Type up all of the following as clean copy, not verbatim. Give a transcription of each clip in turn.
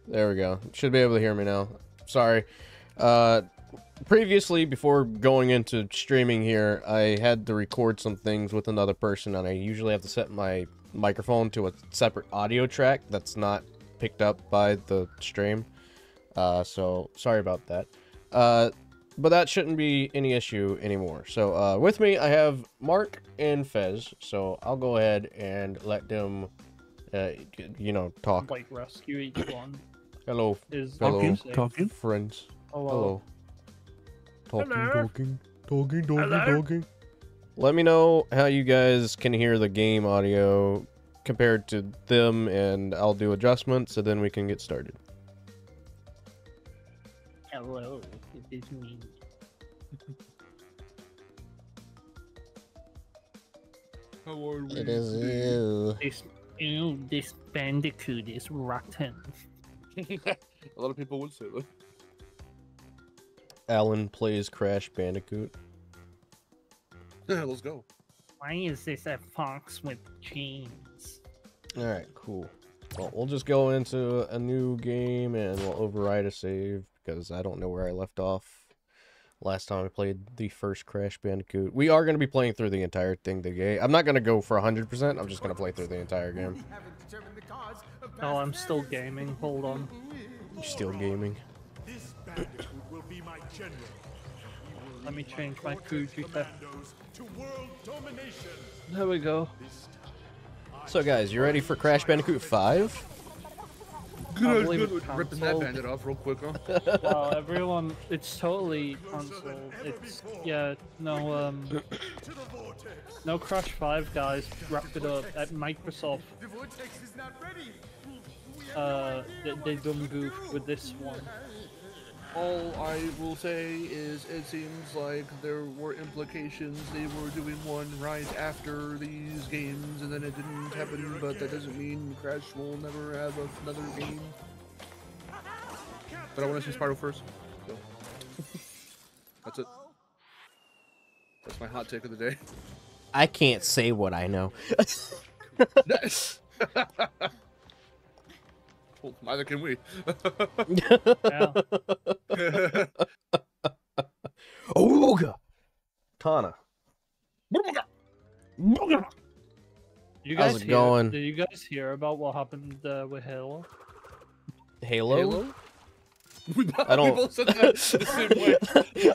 There we go. Should be able to hear me now. Sorry. Previously, before going into streaming here, I had to record some things with another person, and I usually have to set my microphone to a separate audio track that's not picked up by the stream. So, sorry about that. But that shouldn't be any issue anymore. So, with me, I have Mark and Fez, so I'll go ahead and let them, you know, talk. Like, rescue each one. Hello, Is fellow talking. friends. Hello. Talking. Let me know how you guys can hear the game audio compared to them, and I'll do adjustments, and then we can get started. Hello, it is me. How are we? It is you. This Bandicoot is rotten. A lot of people would say that. Alan plays Crash Bandicoot. Let's go. Why is this a fox with chains? Alright, cool. Well, we'll just go into a new game, and we'll override a save, because I don't know where I left off last time I played the first Crash Bandicoot. We are going to be playing through the entire thing today. I'm not going to go for 100%, I'm just going to play through the entire game. Oh, I'm still gaming. Hold on. You're still gaming. Let me change my Fuji tech. There we go. So guys, you ready for Crash Bandicoot 5? Good. it's Ripping that bandit off real quick, huh? Wow, everyone, it's totally cancelled. It's, yeah, no, no Crash 5, guys. Wrap it up. At Microsoft, they done goofed with this one. All I will say is it seems like there were implications they were doing one right after these games and then it didn't happen, but that doesn't mean Crash will never have another game. But I want to see Spyro first. So. That's it. That's my hot take of the day. I can't say what I know. Well, neither can we. Yeah. Ooga! Tana. You How's guys it going? Did you guys hear about what happened with Halo? Halo? We both said that the same way.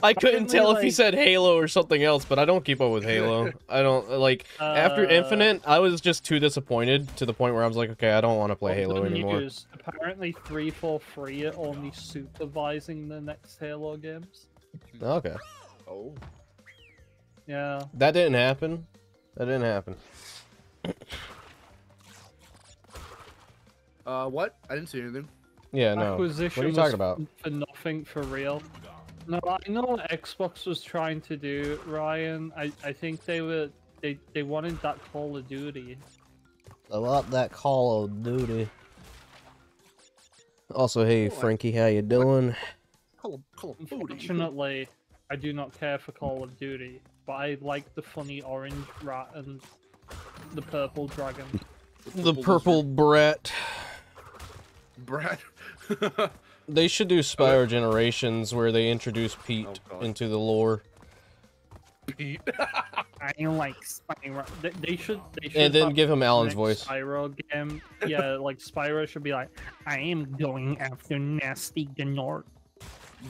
I couldn't tell if he said Halo or something else, but I don't keep up with Halo. I don't, like, after Infinite, I was just too disappointed to the point where I was like, okay, I don't want to play Halo anymore. News. Apparently 343 are only supervising the next Halo games. Okay. Oh. Yeah. That didn't happen. That didn't happen. What? I didn't see anything. Yeah, no. Acquisition What are you talking about? For nothing, for real. No, I know what Xbox was trying to do, Ryan. I think they wanted that Call of Duty. I love that Call of Duty. Also, hey Frankie, how you doing? Call of Duty. Unfortunately, I do not care for Call of Duty, but I like the funny orange rat and the purple dragon. The purple brat. Brad. They should do Spyro Generations where they introduce Pete into the lore. Pete. I like Spyro. They should And then have give him the Alan's next voice. Spyro game. Yeah, like Spyro should be like, I am going after Nasty Gnork.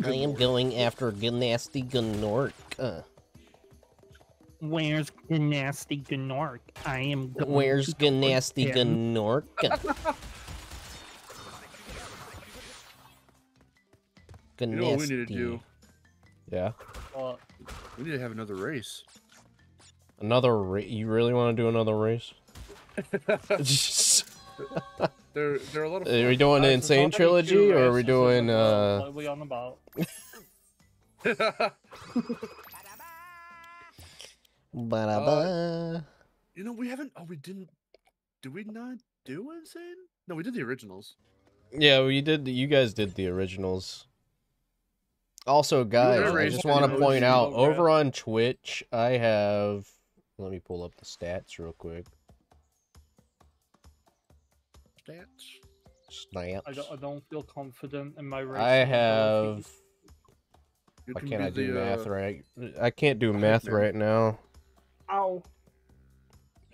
I am going after Nasty Gnork. Where's the Nasty Gnork? I am going Where's to Nasty him. Gnork? You know what we need to do? Yeah. What? We need to have another race. Another race? You really want to do another race? There are a lot of. Are we doing the Insane trilogy, or are we doing? What are we on about? You know, we haven't. Oh, we didn't. Did we not do Insane? No, we did the originals. Yeah, we did. You guys did the originals. Also, guys, I just want to point out, over on Twitch, I have... Let me pull up the stats real quick. Stats. Snaps. I don't feel confident in my race. I have. You Why can can't be I do the, math right? I can't do heck, math man. right now. Ow.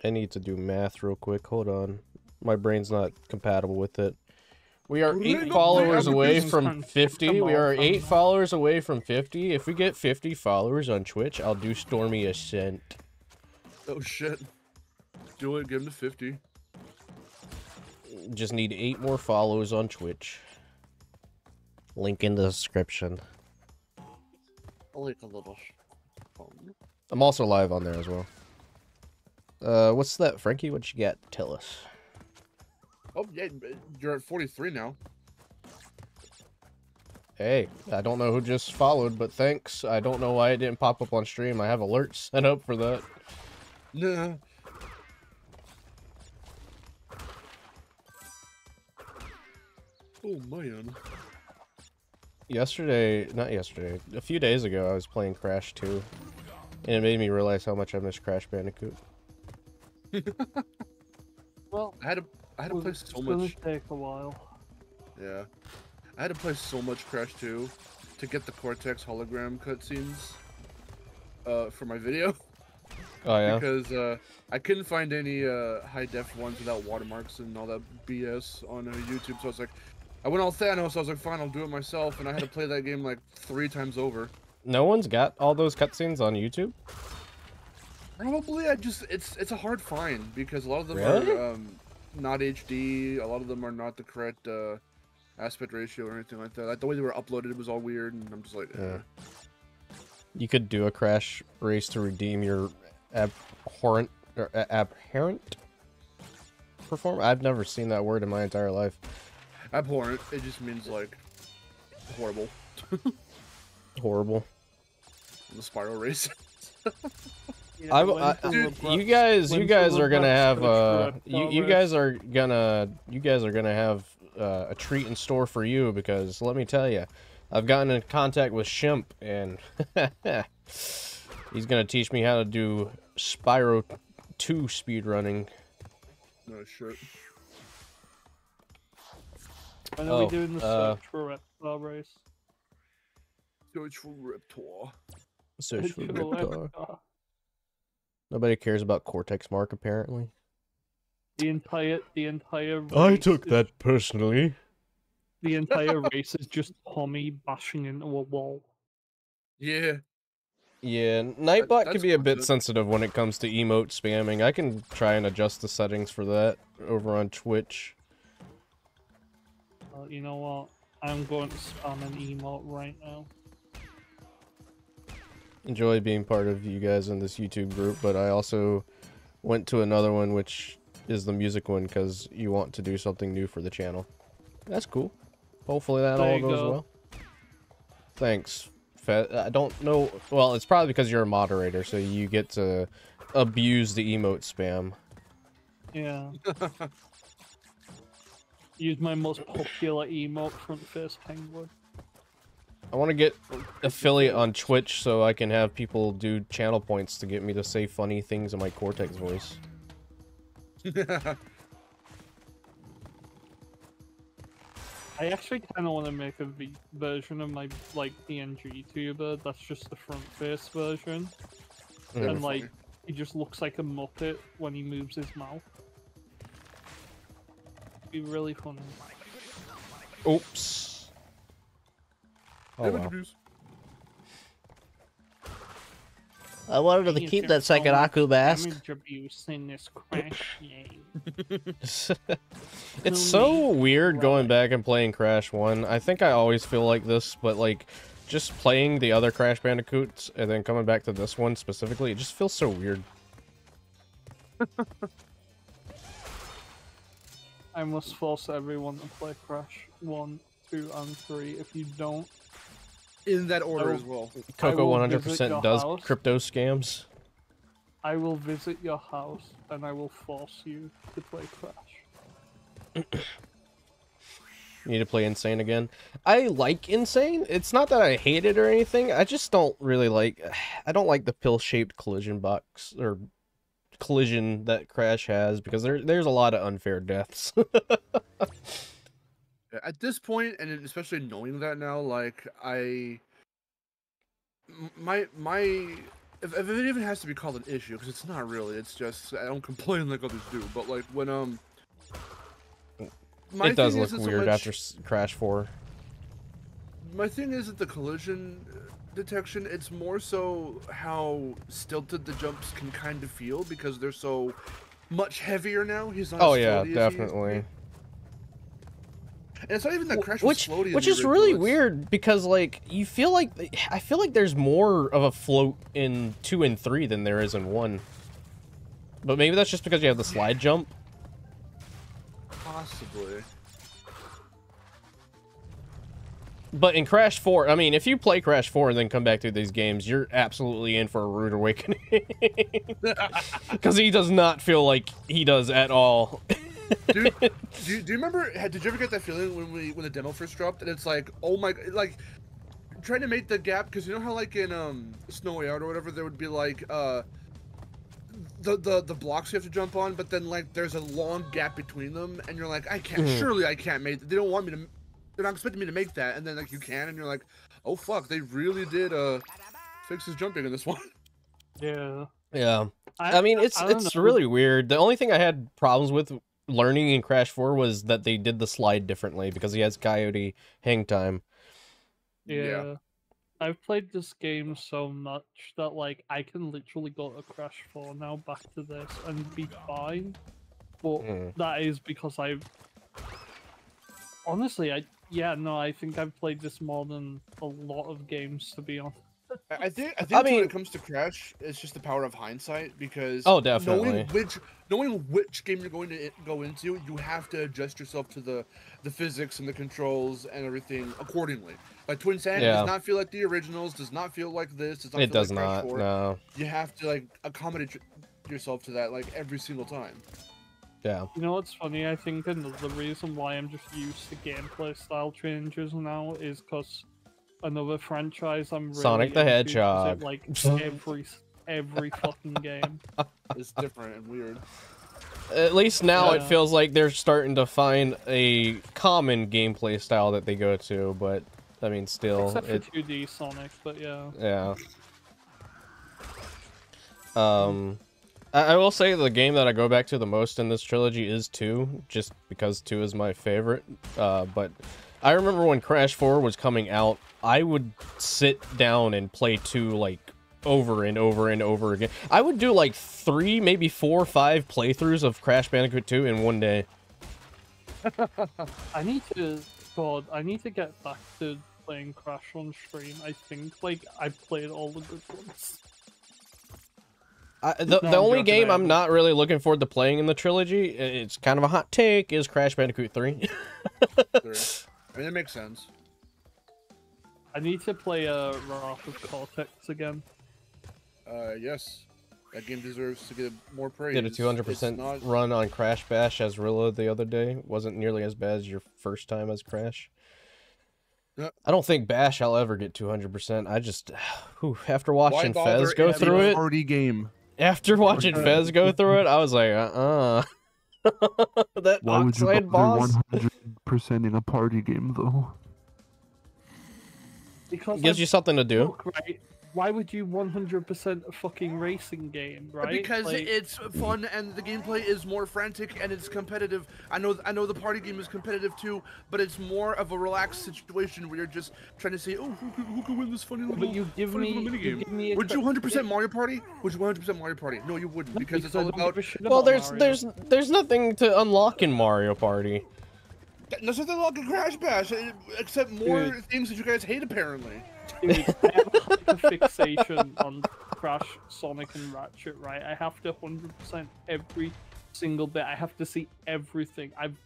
I need to do math real quick. Hold on. My brain's not compatible with it. We are Bring 8 up followers the away abacus. from 50. We are 8 Come on. followers away from 50. If we get 50 followers on Twitch, I'll do Stormy Ascent. Oh shit. Do it, give him to 50. Just need 8 more follows on Twitch. Link in the description. I'll like a little. I'm also live on there as well. What's that, Frankie? What you got? Tell us. Oh yeah, you're at 43 now. Hey, I don't know who just followed, but thanks. I don't know why it didn't pop up on stream. I have alerts set up for that. Nah. Oh man. Not yesterday, a few days ago, I was playing Crash 2, and it made me realize how much I miss Crash Bandicoot. Well, I had to play so it's gonna much. take a while. Yeah. I had to play so much Crash 2 to get the Cortex hologram cutscenes for my video. Oh yeah? Because I couldn't find any high def ones without watermarks and all that BS on YouTube, so I was like, I went all Thanos, I was like, fine, I'll do it myself, and I had to play that game like 3 times over. No one's got all those cutscenes on YouTube? Probably, it's a hard find, because a lot of them Really? are not HD, a lot of them are not the correct aspect ratio or anything like that. Like, the way they were uploaded was all weird, and I'm just like, Yeah. You could do a Crash race to redeem your abhorrent performance. I've never seen that word in my entire life. abhorrent, it just means like horrible. Horrible. The spiral race. Yeah, you guys are gonna have you guys are gonna have a treat in store for you, because let me tell you, I've gotten in contact with Shimp, and he's gonna teach me how to do Spyro 2 speedrunning. No shit. When are we doing the search for Reptar race? Search for Reptar. Search for For Reptar. Reptar. Nobody cares about Cortex Mark, apparently. The entire I race took is- that personally. The entire race is just Tommy bashing into a wall. Yeah. Yeah, Nightbot can that's be a worth bit it. sensitive when it comes to emote spamming. I can try and adjust the settings for that over on Twitch. You know what? I'm going to spam an emote right now. Enjoy being part of you guys in this YouTube group, but I also went to another one, which is the music one, because you want to do something new for the channel. That's cool. Hopefully that There all you goes go. well. Thanks. I don't know. Well, it's probably because you're a moderator, so you get to abuse the emote spam. Yeah. Use my most popular emote, front face penguin. I want to get affiliate on Twitch so I can have people do channel points to get me to say funny things in my Cortex voice. I actually kind of want to make a version of my like PNG tuber that's just the front face version, Mm. and like he just looks like a muppet when he moves his mouth. Be really funny. Oops. Oh, wow. I wanted to keep that second Aku mask. Damage abuse in this Crash game. It's so weird going back and playing Crash 1. I think I always feel like this, but like, just playing the other Crash Bandicoots and then coming back to this one specifically, it just feels so weird. I must force everyone to play Crash 1, 2, and 3. If you don't, In that order as well. Coco will 100% visit your does house. crypto scams. I will visit your house and I will force you to play Crash. You need to play Insane again. I like Insane. It's not that I hate it or anything. I just don't really like... I don't like the pill-shaped collision box, or collision that Crash has, because there's a lot of unfair deaths. At this point, and especially knowing that now, like my if it even has to be called an issue, because it's not really. It's just I don't complain like others do. But like when it does look weird after Crash 4. My thing isn't the collision detection. It's more so how stilted the jumps can kind of feel because they're so much heavier now. He's not. Oh yeah, definitely. And it's not even that Crash was floaty. Which is really weird because like I feel like there's more of a float in 2 and 3 than there is in 1. But maybe that's just because you have the slide jump. Possibly. But in Crash 4, I mean, if you play Crash 4 and then come back to these games, you're absolutely in for a rude awakening. Because he does not feel like he does at all. Dude, do you remember? Did you ever get that feeling when the demo first dropped, and it's like, oh my, like trying to make the gap, because you know how like in Snow Way Out or whatever, there would be like the blocks you have to jump on, but then like there's a long gap between them, and you're like, I can't, surely I can't make. They don't want me to. They're not expecting me to make that, and then like you can, and you're like, oh fuck, they really did fix his jumping in this one. Yeah. Yeah. I mean, it's really weird. The only thing I had problems with learning in Crash 4 was that they did the slide differently because he has Coyote hang time. Yeah. I've played this game so much that like I can literally go to Crash 4 now, back to this, and be fine. But that is because honestly, I think I've played this more than a lot of games, to be honest. I think when it comes to Crash, it's just the power of hindsight, because definitely knowing which game you're going to go into, you have to adjust yourself to the physics and the controls and everything accordingly. Like Twin Sanity does not feel like the originals, does not feel like this, does not feel like Crash 4. No. You have to like accommodate yourself to that like every single time. Yeah. You know what's funny? I think another reason why I'm just used to gameplay style changes now is because another franchise I'm really Sonic the Hedgehog. Like every fucking game. It's different and weird. At least now it feels like they're starting to find a common gameplay style that they go to, but I mean, still, except for 2D Sonic, but yeah. Yeah. I will say the game that I go back to the most in this trilogy is 2, just because 2 is my favorite. But I remember when Crash 4 was coming out, I would sit down and play 2 like over and over and over again. I would do like 3, maybe 4, 5 playthroughs of Crash Bandicoot 2 in one day. I need to get back to playing Crash on stream. I think like I've played all the good ones. The only game I'm not really looking forward to playing in the trilogy, it's kind of a hot take, is Crash Bandicoot 3. I mean, it makes sense. I need to play Wrath of Cortex again. Yes. That game deserves to get more praise. Did a 200% run on Crash Bash as Rilla the other day. Wasn't nearly as bad as your first time as Crash. I don't think Bash I'll ever get 200%. I just, after watching Fez go through it, party game. After watching Fez go through it, I was like, that Why would you Oxide boss 100% in a party game though? Because gives you something to do. Look, right? Why would you 100% a fucking racing game, right? Because like, it's fun and the gameplay is more frantic and it's competitive. I know the party game is competitive too, but it's more of a relaxed situation where you're just trying to say, oh, who can win this funny little minigame? Would you 100% Mario Party? Would you 100% Mario Party? No, you wouldn't, because it's all about. Well, there's nothing to unlock in Mario Party. There's nothing like a Crash Bash, except more things that you guys hate apparently. Dude, I have a hyperfixation on Crash, Sonic, and Ratchet, right? I have to 100% every single bit. I have to see everything. I'm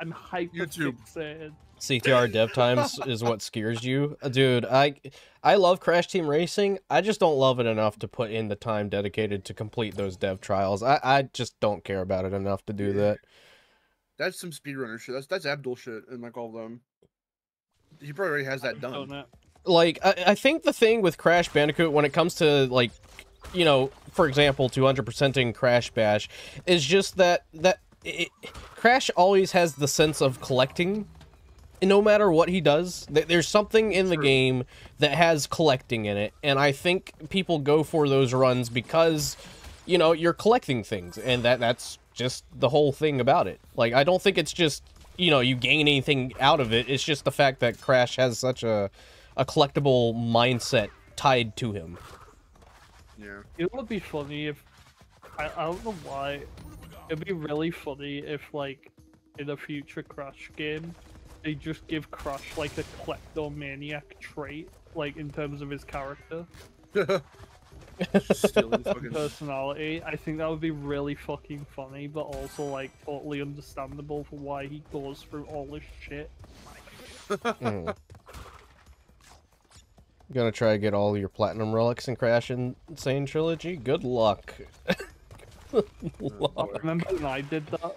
hyperfixated. CTR dev times is what scares you, dude. I love Crash Team Racing. I just don't love it enough to put in the time dedicated to complete those dev trials. I just don't care about it enough to do that. That's some speedrunner shit. That's Abdul shit, and like all of them. He probably already has that done. Like, I think the thing with Crash Bandicoot when it comes to, like, you know, for example, 200%ing Crash Bash, is just that Crash always has the sense of collecting. no matter what he does, there's something in the game that has collecting in it, and I think people go for those runs because, you know, you're collecting things, and that's just the whole thing about it. Like, I don't think it's just, you know, you gain anything out of it. It's just the fact that Crash has such a collectible mindset tied to him. Yeah. It would be funny if I don't know why. It'd be really funny if, like, in a future Crash game, they just give Crash like a kleptomaniac trait, like in terms of his character. Stealing fucking... personality. I think that would be really fucking funny, but also like totally understandable for why he goes through all this shit. Gonna try to get all your platinum relics and Crash and Sane trilogy? Good luck. Good luck. Remember when I did that?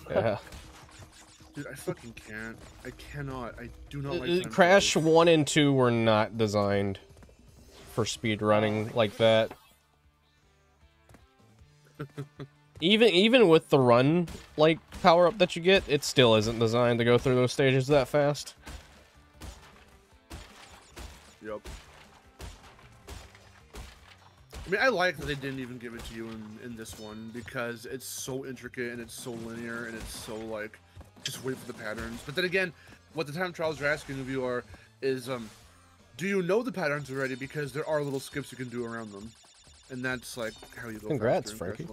Yeah. Dude, I fucking can't. I cannot. I do not like Crash 1 and 2 were not designed for speed running like that. Even with the run like power up that you get, it still isn't designed to go through those stages that fast. Yep. I mean, I like that they didn't even give it to you in this one because it's so intricate and it's so linear and it's so like just wait for the patterns. But then again, what the time trials are asking of you is do you know the patterns already? Because there are little skips you can do around them, and that's like how you go. Congrats, Frankie.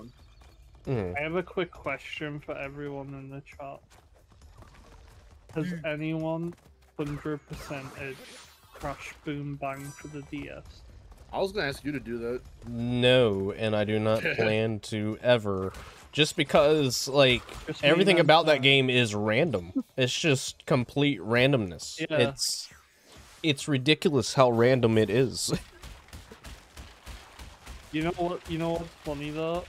I have a quick question for everyone in the chat. Has anyone 100%ed Crash Boom Bang for the DS? I was gonna ask you to do that. No, and I do not plan to ever. Just because, like, everything about that game is random. It's just complete randomness. Yeah. It's ridiculous how random it is. You know what? You know what's funny though?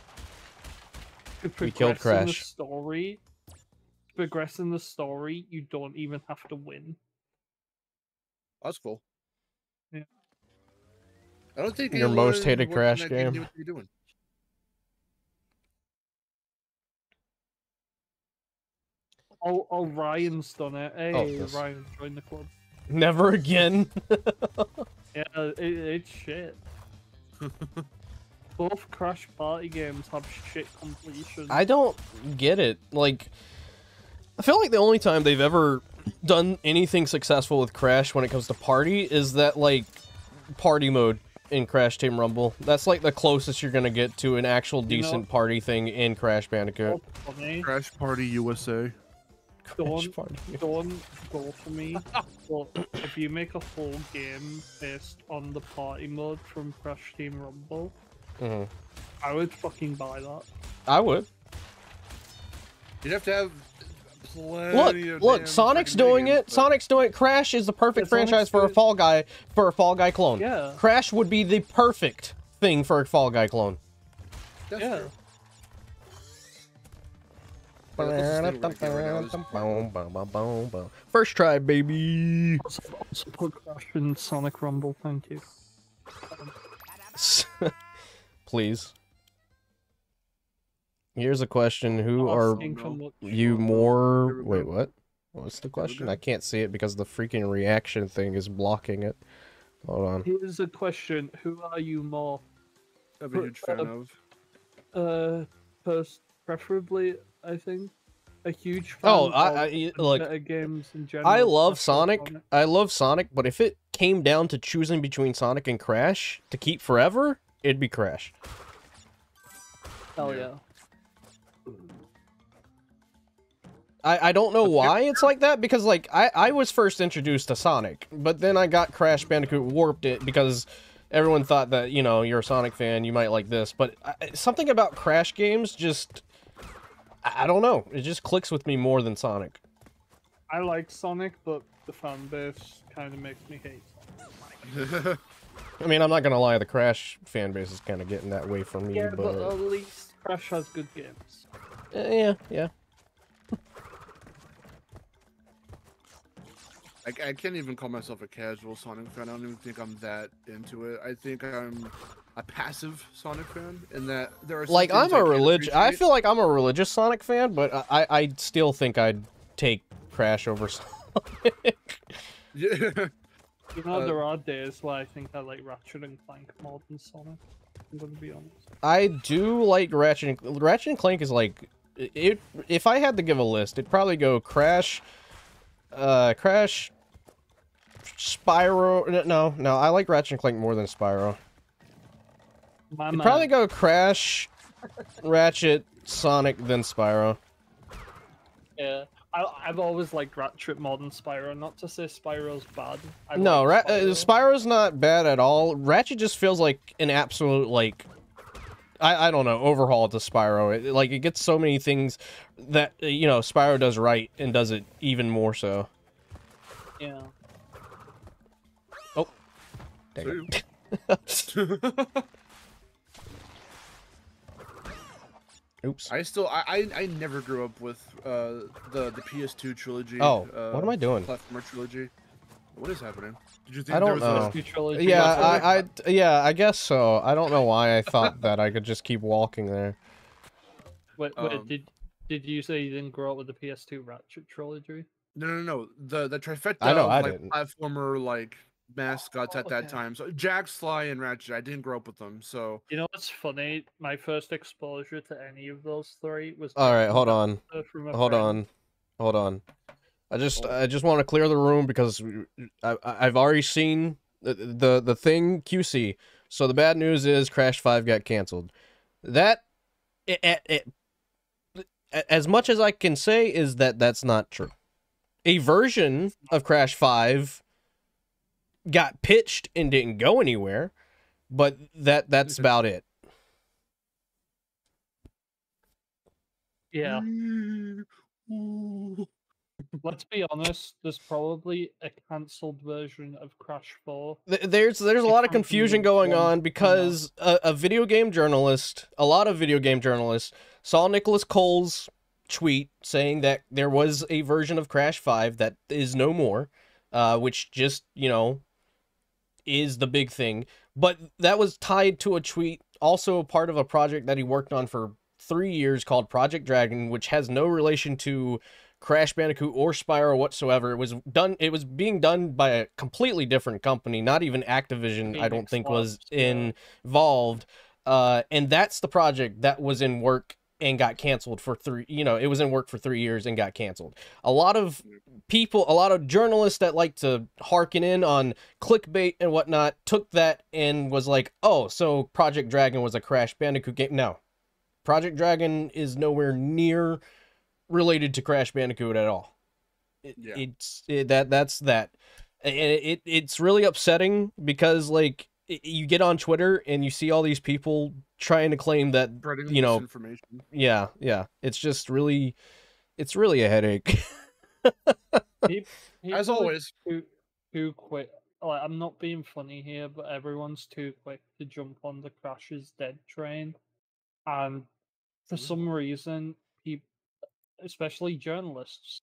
We killed Crash. In the story, progress in the story, you don't even have to win. That's cool. Yeah. I don't think your most hated Crash game. What you're doing. Oh, Ryan's done it. Hey, yes. Ryan, join the club. Never again. Yeah, it's shit. Both Crash Party games have shit completion. I don't get it. Like, I feel like the only time they've ever done anything successful with Crash when it comes to party is that, like, party mode in Crash Team Rumble. That's, like, the closest you're gonna get to an actual decent party thing in Crash Bandicoot. Crash Party USA. Don't go for me, but if you make a whole game based on the party mode from Crash Team Rumble, I would fucking buy that. I would. You'd have to have plenty of look, Sonic's doing it. Sonic's doing it. Crash is the perfect franchise for a Fall Guy clone. Yeah. Crash would be the perfect thing for a Fall Guy clone. That's yeah. true. First try, baby. Also put Crash in Sonic Rumble, thank you. Please. Here's a question. Who are you more... Wait, what? What's the question? I can't see it because the freaking reaction thing is blocking it. Hold on. Here's a question. Who are you more? I'm a huge fan of. Preferably, I think. A huge fan look, of games in general. I love Sonic. I love Sonic, but if it came down to choosing between Sonic and Crash to keep forever, it'd be Crash. Hell yeah. I don't know why it's like that, because, like, I was first introduced to Sonic, but then I got Crash Bandicoot Warped It because everyone thought that, you know, you're a Sonic fan, you might like this, but something about Crash games just... I don't know. It just clicks with me more than Sonic. I like Sonic, but the fan base kind of makes me hate Sonic. I mean, I'm not gonna lie, the Crash fan base is kind of getting that way from me, yeah, but at least Crash has good games. Yeah. I can't even call myself a casual Sonic fan. I don't even think I'm that into it. I think I'm a passive Sonic fan, in that there are some like things I feel like I'm a religious Sonic fan, but I still think I'd take Crash over Yeah. You know, there are days where I think I like Ratchet and Clank more than Sonic. I'm gonna be honest. I do like Ratchet and Clank is like it. If I had to give a list, it'd probably go Crash, Crash, Spyro. No, I like Ratchet and Clank more than Spyro. It'd probably go Crash, Ratchet, Sonic, then Spyro. Yeah, I've always liked Ratchet more than Spyro. Not to say Spyro's bad. No, like Spyro. Spyro's not bad at all. Ratchet just feels like an absolute, like, I don't know, overhaul to Spyro. It gets so many things that, you know, Spyro does right and does it even more so. Yeah. Oh. Dang it. Oops. I never grew up with the PS2 trilogy. Oh, what am I doing? Platformer trilogy. What is happening? Did you think I don't there was know. PS2 trilogy? Yeah, I guess so. I don't know why I thought that I could just keep walking there. Wait, did you say you didn't grow up with the PS2 Ratchet trilogy? No. The trifecta I know, of I like didn't. platformer like mascots at that Okay. time. So Jax, Sly, and Ratchet. I didn't grow up with them, so You know what's funny? My first exposure to any of those three was. All right, hold on. From a Hold friend. on. I just want to clear the room because I've already seen the thing QC. So the bad news is Crash 5 got canceled. That as much as I can say is that that's not true. A version of Crash 5 got pitched and didn't go anywhere, but that's about it. Yeah. Let's be honest. There's probably a cancelled version of Crash 4. There's a lot of confusion going on because a lot of video game journalists saw Nicholas Cole's tweet saying that there was a version of Crash 5 that is no more, which just, you know, is the big thing. But that was tied to a tweet, also part of a project that he worked on for 3 years called Project Dragon, which has no relation to Crash Bandicoot or Spyro whatsoever. It was being done by a completely different company, not even Activision, I don't think was involved. And that's the project that was in work and got canceled for it was in work for 3 years and got canceled. A lot of journalists that like to harken in on clickbait and whatnot took that and was like, oh, so Project Dragon was a Crash Bandicoot game. No. Project Dragon is nowhere near related to Crash Bandicoot at all. It's really upsetting because, like, you get on Twitter and you see all these people trying to claim that, you know, yeah, it's just really, it's really a headache. As always, too quick. Like, I'm not being funny here, but everyone's too quick to jump on the Crash is dead train, and for some reason, people, especially journalists,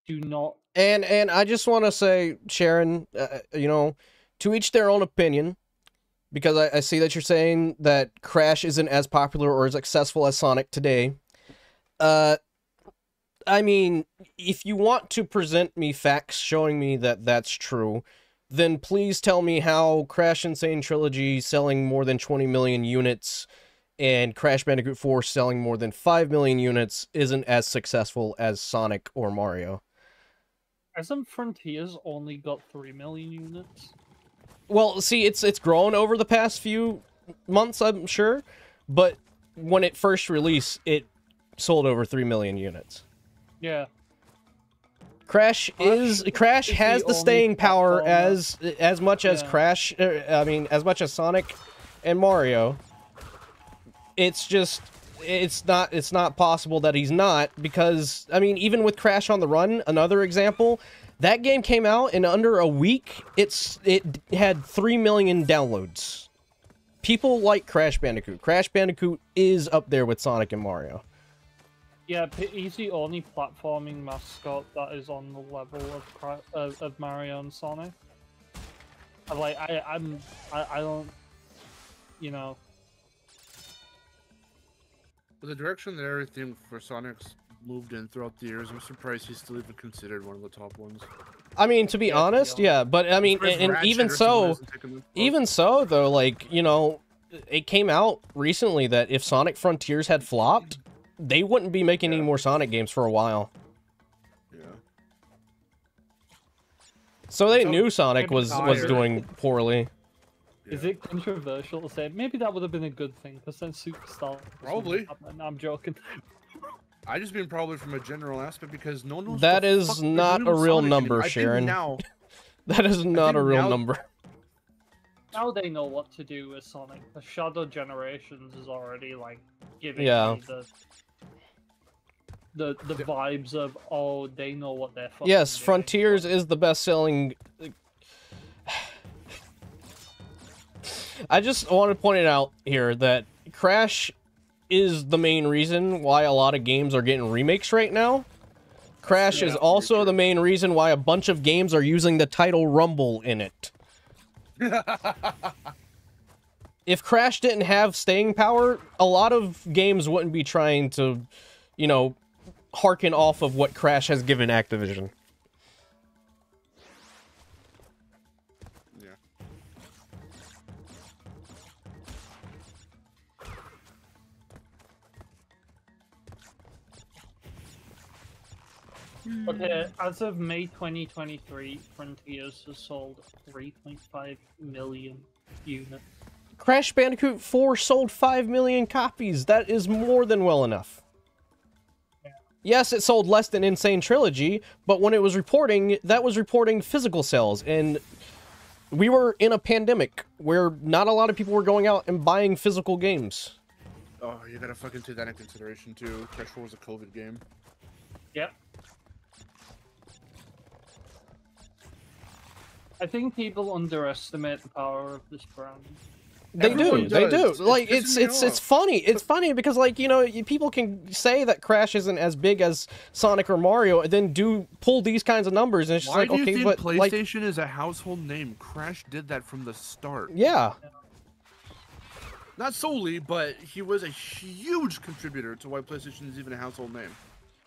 do not. And I just want to say, Sharon, you know, to each their own opinion, because I see that you're saying that Crash isn't as popular or as successful as Sonic today. I mean, if you want to present me facts showing me that that's true, then please tell me how Crash Insane Trilogy selling more than 20 million units and Crash Bandicoot 4 selling more than 5 million units isn't as successful as Sonic or Mario. Hasn't Frontiers only got 3 million units? Well, see, it's grown over the past few months, I'm sure, but when it first released, it sold over 3 million units. Yeah. Crash has the staying power as much as Crash. As much as Sonic and Mario. It's just it's not possible that he's not, because I mean, even with Crash on the Run, another example, that game came out in under a week. It had 3 million downloads. People like Crash Bandicoot. Crash Bandicoot is up there with Sonic and Mario. Yeah, he's the only platforming mascot that is on the level of Mario and Sonic. Like, I don't, you know. The direction that everything for Sonic's moved in throughout the years. I'm surprised he's still even considered one of the top ones. I mean, to be honest, yeah, but I mean, and even so, though, like, you know, it came out recently that if Sonic Frontiers had flopped, they wouldn't be making any more Sonic games for a while. Yeah. So they knew Sonic was doing poorly. Is it controversial to say maybe that would have been a good thing because then Superstar? Probably. No, I'm joking. I just mean probably from a general aspect because no one knows. That is not a real number, Sharon. That is not a real number. Now they know what to do with Sonic. The Shadow Generations is already like giving me the vibes of, oh, they know what they're fucking Yes, doing. Frontiers is the best-selling. I just want to point it out here that Crash is the main reason why a lot of games are getting remakes right now. Crash is also the main reason why a bunch of games are using the title Rumble in it. If Crash didn't have staying power, a lot of games wouldn't be trying to, you know, harken off of what Crash has given Activision. Okay, as of May 2023, Frontiers has sold 3.5 million units. Crash Bandicoot 4 sold 5 million copies. That is more than well enough. Yeah. Yes, it sold less than Insane Trilogy, but when it was reporting, that was reporting physical sales, and we were in a pandemic where not a lot of people were going out and buying physical games. Oh, you gotta fucking take that into consideration too. Crash 4 was a COVID game. Yep. I think people underestimate the power of this brand. They do. Like, it's funny. It's funny because, like, you know, people can say that Crash isn't as big as Sonic or Mario, and then pull these kinds of numbers, and it's just Why like, do you okay, think but PlayStation is a household name? Crash did that from the start. Yeah. Not solely, but he was a huge contributor to why PlayStation is even a household name.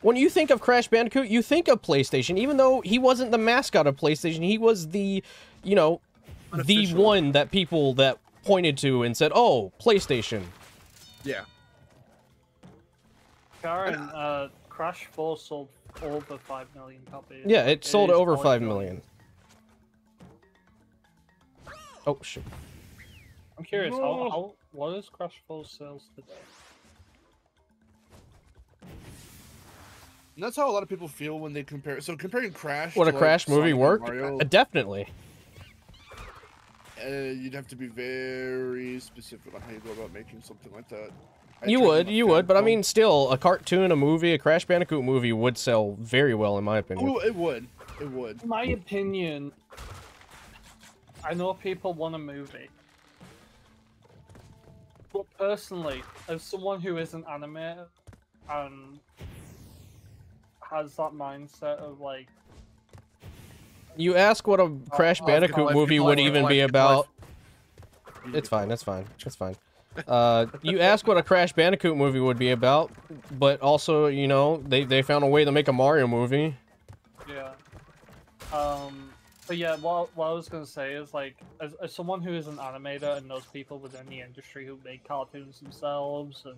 When you think of Crash Bandicoot, you think of PlayStation, even though he wasn't the mascot of PlayStation. He was the, you know, the one that people that pointed to and said, oh, PlayStation. Yeah. Karen, Crash 4 sold over 5 million copies. Yeah, it sold over 5 million. Oh, shit. I'm curious, what is Crash 4 sales today? And that's how a lot of people feel when they compare. So comparing Crash. Would a to, Crash like, movie Sonic work? Mario, Definitely. You'd have to be very specific on how you go about making something like that. You would, but I mean, still, a cartoon, a movie, a Crash Bandicoot movie would sell very well, in my opinion. Oh, it would. It would. In my opinion, I know people want a movie. But personally, as someone who is an animator and has that mindset of like, you ask what a Crash Bandicoot movie would even be about. It's fine, that's fine, that's fine. You ask what a Crash Bandicoot movie would be about, but also, you know, they found a way to make a Mario movie. Yeah. But yeah, what I was gonna say is, like, as someone who is an animator and knows people within the industry who make cartoons themselves and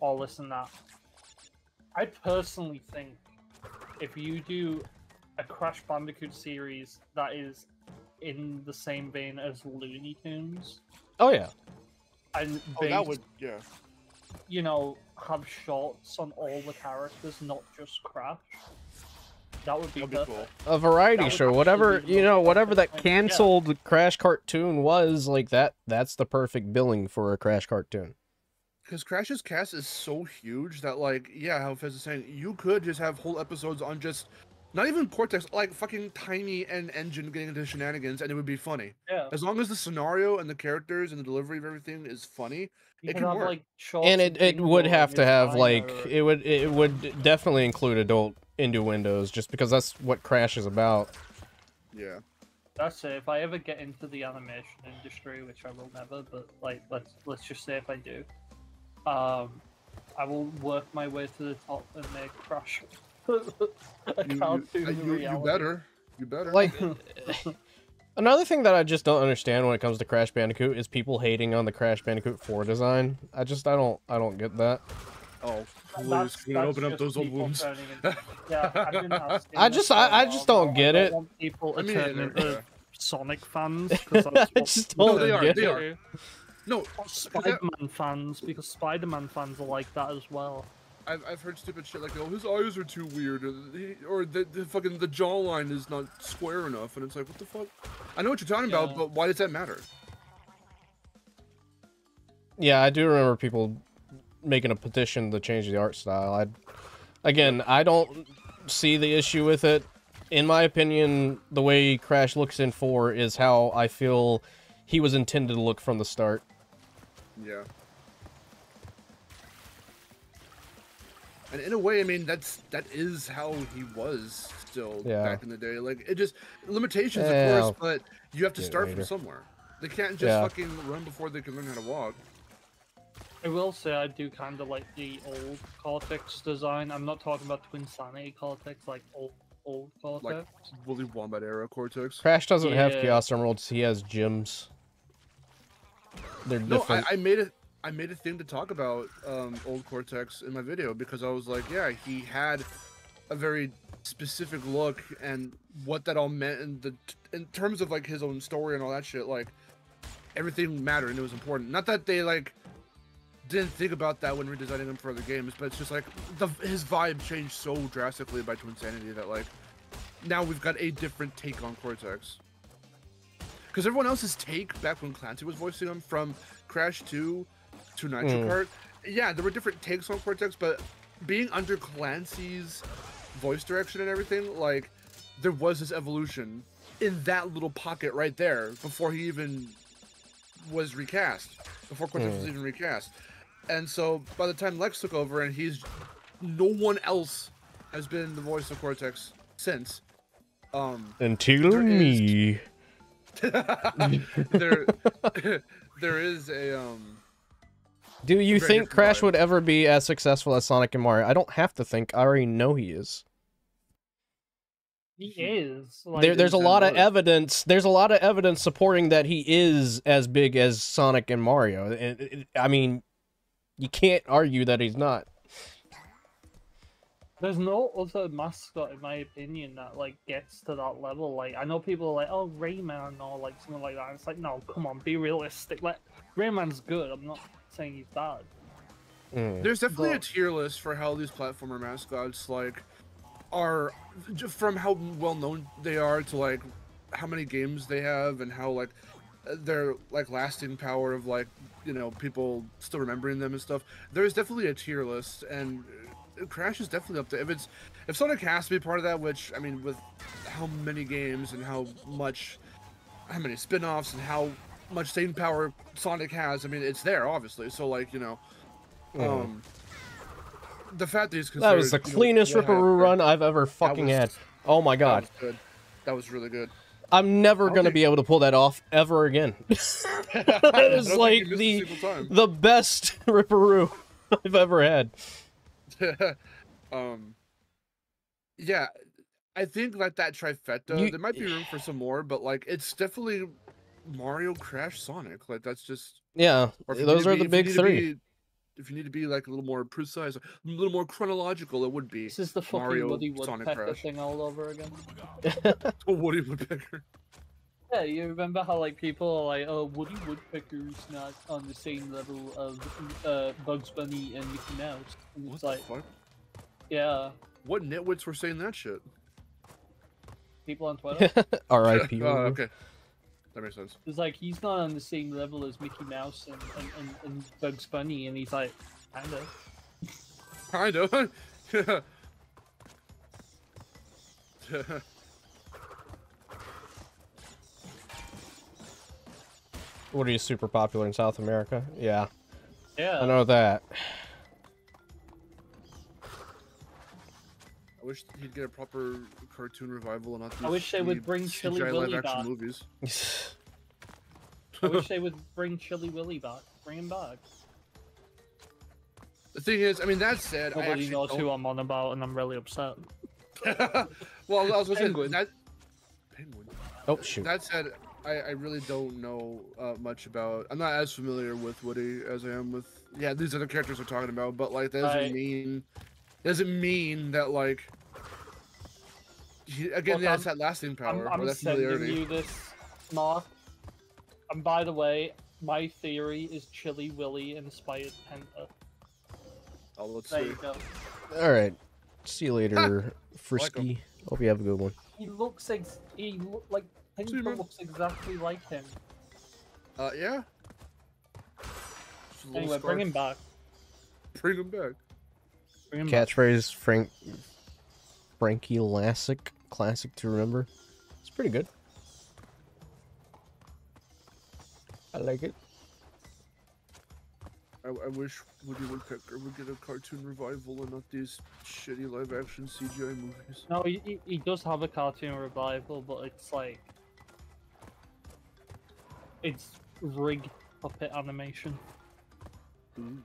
all this and that, I personally think if you do a Crash Bandicoot series that is in the same vein as Looney Tunes. Oh yeah. And that would, yeah. You know, have shorts on all the characters, not just Crash. That would be perfect. Cool. A variety show, whatever, you know, whatever that canceled Crash cartoon was, like that's the perfect billing for a Crash cartoon. Because Crash's cast is so huge that, like, yeah, how Fez is saying, you could just have whole episodes on just, not even Cortex, like fucking Tiny and Engine getting into shenanigans, and it would be funny. Yeah. As long as the scenario and the characters and the delivery of everything is funny, it can work. Like, and it would have to have, like, it would definitely include adult innuendos, just because that's what Crash is about. Yeah. That's it. If I ever get into the animation industry, which I will never, but like, let's just say if I do, I will work my way to the top and make Crash a cartoon reality. You better. You better. Like, another thing that I just don't understand when it comes to Crash Bandicoot is people hating on the Crash Bandicoot 4 design. I don't get that. Oh, please, can you open up those old wounds? Yeah, I've been asking I just don't get it. I want people to I mean, turn yeah, into Sonic fans because that's I what just No, don't get they it. are. No, Or Spider-Man fans, because Spider-Man fans are like that as well. I've heard stupid shit like, oh, his eyes are too weird, or the fucking the jawline is not square enough, and it's like, what the fuck? I know what you're talking about, but why does that matter? Yeah, I do remember people making a petition to change the art style. I don't see the issue with it. In my opinion, the way Crash looks in 4 is how I feel he was intended to look from the start. Yeah. And in a way, I mean, that is how he was still back in the day. Like, it just limitations, of course, but you have to start from somewhere. They can't just fucking run before they can learn how to walk. I will say I do kind of like the old Cortex design. I'm not talking about Twin Sanity Cortex, like old Cortex. Like Willy Wombat era Cortex. Crash doesn't have Chaos Emeralds, he has gems. They're different. I made a thing to talk about old Cortex in my video because I was like, yeah, he had a very specific look and what that all meant in terms of like his own story and all that shit. Like everything mattered and it was important. Not that they like didn't think about that when redesigning him for other games, but it's just like his vibe changed so drastically by Twin Sanity that like now we've got a different take on Cortex. Because everyone else's take back when Clancy was voicing him from Crash 2 to Nitro Kart, yeah, there were different takes on Cortex, but being under Clancy's voice direction and everything, like there was this evolution in that little pocket right there before he even was recast, before Cortex was even recast. And so by the time Lex took over and no one else has been the voice of Cortex since. Until me. there is a Do you think Crash would ever be as successful as Sonic and Mario? I don't have to think. I already know he is. He is. Like, There's a lot of evidence. There's a lot of evidence supporting that he is as big as Sonic and Mario. I mean, you can't argue that he's not. There's no other mascot, in my opinion, that like gets to that level. Like, I know people are like, "Oh, Rayman," or like something like that. It's like, no, come on, be realistic. Like, Rayman's good. I'm not saying he's bad. There's definitely a tier list for how these platformer mascots like are, from how well known they are to like how many games they have and how like their like lasting power of like, you know, people still remembering them and stuff. There's definitely a tier list, and Crash is definitely up there. If Sonic has to be part of that, which I mean, with how many games and how many spin-offs and how much staying power Sonic has, I mean, it's there obviously. So like, you know, the fact that he's considered, that was the cleanest Ripperoo run I've ever fucking had. Oh my god, that was good. That was really good. I'm never gonna be able to pull that off ever again. That is like the best Ripperoo I've ever had. Yeah, I think like that trifecta, there might be room for some more, but like it's definitely Mario, Crash, Sonic. Like that's just those are the big three. If you need to be like a little more precise, a little more chronological, it would be. This is the fucking Mario, Woody Sonic, Woodpecker Crash. thing all over again. A Woody Woodpecker. Yeah, you remember how like people are like, "Oh, Woody Woodpecker's not on the same level of Bugs Bunny and Mickey Mouse." And it's like, fuck? Yeah. What nitwits were saying that shit? People on Twitter. R.I.P. Oh, okay. That makes sense. It's like he's not on the same level as Mickey Mouse and Bugs Bunny, and he's like, kind of. Woody is super popular in South America. Yeah. Yeah. I know that. I wish he'd get a proper cartoon revival and not these I wish they would bring Chili Willy back. Movies. I wish they would bring Chili Willy back. Bring him back. The thing is, I mean, that said, I Nobody actually knows don't... who I'm on about, and I'm really upset. Well, I was gonna Penguin. say that. Penguin. Oh shoot. That said, I really don't know much about. I'm not as familiar with Woody as I am with these other characters we're talking about. But like, that doesn't mean that like. He has that lasting power. I'm or that sending familiarity. you this, Mark. And by the way, my theory is Chili Willy inspired Penta. Oh, let's There see. you go. All right. See you later, Frisky. Hope you have a good one. He looks like See, Penta man. looks exactly like him. Yeah. Just a little Anyway, bring him back. Bring him back. Bring him back. Catchphrase Frankie Lassick, classic to remember. It's pretty good. I like it. I wish Woody Woodpecker would get a cartoon revival and not these shitty live-action CGI movies. No, he does have a cartoon revival, but it's like it's rigged puppet animation. Mm.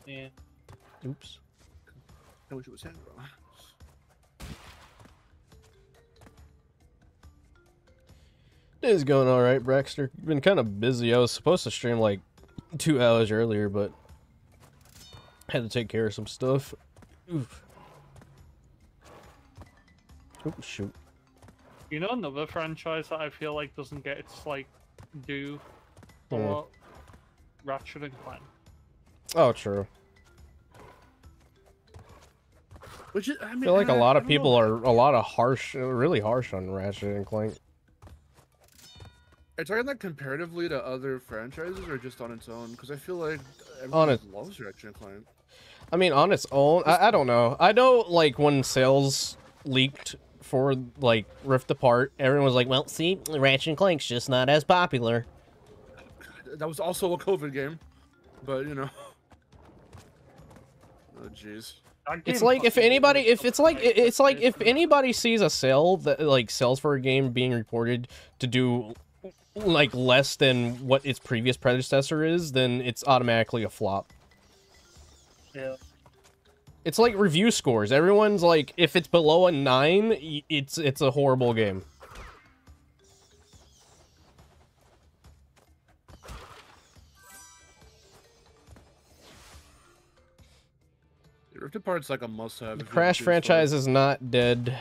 Yeah. Oops. I wish it was Sandra. Day's going all right, Braxter. Been kind of busy. I was supposed to stream like 2 hours earlier, but had to take care of some stuff. Oof. Oh shoot. You know another franchise that I feel like doesn't get its like due for Ratchet and Clank. Oh, true. Which is, I mean, I feel like a lot of I don't people know. are really harsh on Ratchet and Clank. Are you talking like comparatively to other franchises or just on its own? Because I feel like On everyone loves Ratchet and Clank. I mean, on its own, I don't know. I know, like, when sales leaked for, like, Rift Apart, everyone was like, well, see, Ratchet and Clank's just not as popular. That was also a COVID game, but you know. Oh jeez. It's like if anybody, it's like if anybody sees a sale that, like, sells for a game being reported to do, like, less than what its previous predecessor is, then it's automatically a flop. Yeah. It's like review scores. Everyone's like, if it's below a 9, it's a horrible game. Rift Apart's like a must-have. The Crash franchise is not dead.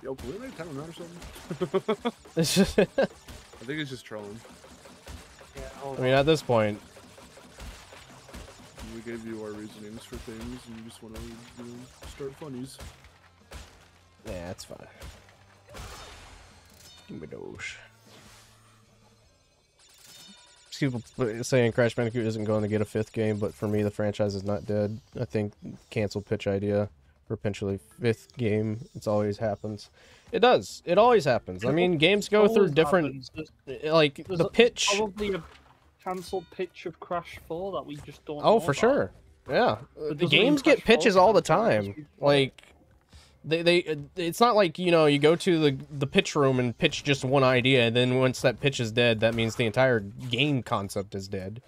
Yo, can we like time him out or something? It's just, I think he's just trolling. Yeah, I mean, at this point, We gave you our reasonings for things, and you just want to start funnies. yeah, that's fine. Give me those. People saying Crash Bandicoot isn't going to get a 5th game, but for me, the franchise is not dead. I think cancel pitch idea for potentially 5th game. It's always happens. It does. It always happens. I mean, games go through different, like the pitch. Probably a cancelled pitch of Crash 4 that we just don't. Oh, know for about. sure. Yeah, It the doesn't mean games get Crash 4 pitches all the cancelled, time. it's just- Like, it's not like, you know, you go to the pitch room and pitch just one idea, and then once that pitch is dead, that means the entire game concept is dead.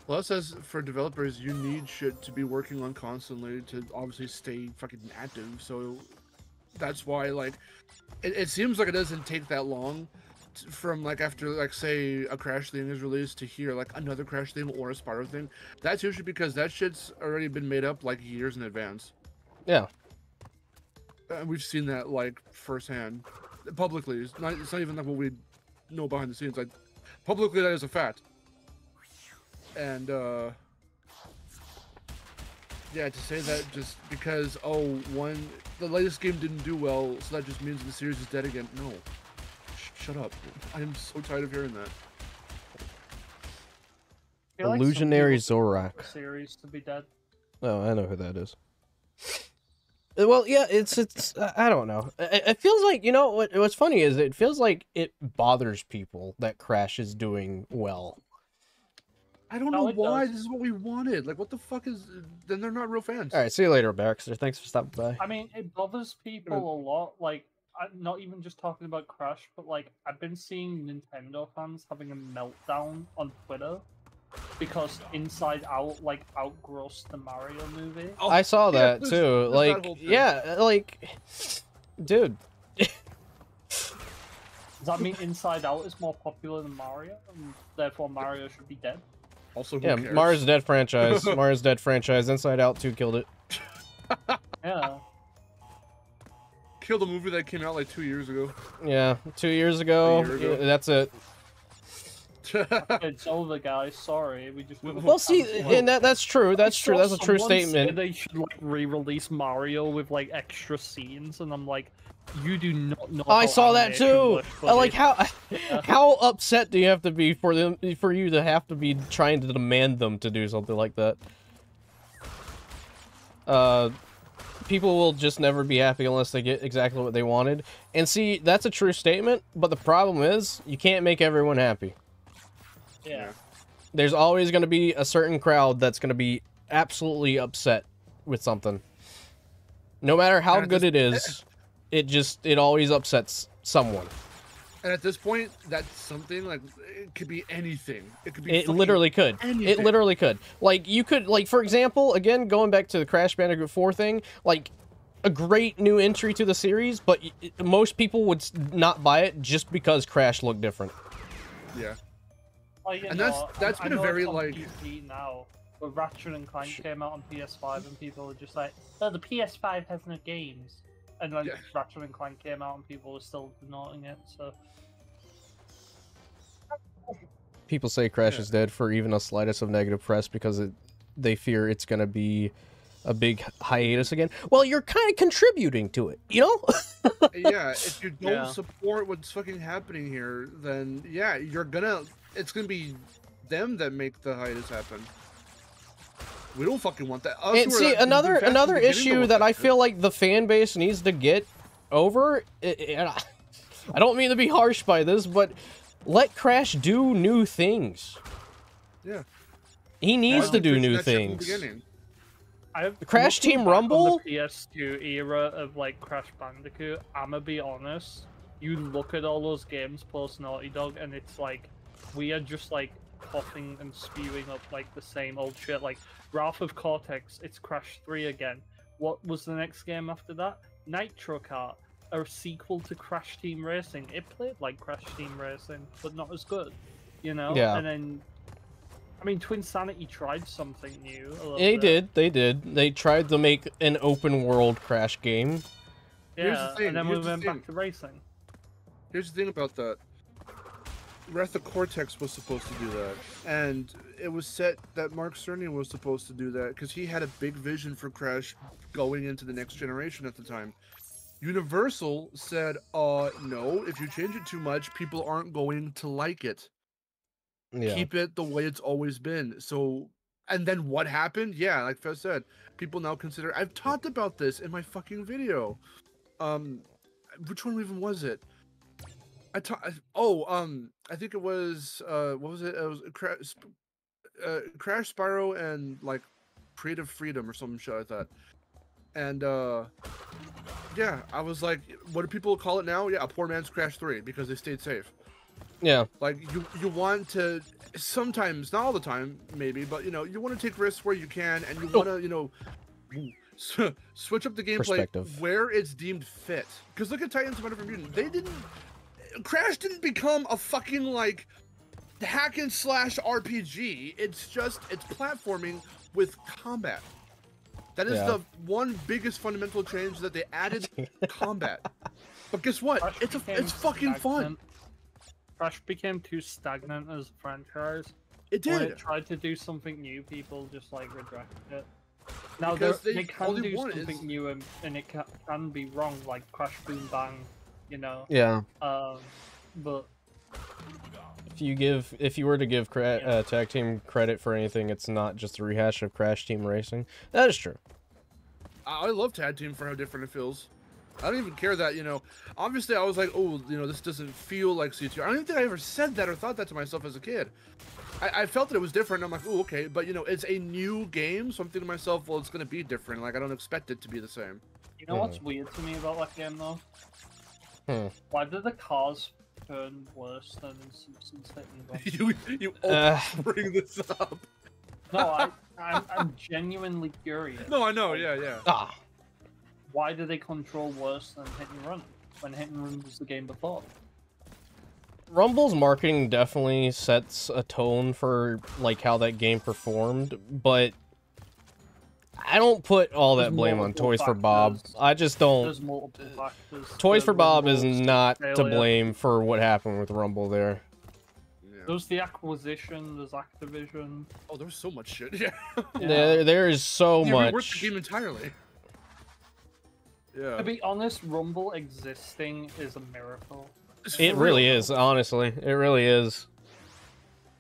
Well, it says for developers, you need shit to be working on constantly to obviously stay fucking active. So that's why, like, it seems like it doesn't take that long from, like, after, like, say, a Crash thing is released to hear, like, another Crash thing or a Spyro thing. That's usually because that shit's already been made up, like, years in advance. Yeah. We've seen that, like, firsthand. Publicly. It's not even, like, what we know behind the scenes. Like, publicly, that is a fact. And, yeah, to say that just because, oh, the latest game didn't do well, so that just means the series is dead again. No. Shut up. I am so tired of hearing that. I feel like some Illusionary people Zorak. want the series to be dead. Oh, I know who that is. Well, yeah, it's I don't know. It feels like, you know, what's funny is it feels like it bothers people that Crash is doing well. I don't No, know it why. does. This is what we wanted. Like, what the fuck is... Then they're not real fans. All right, see you later, Baxter. Thanks for stopping by. I mean, it bothers people a lot. Like, not even just talking about Crash, but like I've been seeing Nintendo fans having a meltdown on Twitter because Inside Out like outgrossed the Mario movie. Oh, I saw yeah, that there's too. that Like, whole thing. yeah, like, dude. Does that mean Inside Out is more popular than Mario, and therefore Mario should be dead? Also, who Yeah, cares? Mario's Dead franchise. Mario's Dead franchise. Inside Out 2 killed it. Yeah. Killed a movie that came out like 2 years ago. Yeah, 2 years ago. A year ago. Yeah, that's it. It's over, guys. Sorry, we just. Well, see, and that's true. That's true. That's a true Someone said statement. they should like re-release Mario with like extra scenes, and I'm like, you do not know. I how saw that animation too. works, buddy. Like how upset do you have to be for you to have to be trying to demand them to do something like that? People will just never be happy unless they get exactly what they wanted. And see, that's a true statement, but the problem is you can't make everyone happy. Yeah. There's always going to be a certain crowd that's going to be absolutely upset with something. No matter how good it is, it always upsets someone. And at this point, that's something like it could be anything. It could be. It literally could. Anything. It literally could. Like you could, like for example, again going back to the Crash Bandicoot 4 thing, like a great new entry to the series, but most people would not buy it just because Crash looked different. Yeah. Well, you And know, that's I been a know very it's on like. PC now, but Ratchet and Clank came out on PS5, and people were just like, "Oh, the PS5 has no games." And then Yeah. Ratchet and Clank came out, and people were still denying it. So. People say Crash is dead for even a slightest of negative press because they fear it's going to be a big hiatus again. Well, you're kind of contributing to it, you know? Yeah, if you don't Yeah. support what's fucking happening here, then yeah, it's gonna be them that make the hiatus happen. We don't fucking want that. Us And who are, see, like, another invested in the beginning issue don't that want I feel like the fan base needs to get over, and I don't mean to be harsh by this, but let Crash do new things. Yeah. He needs Why to don't do we fix new that shit from the things. beginning? Crash Looking Team back on Rumble? the PS2 era of like Crash Bandicoot, I'ma be honest. You look at all those games post Naughty Dog, and it's like we are just like coughing and spewing up like the same old shit. Like Wrath of Cortex, it's Crash 3 again. What was the next game after that? Nitro Kart, a sequel to Crash Team Racing. It played like Crash Team Racing, but not as good, you know. Yeah. And then, I mean, Twinsanity tried something new. A little They bit. did. They did. They tried to make an open world Crash game. Here's the Yeah, thing, and then we here's the went thing. back to racing. Here's the thing about that. Wrath of Cortex was supposed to do that, and it was set that Mark Cerny was supposed to do that because he had a big vision for Crash going into the next generation at the time. Universal said, no, if you change it too much, people aren't going to like it. Yeah. Keep it the way it's always been." So, and then what happened? Yeah, like Fez said, people now consider. I've talked about this in my fucking video. Which one even was it? I think it was what was it? It was Crash, Spyro, and like Creative Freedom or some shit like that. And yeah, I was like, what do people call it now? Yeah, a poor man's Crash 3 because they stayed safe. Yeah. Like you want to sometimes, not all the time, maybe, but you want to take risks where you can, and you want to switch up the gameplay Perspective. where it's deemed fit. Because look at Titans of Wonderful Mutant. Crash didn't become a fucking like hack and slash RPG. It's platforming with combat. That is the one biggest fundamental change, that they added combat. But guess what? Crash It's became fucking fun. stagnant. Crash became too stagnant as a franchise. It When did. it tried to do something new, people just like rejected it. Now Because they they can only do want is- something new, and it can be wrong, like Crash Boom Bang, you know. Yeah. But If you were to give Tag Team credit for anything, it's not just a rehash of Crash Team Racing. That is true. I love Tag Team for how different it feels. I don't even care that, obviously I was like, oh, this doesn't feel like C2. I don't even think I ever said that or thought that to myself as a kid. I felt that it was different. I'm like, oh, okay. But, it's a new game, so I'm thinking to myself, well, it's going to be different. Like, I don't expect it to be the same. you know what's weird to me about that game, though? Why did the cars turn worse than in Simpsons Hit and Run? you always bring this up. No, I'm genuinely curious. No, I know. Yeah. Ah. Why do they control worse than Hit and Run when Hit and Run was the game before? Rumble's marketing definitely sets a tone for like how that game performed, but I don't put all that blame on Toys for Bob. I just don't. There's multiple factors. Toys for Bob is Rumble's not to failure. blame for what happened with Rumble there. There's the acquisition, there's Activision. Oh, there was so much shit. Yeah. There is so You much. reworked the game entirely. Yeah. To be honest, Rumble existing is a miracle. It really is, honestly. It really is.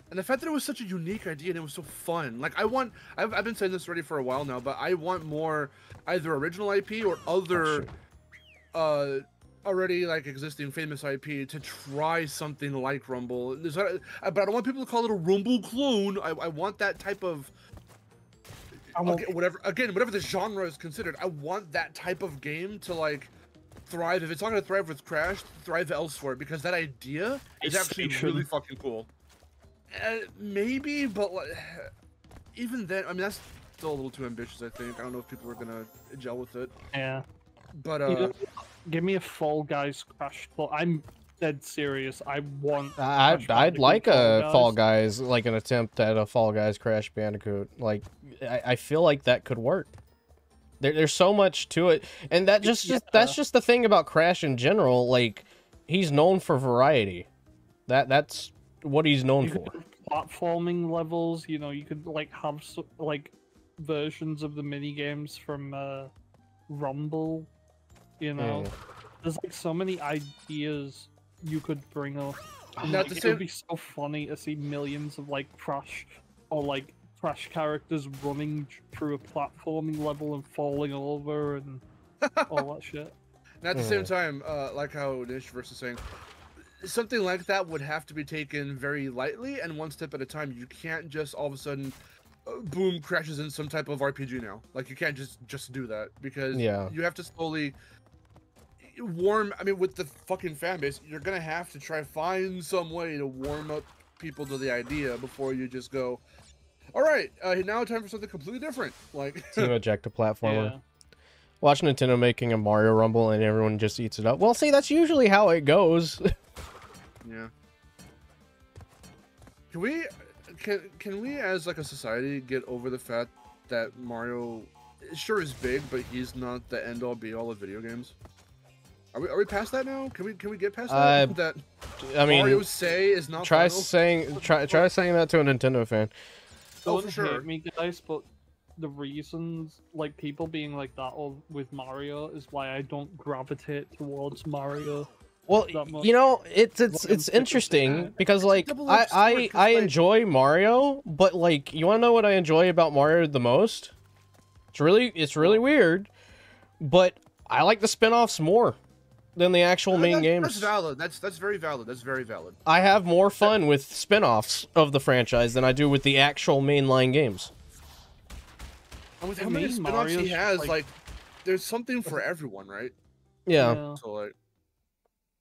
And the fact that it was such a unique idea and it was so fun. Like, I've been saying this already for a while now, but I want more either original IP or other, already, like, existing famous IP to try something like Rumble. But I don't want people to call it a Rumble clone. I want that type of... whatever the genre is considered, I want that type of game to, like, thrive. If it's not going to thrive with Crash, thrive elsewhere, because that idea is actually really fucking cool. Maybe, but like, even then, I mean, that's still a little too ambitious, I think. I don't know if people are gonna gel with it. Yeah. But, give me a Fall Guys Crash. I'm dead serious. I want. I'd like a Fall Guys, like an attempt at a Fall Guys Crash Bandicoot. Like, I feel like that could work. There's so much to it, and that's just the thing about Crash in general. Like, he's known for variety. That's what he's known for. Platforming levels, you know, you could like have like versions of the mini games from Rumble. You know, there's like so many ideas you could bring up. Like, it would be so funny to see millions of like Crash or like Crash characters running through a platforming level and falling over and all that shit. And at the same time, like how Nish versus saying, something like that would have to be taken very lightly and one step at a time. You can't just all of a sudden, boom, crashes in some type of RPG now. Like, you can't just do that, because you have to slowly warm. I mean, with the fucking fan base, you're gonna have to try find some way to warm up people to the idea before you just go, all right, now time for something completely different. Like Team Ejecta platformer. Yeah. Watch Nintendo making a Mario Rumble and everyone just eats it up. Well, see, that's usually how it goes. Yeah. Can we as like a society get over the fact that Mario sure is big, but he's not the end all be all of video games? Are we past that now? Can we get past that? That I mean, Mario say is not try final? saying that to a Nintendo fan. Oh, for sure. Hate me, guys, but the reasons like people being like that with Mario is why I don't gravitate towards Mario. Well, you know, it's interesting because like I enjoy Mario, but like, you want to know what I enjoy about Mario the most? It's really weird, but I like the spin-offs more than the actual main games. That's valid. That's very valid. That's very valid. I have more fun with spin-offs of the franchise than I do with the actual mainline games. And with how many spin-offs he has, like, there's something for everyone, right? Yeah. So like,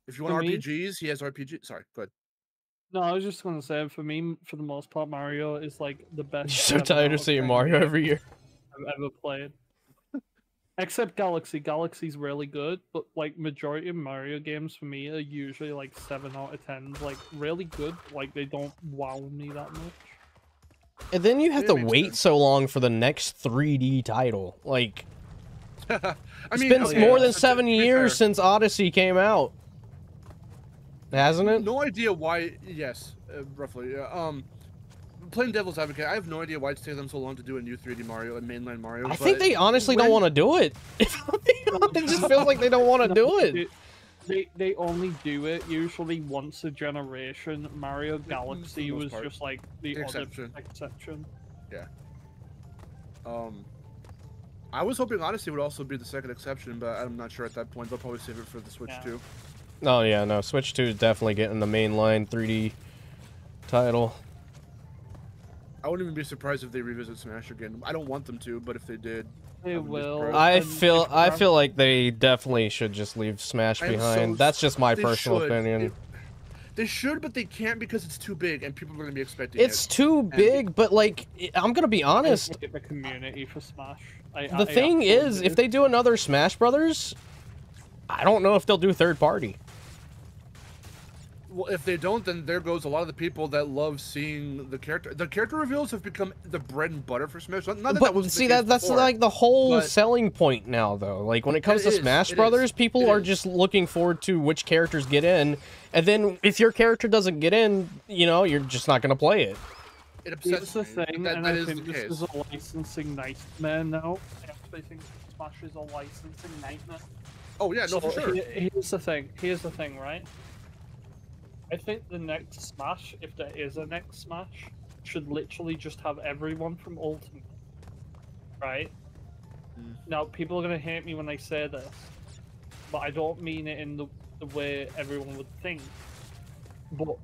if you want RPGs, he has RPG. Sorry, go ahead. No, I was just gonna say, for me, for the most part, Mario is like the best. You're so tired of seeing Mario every year. I've ever played. Except Galaxy. Galaxy's really good, but like majority of Mario games for me are usually like 7 out of 10. Like really good. Like they don't wow me that much. And then you have to wait so long for the next 3D title. Like, I it's mean, been more than 7 years since Odyssey came out, hasn't it? No idea why. Yes, roughly. Playing devil's advocate, I have no idea why it's taking them so long to do a new 3D Mario and mainline Mario. I think they honestly don't want to do it. It just feels like they don't want to do it. They only do it usually once a generation. Mario Galaxy was just like the exception. Yeah. I was hoping Odyssey would also be the second exception, but I'm not sure at that point. They'll probably save it for the Switch 2. Oh yeah, no, Switch 2 is definitely getting the mainline 3D title. I wouldn't even be surprised if they revisit Smash again. I don't want them to, but if they did, They I'm just will. pro. I And feel if I Crash- feel like they definitely should just leave Smash I'm behind. so- That's just my they personal should. opinion. They should, but they can't because it's too big and people are going to be expecting It's it. too big, but like I'm gonna be I honest. hate the community for Smash. The thing is, if they do another Smash Brothers, I don't know if they'll do third party. Well, if they don't, then there goes a lot of the people that love seeing the character. The character reveals have become the bread and butter for Smash. Not that that But wasn't see, the case that's before, like the whole but- selling point now, though. Like when it comes It to is, Smash it Brothers, is, people it are is. just looking forward to which characters get in, and then if your character doesn't get in, you know, you're just not gonna play it. It Here's upsets the me. thing, That, and that I is think the this case. is a licensing nightmare now. I actually think Smash is a licensing nightmare. Oh yeah, no, So for sure. here's the thing. Here's the thing, right? I think the next Smash, if there is a next Smash, should literally just have everyone from Ultimate. Right? Now, people are gonna hate me when I say this, but I don't mean it in the way everyone would think. But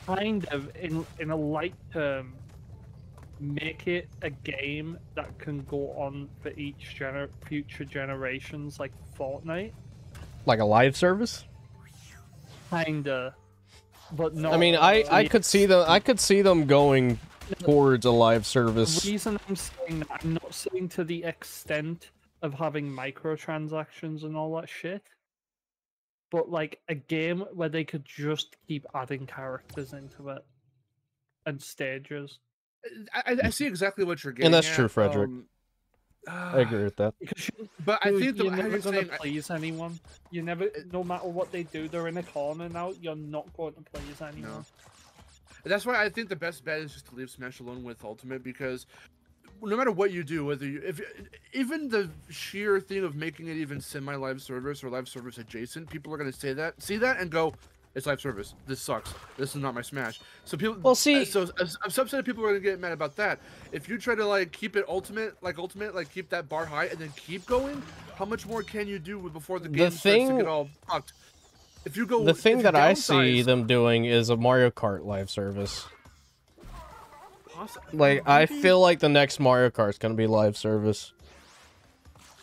kind of in a light term, make it a game that can go on for each future generations, like Fortnite. Like a live service. Kinda, but no. I mean, I could see them going towards a live service. The reason I'm saying that, I'm not saying to the extent of having microtransactions and all that shit, but like a game where they could just keep adding characters into it and stages. I see exactly what you're getting. And that's at. true, Frederick. I agree with that. Because But I think you're how never you're gonna saying, please anyone. You never, no matter what they do, they're in a corner now. You're not going to please anyone. no. That's why I think the best bet is just to leave Smash alone with Ultimate, because no matter what you do, whether you, if even the sheer thing of making it even semi-live service or live service adjacent, people are gonna see that and go, it's live service. This sucks. This is not my Smash. So people, Well, see- so a subset of people are gonna get mad about that. If you try to like keep it ultimate, like keep that bar high and then keep going, how much more can you do before the game starts to get all fucked? If you go, The thing if you that I see downsize- them doing is a Mario Kart live service. Possi- Like, I maybe? feel like the next Mario Kart's gonna be live service.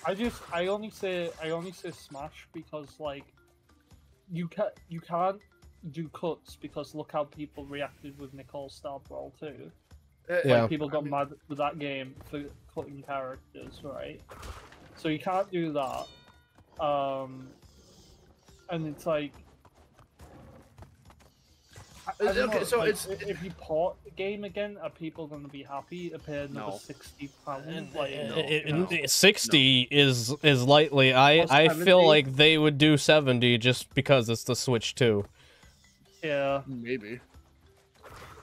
I only say Smash because like you can't do cuts because look how people reacted with Nicole's Star Brawl 2. Yeah. Like people got mad with that game for cutting characters, right? So you can't do that. And it's like I don't Okay, know, so like, it's if you port the game again, are people going to be happy to pay another No. £60? Like, no. 60 is lightly. I feel 70? like they would do 70 just because it's the Switch 2. yeah. Maybe.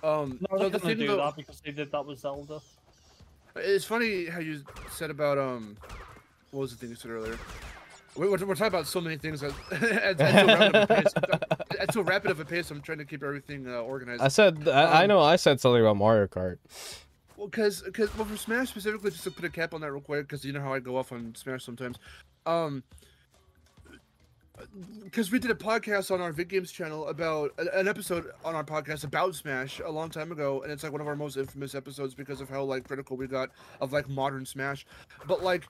No, no, they're the gonna thing do though, that because they did that with Zelda. it's funny how you said about what was the thing you said earlier? We're talking about so many things at so rapid of a pace. I'm trying to keep everything organized. I said I know I said something about Mario Kart. Well, because for Smash specifically, just to put a cap on that real quick, because you know how I go off on Smash sometimes. Because we did a podcast on our Vid Games channel about an episode on our podcast about Smash a long time ago, and it's like one of our most infamous episodes because of how like critical we got of like modern Smash. But like,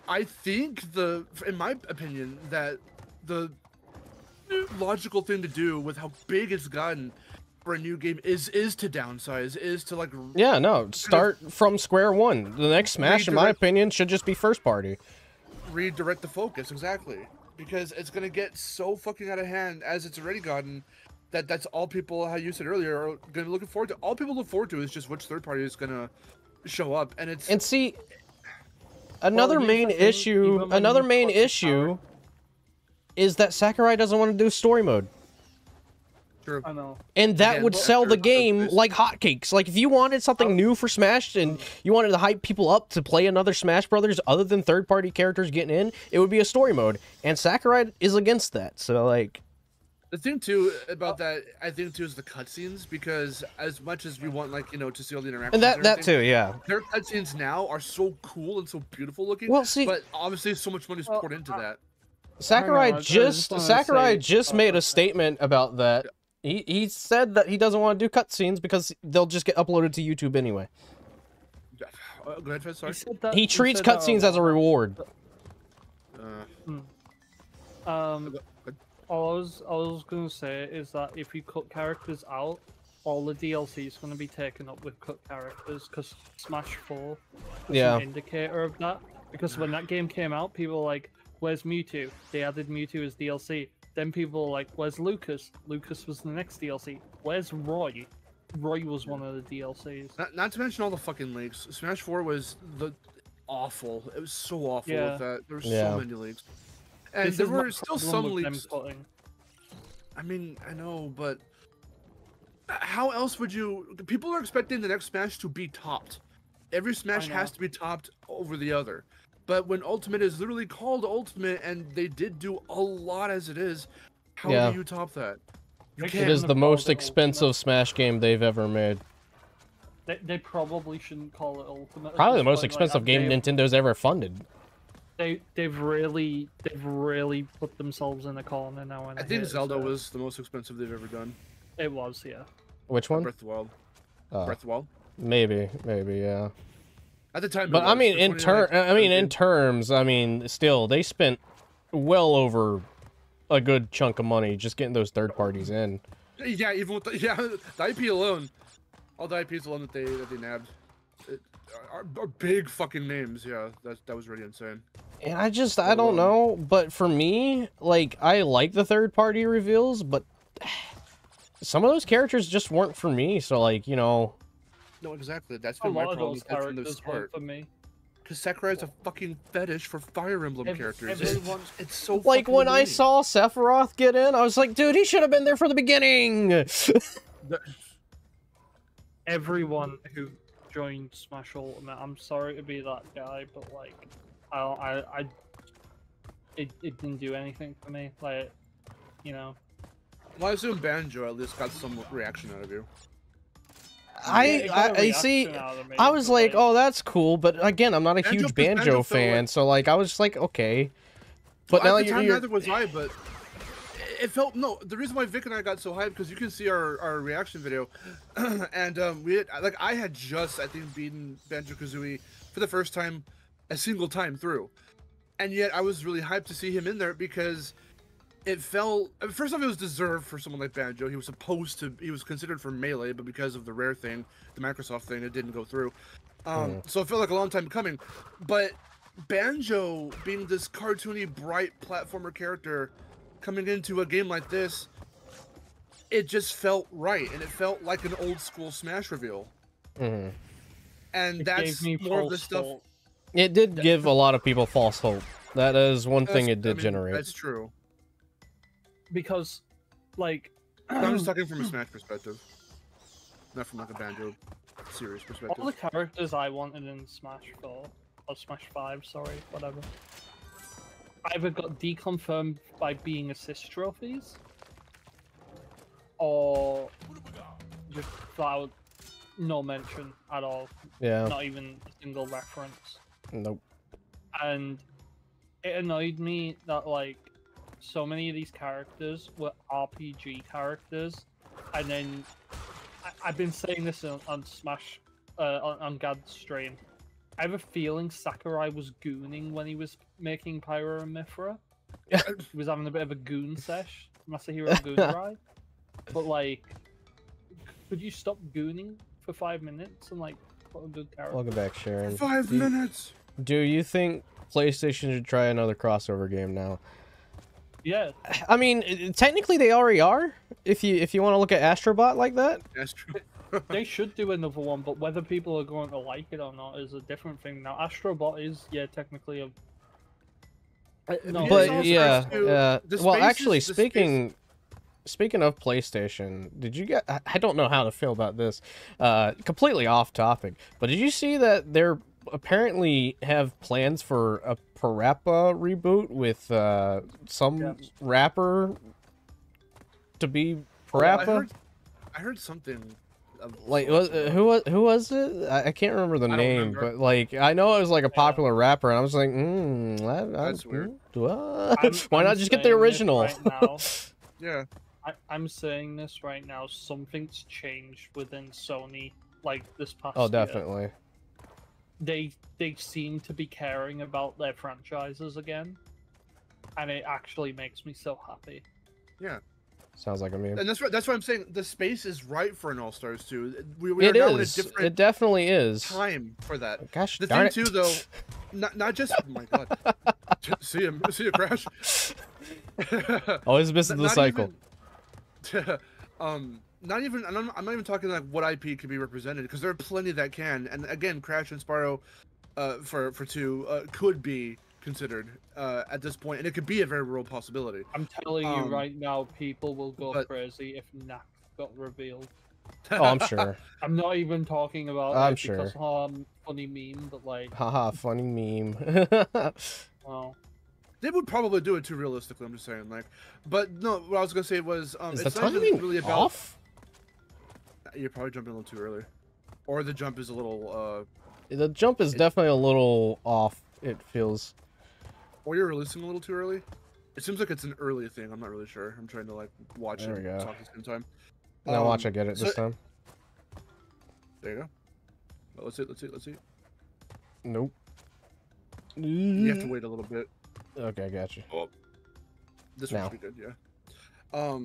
I think in my opinion, that the logical thing to do with how big it's gotten for a new game is to downsize, is to like Yeah, no, start from square one. The next Smash, in my Redirect- opinion, should just be first party. redirect the focus exactly, because it's gonna get so fucking out of hand as it's already gotten. That's all people, how you said earlier, are gonna be looking forward to. All people look forward to is just which third party is gonna show up, and it's And see, another here's main the thing, issue, even when another you main put the issue is that Sakurai doesn't want to do story mode. true. I know. And that Again, would well, sell the after game this- like hotcakes. Like, if you wanted something new for Smash and you wanted to hype people up to play another Smash Brothers other than third-party characters getting in, it would be a story mode. And Sakurai is against that. So, like, The thing too about that, I think too, is the cutscenes, because as much as we want, like, you know, to see all the interactions, and that too, yeah. their cutscenes now are so cool and so beautiful looking. Well, see- but obviously so much money's poured into that. Sakurai I just wanna Sakurai say- just made a statement about that. He said that he doesn't want to do cutscenes because they'll just get uploaded to YouTube anyway. Go ahead, Fez, sorry. He treats cutscenes as a reward. All I was gonna say is that if you cut characters out, all the DLC is gonna be taken up with cut characters, because Smash 4 is an indicator of that. Because when that game came out, people were like, "Where's Mewtwo?" They added Mewtwo as DLC. Then people were like, "Where's Lucas?" Lucas was the next DLC. Where's Roy? Roy was one of the DLCs. Not to mention all the fucking leaks. Smash 4 was awful. It was so awful with that. There were so many leaks. And there were still some leaks. I mean, I know, but how else would you... People are expecting the next Smash to be topped. Every Smash has to be topped over the other. But when Ultimate is literally called Ultimate, and they did do a lot as it is, how do you top that? It is the most expensive Smash game they've ever made. They probably shouldn't call it Ultimate. Probably the most expensive game Nintendo's ever funded. They've really put themselves in a corner now. I think Zelda was the most expensive they've ever done. It was, yeah. Which one? Breath of the Wild. Breath of the Wild. Maybe, yeah. At the time, but I mean, in terms, I mean, still, they spent well over a good chunk of money just getting those third parties in. Yeah, even with the IP alone, all the IPs alone that they nabbed, are big fucking names. Yeah, that was really insane. And I don't know, but for me, like, I like the third party reveals, but some of those characters just weren't for me. So, like, you know. No, exactly. That's been my problem from the start. For me. Because Sakurai has a fucking fetish for Fire Emblem characters. It's so like when I saw Sephiroth get in, I was like, dude, he should have been there from the beginning. Everyone who joined Smash Ultimate, I'm sorry to be that guy, but like, it didn't do anything for me. Like, you know. Well, I assume Banjo at least got some reaction out of you. I see. I was like, oh, that's cool, but again, I'm not a huge Banjo fan, so like, I was just like, okay. But now you're neither was I, but it felt the reason why Vic and I got so hyped, because you can see our reaction video, and I had just, I think, beaten Banjo-Kazooie for the first time, a single time through, and yet I was really hyped to see him in there because it felt, first off, it was deserved for someone like Banjo. He was considered for Melee, but because of the Rare thing, the Microsoft thing, it didn't go through. So it felt like a long time coming. But Banjo being this cartoony, bright platformer character coming into a game like this, it just felt right, and it felt like an old school Smash reveal. And that's more of the stuff. It did give a lot of people false hope. That is one thing it did generate. That's true. Because, like, I'm just talking from a Smash perspective, not from like a Banjo series perspective. All the characters I wanted in Smash 4, or Smash 5, sorry, whatever, either got deconfirmed by being assist trophies, or just without no mention at all. Yeah. Not even a single reference. Nope. And it annoyed me that, like, so many of these characters were RPG characters, and then I've been saying this on Smash, on Gad's stream. I have a feeling Sakurai was gooning when he was making Pyro and Mythra. He was having a bit of a goon sesh, Masahiro goon ride. But like, could you stop gooning for 5 minutes and like put a good character? Welcome back, Sharon. 5 minutes. Do you think PlayStation should try another crossover game now? Yeah. I mean, technically they already are. If you want to look at Astrobot like that. That's true. They should do another one, but whether people are going to like it or not is a different thing. Now, Astrobot is, But also yeah. Well, actually, speaking of PlayStation, did you get? I don't know how to feel about this. Completely off topic, but did you see that they're apparently have plans for a Parappa reboot with some rapper to be Parappa? I heard something. Like who was it? I can't remember the name, but like I know it was like a popular rapper, and I was like, that's weird. Why not just get the original? Right now, yeah. I'm saying this right now. Something's changed within Sony, like this past. Oh, definitely. they seem to be caring about their franchises again, and it actually makes me so happy. Yeah. Sounds like a meme. And that's what I'm saying. The space is right for an All-Stars 2. We It are now in a is. different It definitely is. time for that. Gosh The darn thing it. too, though, not just. Oh my God. see him crash. Always missing the Not cycle. Not even. I'm not even talking like what IP could be represented, because there are plenty that can. And again, Crash and Spyro, for 2, could be considered at this point, and it could be a very real possibility. I'm telling you right now, people will go but- crazy if Knack got revealed. Oh, I'm sure. I'm not even talking about I'm it because sure. funny meme, but like, Haha, funny meme. well, They would probably do it too realistically. I'm just saying, like, but no. What I was gonna say was, Is the it's not even timing really about. off? You're probably jumping a little too early, or the jump is a little. The jump is definitely a little off, it feels. Or you're releasing a little too early. It seems like it's an early thing. I'm not really sure. I'm trying to like watch There it we go. talk at the same time. Now watch I get it this time. There you go. Well, let's see. Nope. You have to wait a little bit. Okay, I got you. This Now. one should be good, yeah.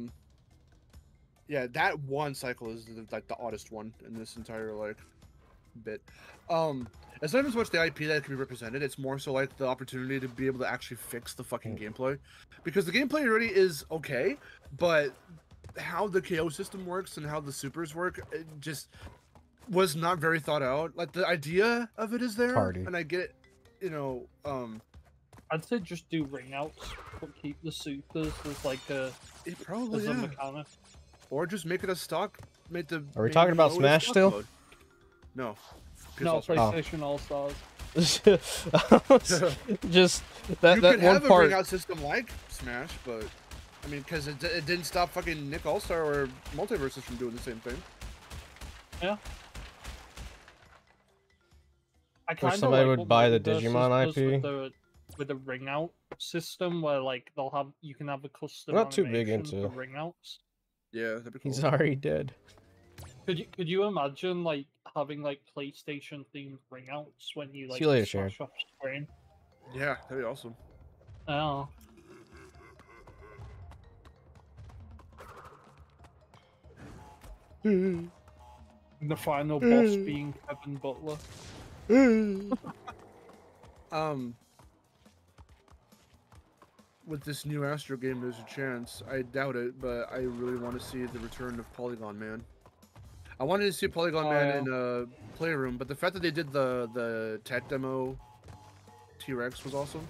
Yeah, that one cycle is like the oddest one in this entire like bit. It's not even so much the IP that can be represented, it's more so like the opportunity to be able to actually fix the fucking gameplay. Because the gameplay already is okay, but how the KO system works and how the supers work, it just was not very thought out. Like the idea of it is there, Party. and I get it, you know, I'd say just do ring outs, but keep the supers as like a it probably as a mechanic. Or just make it a stock. Make the. Are we talking about main Smash stock still? mode. No. No, PS PlayStation All Stars. Just that you that could one have a part. ring out system like Smash, but I mean, because it didn't stop fucking Nick All Star or Multiverses from doing the same thing. Yeah. I Wish kind of somebody like would what buy the Multiverses Digimon does IP. with the ring out system, where like you can have a custom. Not too big animation into- for ring outs. Yeah, that'd be cool. He's already dead. Could you imagine like having like PlayStation themed ring outs when you like See you later, smash off screen? Yeah, that'd be awesome. Oh. And the final boss being Kevin Butler. With this new Astro game, there's a chance. I doubt it, but I really want to see the return of Polygon Man. I wanted to see Polygon Man in a Playroom, but the fact that they did the tech demo T-Rex was awesome.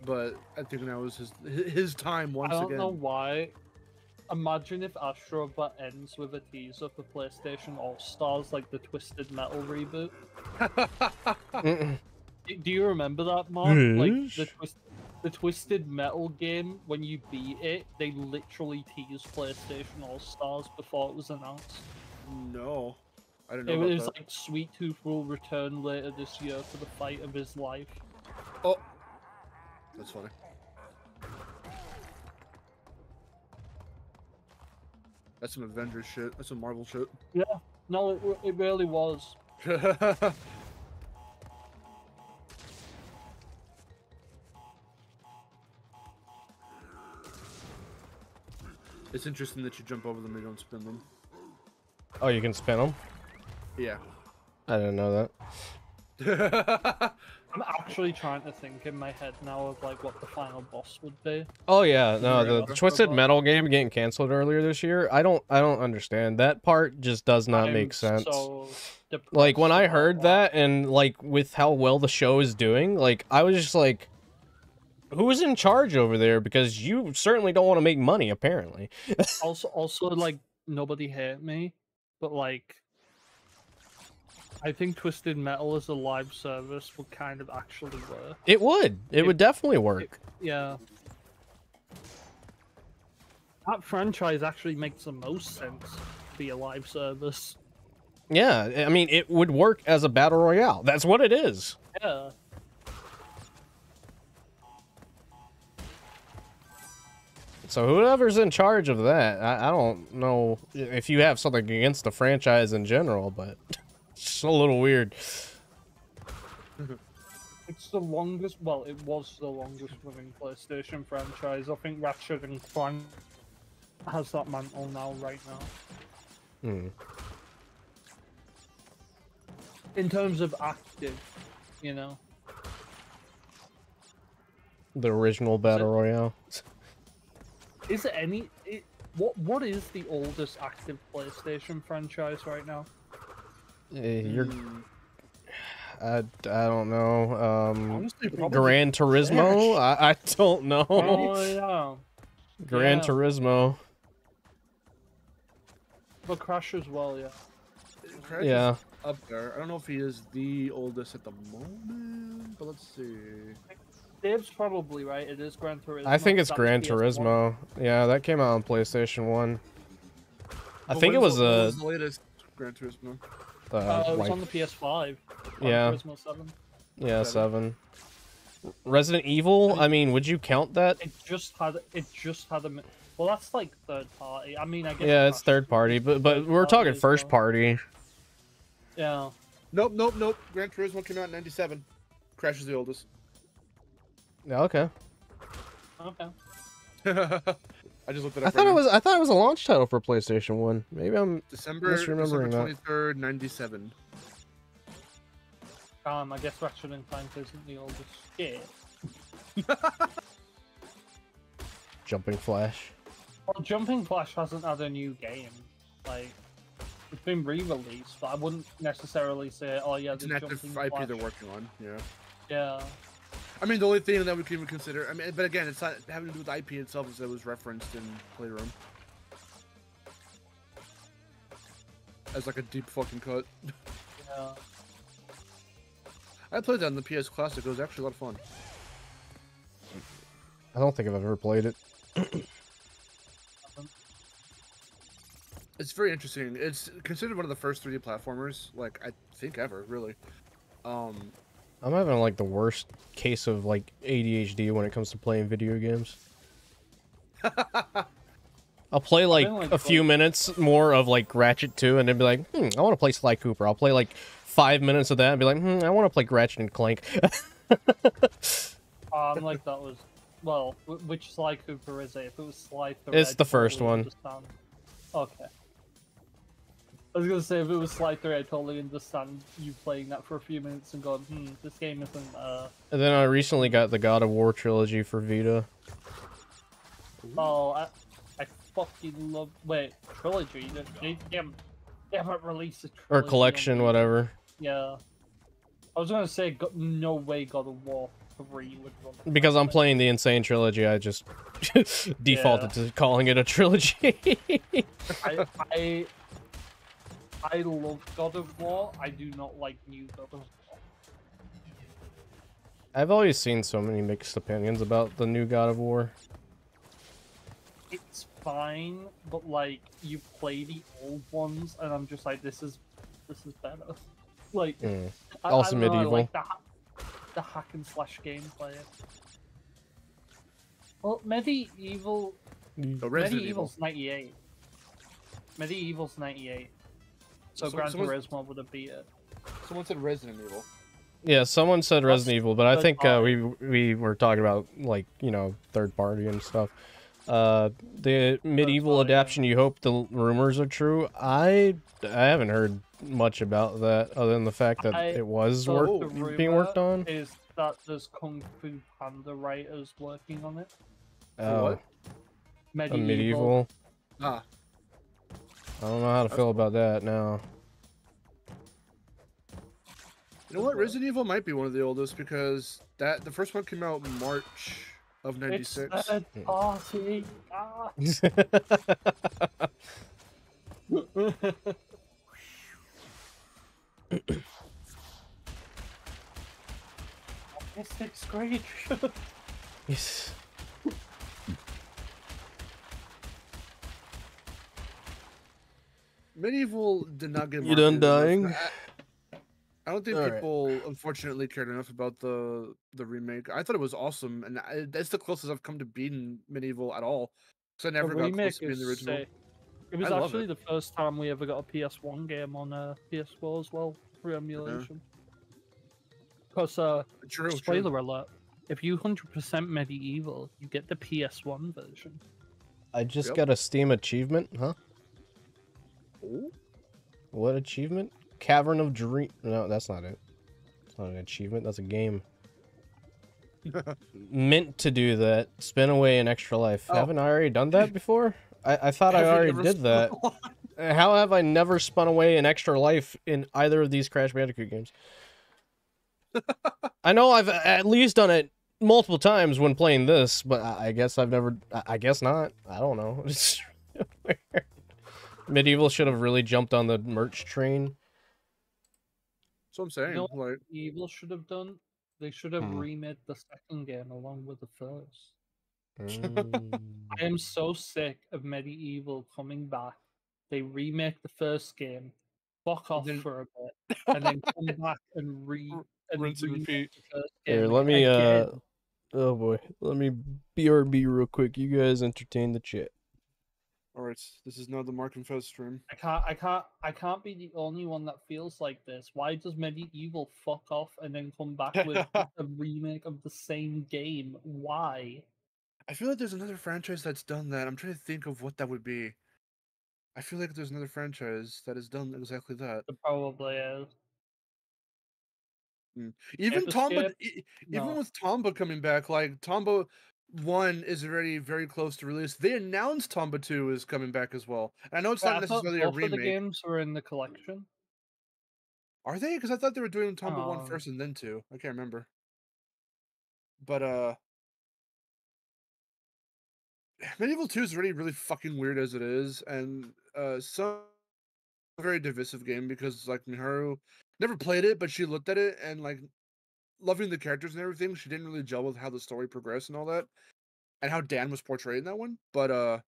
But I think now is his time once I don't again. know why. Imagine if Astrobot ends with a teaser for PlayStation All Stars, like the Twisted Metal reboot. Do you remember that, Mark? Like the Twisted Metal game, when you beat it, they literally teased PlayStation All Stars before it was announced. No, I didn't know It about was that. like Sweet Tooth will return later this year for the fight of his life. Oh, that's funny. That's some Avengers shit. That's some Marvel shit. Yeah, no, it really was. It's interesting that you jump over them and you don't spin them. Oh, you can spin them? Yeah. I didn't know that. I'm actually trying to think in my head now of like what the final boss would be. Oh yeah, no, Yeah. the Twisted Metal game getting canceled earlier this year. I don't understand. That part just does not make sense. So Like when I depressed heard about that and like with how well the show is doing, like I was just like, who's in charge over there? Because you certainly don't want to make money, apparently. Also, like nobody hate me, but like I think Twisted Metal as a live service would kind of actually work. It would. It would definitely work. Yeah. That franchise actually makes the most sense to be a live service. Yeah, I mean, it would work as a battle royale. That's what it is. Yeah. So whoever's in charge of that, I don't know if you have something against the franchise in general, but it's a little weird. It's the longest. Well, it was the longest running PlayStation franchise. I think Ratchet and Clank has that mantle now, right now. Hmm. In terms of active, you know. The original Battle Royale. Is it any? What is the oldest active PlayStation franchise right now? You're. I don't know. Honestly, probably Gran Turismo? I don't know. Oh yeah, Gran yeah. Turismo. But Crash as well, yeah. Crash Yeah. is up there. I don't know if he is the oldest at the moment, but let's see. Dave's probably right. It is Gran Turismo. I think it's That's Gran PS1. Turismo. Yeah, that came out on PlayStation 1. I But think it when was when a. was the latest Gran Turismo? It was like, on the PS5. Yeah. Gran Turismo 7. yeah, 7. Resident Evil? I mean, would you count that? It just had a. Well, that's like third party. I mean, I guess. Yeah, it's Crash third is party, but third we're party talking as first well. party. Yeah. Nope. Gran Turismo came out in '97. Crash is the oldest. Yeah, okay. Okay. I just looked it up. I thought it was a launch title for PlayStation 1. Maybe I'm December misremembering that. 23rd, '97. I guess Ratchet and Clank isn't the oldest. Yeah. Jumping Flash. Well, Jumping Flash hasn't had a new game. Like, it's been re-released, but I wouldn't necessarily say, oh yeah, It's the an active Jumping IP Flash. they're working on. Yeah. Yeah. I mean, the only thing that we can even consider. I mean, but again, it's not having to do with the IP itself, as it was referenced in Playroom as like a deep fucking cut. Yeah. I played that on the PS Classic. It was actually a lot of fun. I don't think I've ever played it. It's very interesting. It's considered one of the first 3D platformers, like I think ever, really. I'm having like the worst case of like ADHD when it comes to playing video games. I'll play like like a few minutes more of like Ratchet 2 and then be like, I want to play Sly Cooper. I'll play like 5 minutes of that and be like, I want to play Ratchet and Clank. I'm like, that was. Well, which Sly Cooper is it? If it was Sly 3, It's I'd the first totally one. understand. Okay. I was gonna say, if it was Sly 3, I totally understand you playing that for a few minutes and going, this game isn't, And then I recently got the God of War trilogy for Vita. Oh, I fucking love. Wait, trilogy? They haven't released a trilogy. Or collection, whatever. Yeah. I was gonna say, no way God of War 3 would run. Because I'm playing the Insane trilogy, I just defaulted to calling it a trilogy. I love God of War. I do not like new God of War. I've always seen so many mixed opinions about the new God of War. It's fine, but like you play the old ones, and I'm just like, this is better. Like, Also I don't know, medieval. I like the hack and slash gameplay. Well, Medieval's 98. Medieval's 98. So Gran Turismo would have beat it. Someone said Resident Evil. Yeah, someone said Resident Evil, but I third think party. we were talking about like, third party and stuff. The medieval party, adaptation, you hope the rumors are true. I haven't heard much about that other than the fact that it was the being worked rumor on. is that there's Kung Fu Panda writers working on it. What? Medieval. Ah. I don't know how to feel about that now. You know what? Resident Evil might be one of the oldest because the first one came out in March of '96. It's third party. Ah. It's great. Yes. Medieval did not get. You done marketed enough. dying? I don't think All right. people unfortunately cared enough about the remake. I thought it was awesome, and that's the closest I've come to beating Medieval at all. Because I never got close to being the original. Sick. It was I love actually it. the first time we ever got a PS1 game on PS4 as well, through emulation. Because True. spoiler alert, if you 100% medieval, you get the PS1 version. I just Yep. got a Steam achievement, huh? Oh. What achievement? Cavern of Dream. No, that's not it. It's not an achievement. That's a game. Meant to do that. Spin away an extra life. Oh. Haven't I already done that before? I thought I Have you already never did that. How have I never spun away an extra life in either of these Crash Bandicoot games? I know I've at least done it multiple times when playing this, but I guess I've never. I guess not. I don't know. It's weird. Medieval should have really jumped on the merch train. That's what I'm saying. You know what Like, Evil should have done? They should have Hmm. remade the second game along with the first. Mm. I am so sick of Medieval coming back. They remake the first game, fuck off then- for a bit, and then come back and rinse and remake repeat. the first Here, game let me again. oh boy, let me BRB real quick. You guys entertain the chat. All right, this is now the Mark and Fez stream. I can't be the only one that feels like this. Why does Medieval fuck off and then come back with a remake of the same game? Why? I feel like there's another franchise that's done that. I'm trying to think of what that would be. I feel like there's another franchise that has done exactly that. It probably is. Even Tomba, Escape? even No. with Tomba coming back, like Tomba 1 is already very close to release. They announced Tomba 2 is coming back as well. And I know it's Wait, not I thought necessarily a both of the remake. games were in the collection. Are they? Because I thought they were doing Tomba 1 Oh. first and then 2. I can't remember. But Medieval 2 is already really fucking weird as it is, and some very divisive game because like Miharu never played it, but she looked at it and like loving the characters and everything, she didn't really gel with how the story progressed and all that, and how Dan was portrayed in that one. But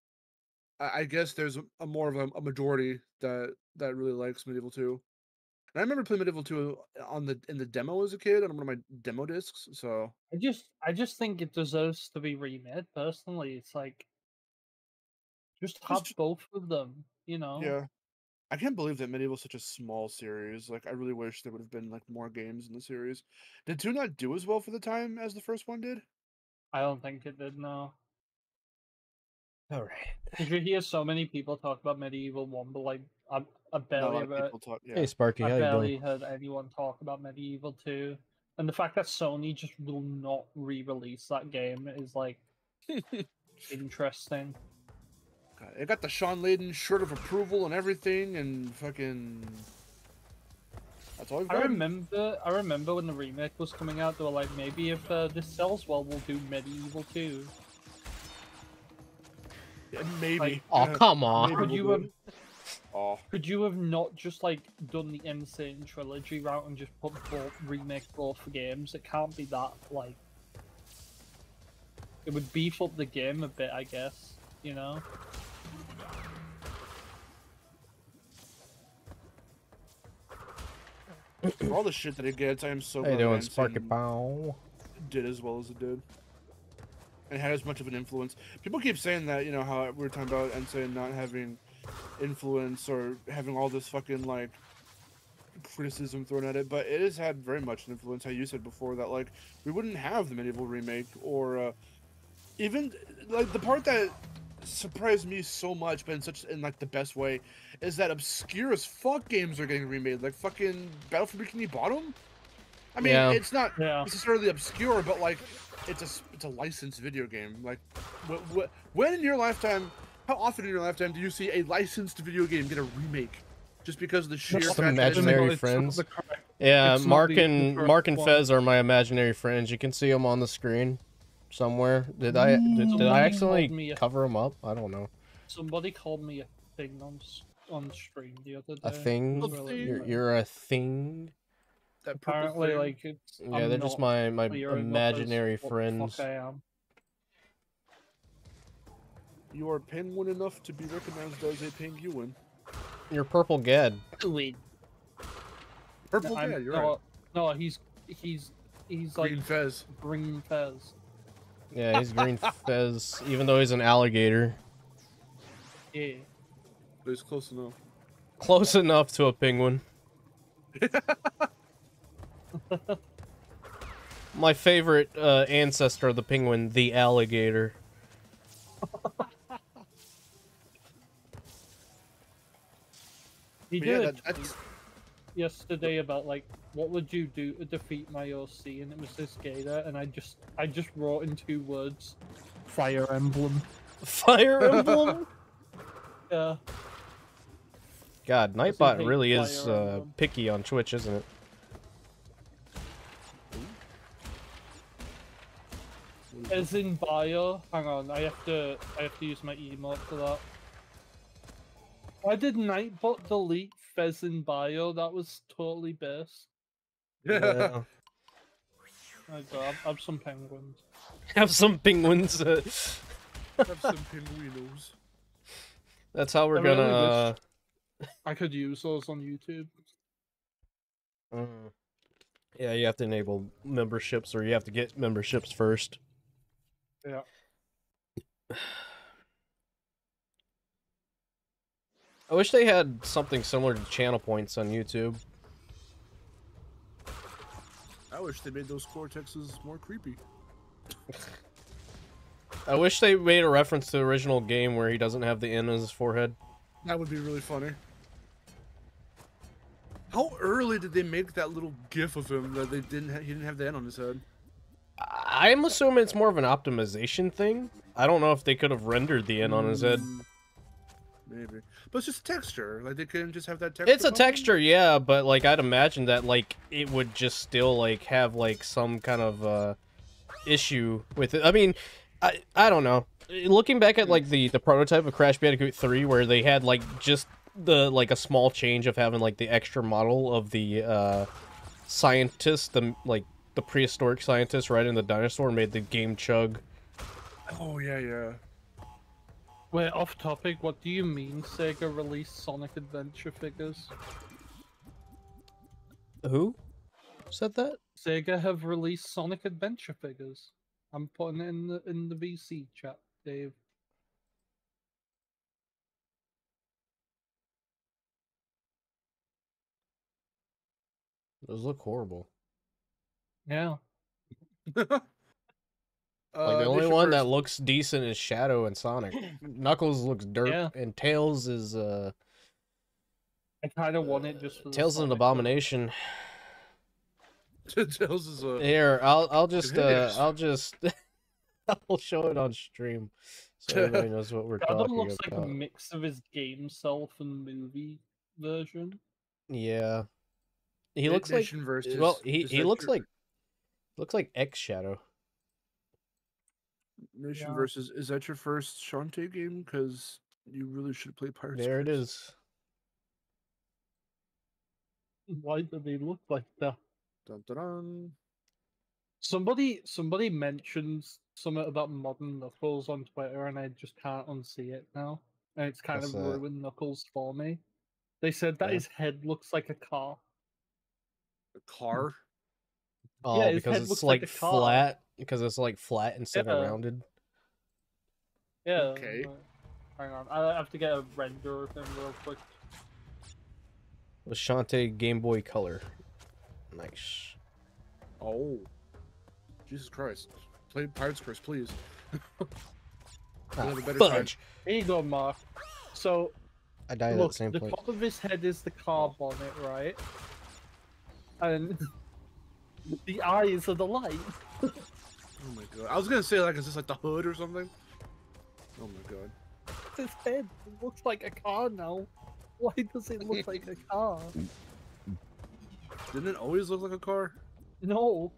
I guess there's a more of a majority that really likes Medieval 2. And I remember playing Medieval 2 in the demo as a kid on one of my demo discs. So I just think it deserves to be remade. Personally, it's like just have both of them. You know. yeah. I can't believe that Medieval is such a small series. Like, I really wish there would have been like more games in the series. Did 2 not do as well for the time as the first one did? I don't think it did. No. All right. Because you hear so many people talk about Medieval 1, but like I Not a barely lot of ever, people talk. Yeah. Hey Sparky, I how you barely doing? heard anyone talk about Medieval 2. And the fact that Sony just will not re-release that game is like interesting. God, it got the Sean Layden shirt of approval and everything, and fucking. That's all we've I got. remember when the remake was coming out, they were like, maybe if this sells well, we'll do Medieval 2. Yeah, maybe. Like, Oh come on! maybe Could we'll you do have it. Oh, could you have not just like done the Insane trilogy route and just put remake both games? It can't be that like. It would beef up the game a bit, I guess. You know. for all the shit that it gets, I am so How you glad doing, Insane Sparky Pow? did as well as it did. And had as much of an influence. People keep saying that, you know, how we were talking about Insane not having influence or having all this fucking, like, criticism thrown at it, but it has had very much an influence, how you said before, that, like, we wouldn't have the Medieval remake, or, even, like, the part that surprised me so much, but in like the best way, is that obscure as fuck games are getting remade, like fucking Battle for Bikini Bottom. I mean, Yeah. it's not Yeah. necessarily obscure, but like it's a licensed video game. Like, when in your lifetime, how often in your lifetime do you see a licensed video game get a remake? Just because of the sheer Just fact that it's imaginary like- friends. It's not the correct- Yeah, It's not Mark the and correct one. Fez are my imaginary friends. You can see them on the screen somewhere. Did I Somebody actually called me a- cover them up? I don't know. Somebody called me a thing on stream the other day. A thing? It was really thing? funny. You're a thing. that purple Apparently, thing. like it's. Yeah, I'm they're just not my clear enough as imaginary what the friends. fuck I am. You are penguin enough to be recognized as a penguin. You're purple Gad. Wait. Purple, yeah, you're right. No, he's like Green Fez. green Fez. Yeah, he's green Fez, even though he's an alligator. Yeah. But it's close enough. Close enough to a penguin. My favorite ancestor of the penguin, the alligator. He But yeah, did that's yesterday about like what would you do to defeat my OC, and it was this gator, and I just wrote in 2 words, Fire Emblem. Fire Emblem? Yeah. God, Doesn't Nightbot hate really is Fire Emblem. picky on Twitch, isn't it? As in bio. Hang on, I have to use my emote for that. Why did Nightbot delete Fez in bio? That was totally best. Yeah. I have some penguins. Have some penguins. have some pinguinos. That's how we're I really gonna. I could use those on YouTube. Yeah, you have to enable memberships, or you have to get memberships first. Yeah. I wish they had something similar to channel points on YouTube. I wish they made those cortexes more creepy. I wish they made a reference to the original game where he doesn't have the N on his forehead. That would be really funny. How early did they make that little GIF of him that he didn't have the N on his head? I'm assuming it's more of an optimization thing. I don't know if they could have rendered the N on his head. Maybe, but it's just texture. Like they couldn't just have that texture. It's a texture, yeah, but like I'd imagine that like it would just still like have like some kind of issue with it. I mean, I don't know. Looking back at like the prototype of Crash Bandicoot 3, where they had like just the like a small change of having like the extra model of the scientist, the prehistoric scientist riding the dinosaur, made the game chug. Oh yeah, yeah. Wait, off topic, what do you mean Sega released Sonic Adventure figures? Who said that? Sega have released Sonic Adventure figures. I'm putting it in the VC chat, Dave. Those look horrible. Yeah. Like the only one that looks decent is Shadow and Sonic. Knuckles looks dirt, Yeah. and Tails is I kind of want it just for the Tails is an Sonic abomination. Tails is a. Here, I'll just It is. I'll show it on stream so everybody knows what we're Shadow talking looks about. like a mix of his game self and movie version. Yeah, he looks like Versus, well, he looks like X Shadow. Nation Yeah. versus. Is that your first Shantae game? Because you really should play Pirates. There it Curse. is. Why do they look like that? Dun, dun, dun. Somebody mentions something about modern Knuckles on Twitter, and I just can't unsee it now. And it's kind What's of that? ruined Knuckles for me. They said that Yeah. his head looks like a car. A car. Oh, Yeah, his because head it's looks like like a car. flat. Because it's like flat instead of Yeah. rounded. Yeah. Okay. Hang on, I have to get a render of him real quick. With Shantae Game Boy Color. Nice. Oh. Jesus Christ. Play Pirates Curse, please. Ah, have a better fudge. Here you go, Mark. So, I died at look, the same the place. top of his head is the car bonnet, right? And the eyes are the light. Oh my god. I was gonna say, like, is this like the hood or something? Oh my god. His head looks like a car now. Why does it look like a car? Didn't it always look like a car? No.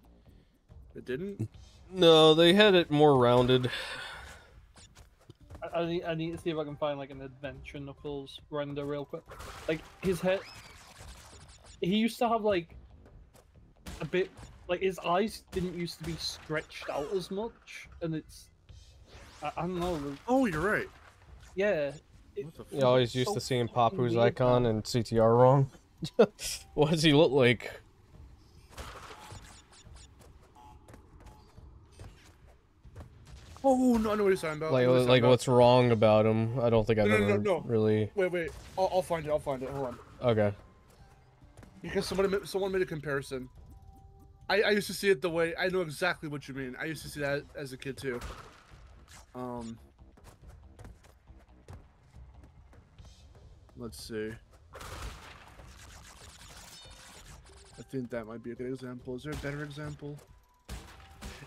It didn't? No, they had it more rounded. I need to see if I can find like an Adventure Knuckles render real quick. Like his head, he used to have like a bit, like his eyes didn't used to be stretched out as much, and it's, I don't know. Oh, you're right. Yeah. What the fuck? You always used so to seeing fucking Papu's weird icon now. and CTR wrong. What does he look like? Oh, no, I know what he's talking about. I know what he's Like talking what's wrong about him? I don't think I've No, no, ever no, no. really. about. Wait. I'll find it. Hold on. Okay. Because someone made a comparison. I used to see it the way I know exactly what you mean. I used to see that as a kid too. Let's see. I think that might be a good example. Is there a better example?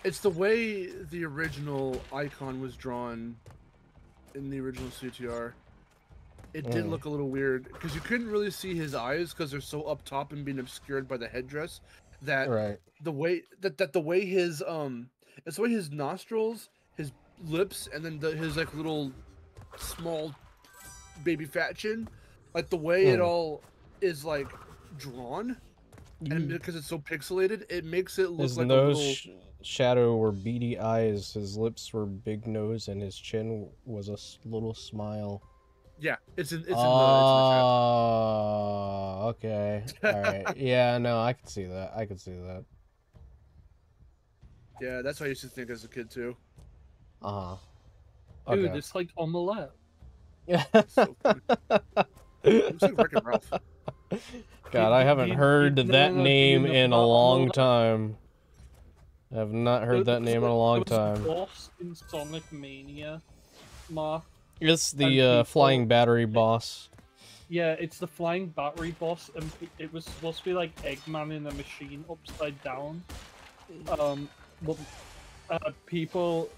It's the way the original icon was drawn in the original CTR. It did look a little weird because you couldn't really see his eyes because they're so up top and being obscured by the headdress. That the way that the way his it's the way his nostrils, his lips, and then his like little small baby fat chin, like the way it all is like drawn, and because it's so pixelated, it makes it look his like nose a little shadow were beady eyes, his lips were big nose, and his chin was a little smile. Yeah, it's in the chat. Oh, okay. All right. Yeah, no, I can see that. I can see that. Yeah, that's what I used to think as a kid too. Okay. Dude, it's like on the left. Yeah. So looks like Wreck-It Ralph. God, I haven't heard that name in a long time. I have not heard that name in a long time. Boss in Sonic Mania, Mark. It's the flying battery boss. Yeah, it's the flying battery boss, and it was supposed to be like Eggman in a machine upside down. People,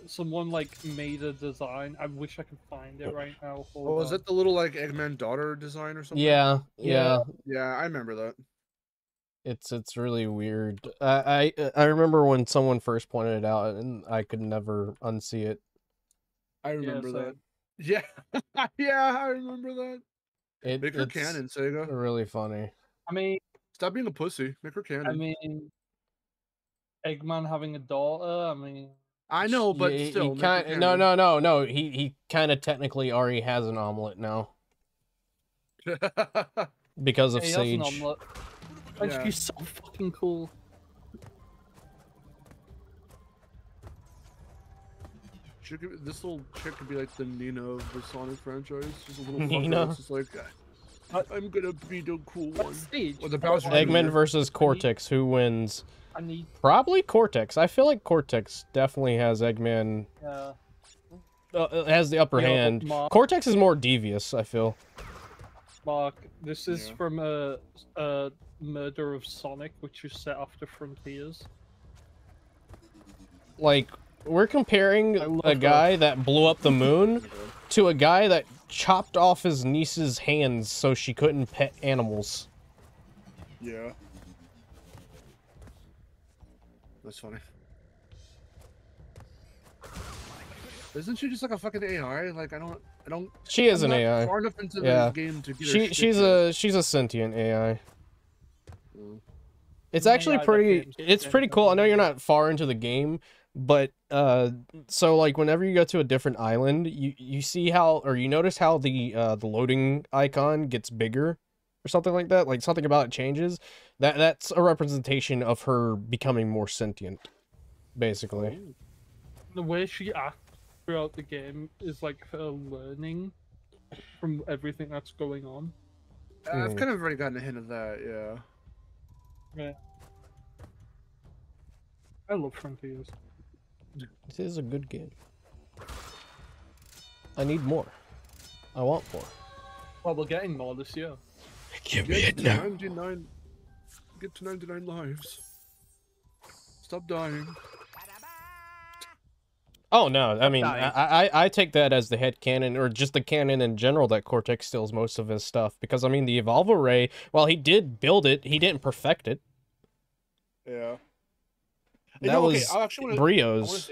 someone like made a design. I wish I could find it right now. Oh, was it the little like Eggman daughter design or something? Yeah. Yeah, I remember that. It's really weird. I remember when someone first pointed it out, and I could never unsee it. I remember that. Yeah, yeah, I remember that. Make her canon, Sega. Really funny. I mean, stop being a pussy. Make her canon. I mean, Eggman having a daughter. I mean, I know, but still, no. He kind of technically already has an omelet now because of Sage. Has an omelet. And she's so fucking cool. This little chick could be like the Nina of the Sonic franchise. Just a little Nina. It's just like, I'm gonna be the cool one. Or the Bowser Eggman versus Cortex. Who wins? Probably Cortex. I feel like Cortex definitely has Eggman. Has the upper hand. Mark, Cortex is more devious, I feel. Mark, this is from a Murder of Sonic, which is set after Frontiers. Like, we're comparing a guy that blew up the moon to a guy that chopped off his niece's hands so she couldn't pet animals. Yeah. That's funny. Isn't she just like a fucking AI? Like I don't. She is an AI. Far enough into the game to get she's a sentient AI. It's actually pretty cool. I know you're not far into the game, but so like whenever you go to a different island, you see how, or you notice how the loading icon gets bigger or something like that. Like something about it changes. That's a representation of her becoming more sentient, basically. The way she acts throughout the game is like her learning from everything that's going on. I've kind of already gotten a hint of that, yeah. Yeah. I love Frontiers. This is a good game. I need more. I want more. Well, we're getting more this year. Give me it now. 99. Get to 99 lives. Stop dying. Oh no, I mean, I take that as the head canon, or just the canon in general, that Cortex steals most of his stuff. Because, I mean, the Evolve Array, while he did build it, he didn't perfect it. Yeah. That was Brio's.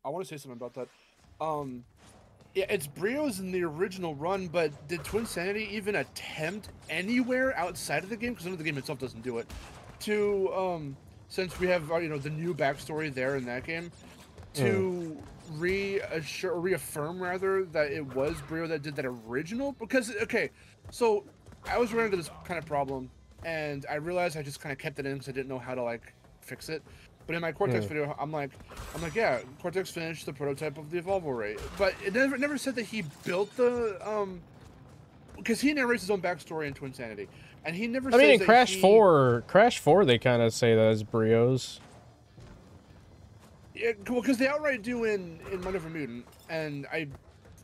I want to say something about that. Yeah, it's Brio's in the original run, but did Twin Sanity even attempt anywhere outside of the game? Because I know the game itself doesn't do it. To, since we have, you know, the new backstory there in that game, to reaffirm rather that it was Brio that did that original. Because okay, so I was running into this kind of problem, and I realized I just kind of kept it in because I didn't know how to like fix it. But in my Cortex video, I'm like, yeah, Cortex finished the prototype of the Evolve Array, but it never said that he built the because he narrates his own backstory in Twin Sanity, and he never. I mean, in says Crash 4, they kind of say that as Brios. Yeah, well, because they outright do in Mind Over Mutant, and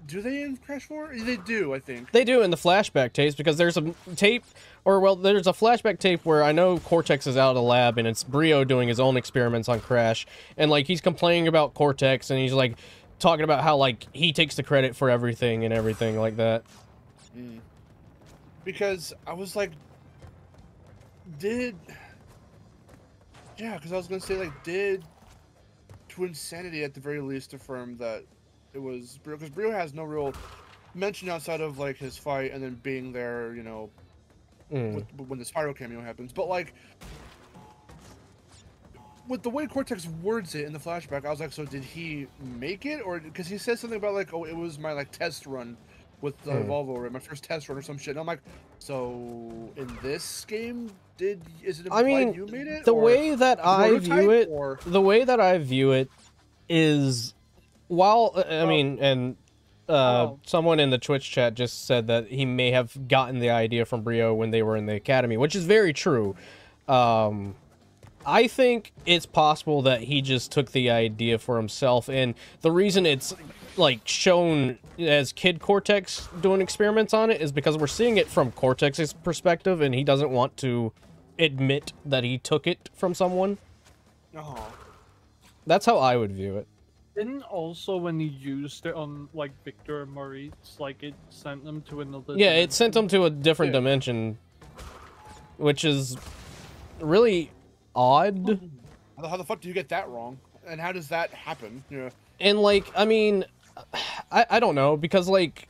do they in Crash 4? They do, I think. They do in the flashback tapes, because there's a tape, or well, there's a flashback tape where I know Cortex is out of the lab, and it's Brio doing his own experiments on Crash, and like he's complaining about Cortex, and he's like talking about how like he takes the credit for everything and everything like that. Because I was like, yeah, because I was gonna say like, did Twinsanity at the very least affirm that it was Brio? Because Brio has no real mention outside of like his fight and then being there, you know, when the Spyro cameo happens. But like, with the way Cortex words it in the flashback, I was like, so did he make it, or because he says something about like, oh, it was my like test run with the Volvo, right? My first test run or some shit. And I'm like, so in this game, is it implied you made it? The way that I view it, the way that I view it is, while I mean, and someone in the Twitch chat just said that he may have gotten the idea from Brio when they were in the academy, which is very true. I think it's possible that he just took the idea for himself, and the reason it's like shown as Kid Cortex doing experiments on it is because we're seeing it from Cortex's perspective, and he doesn't want to admit that he took it from someone. That's how I would view it. Didn't also, when he used it on like Victor and Maurice, like it sent them to another Yeah, dimension? it sent them to a different dimension, which is really odd. How the fuck do you get that wrong? And how does that happen? Yeah. And like, I mean, I don't know, because like,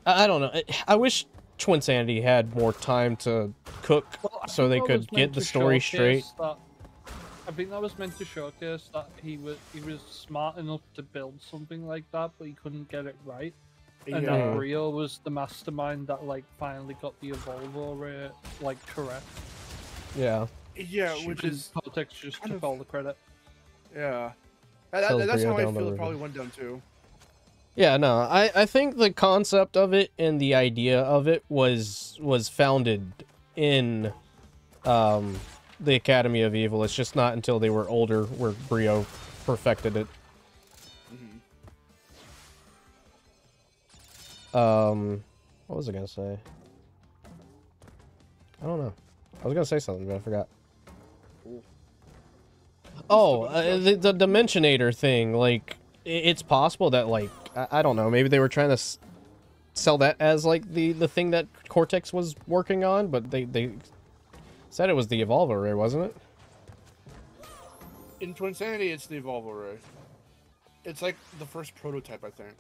I don't know. I wish Twinsanity had more time to cook so they could get the story straight. I think that was meant to showcase that he was smart enough to build something like that, but he couldn't get it right. And that Brio was the mastermind that like finally got the Evolver like correct. Yeah. Yeah, which is Cortex just took all the credit. Yeah. That's how I feel it probably went down too. Yeah, no, I think the concept of it and the idea of it was founded in the Academy of Evil. It's just not until they were older where Brio perfected it. What was I gonna say? I don't know. I was gonna say something, but I forgot. Oh, the Dimensionator thing. Like, it's possible that, like, I don't know. Maybe they were trying to sell that as, like, the thing that Cortex was working on, but they said it was the Evolver Ray, wasn't it? In Twinsanity, it's the Evolver Ray. It's like the first prototype, I think.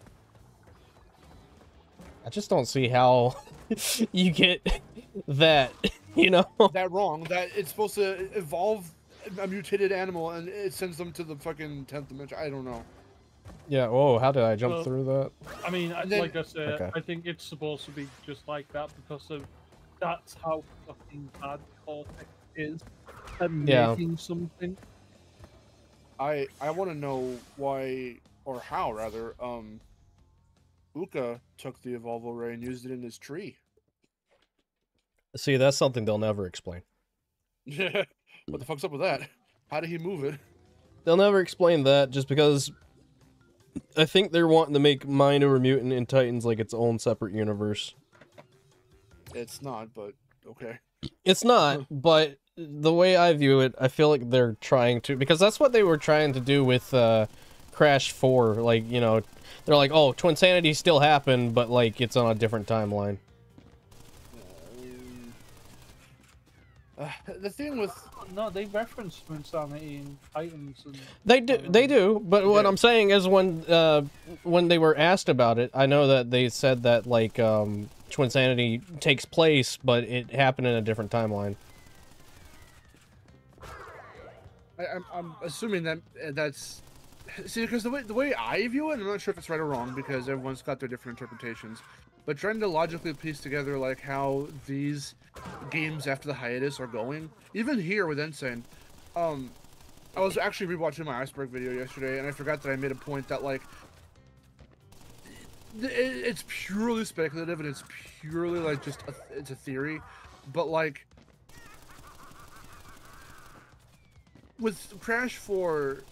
I just don't see how you get that, you know? That wrong. That it's supposed to evolve a mutated animal and it sends them to the fucking 10th dimension. I don't know. Yeah, whoa, how did I jump through that? I mean, like I said, okay. I think it's supposed to be just like that because of that's how fucking bad Cortex is at making something. I want to know why, or how rather, Uka took the Evolvo Ray and used it in his tree. See, that's something they'll never explain. Yeah. What the fuck's up with that? How did he move it? They'll never explain that just because I think they're wanting to make Mind Over Mutant and Titans like its own separate universe. It's not, but okay. It's not, but the way I view it, I feel like they're trying to, because that's what they were trying to do with Crash 4. Like, you know, they're like, oh, Twinsanity still happened, but like it's on a different timeline. The thing with no, they reference Twinsanity in Titans. And they do. But what I'm saying is when they were asked about it, I know that they said that like Twinsanity takes place, but it happened in a different timeline. I'm assuming that that's because the way I view it, I'm not sure if it's right or wrong because everyone's got their different interpretations. But trying to logically piece together like how these games after the hiatus are going, even here with Insane, I was actually rewatching my Iceberg video yesterday, and I forgot that I made a point that like It's purely speculative and it's purely like just it's a theory, but like with Crash 4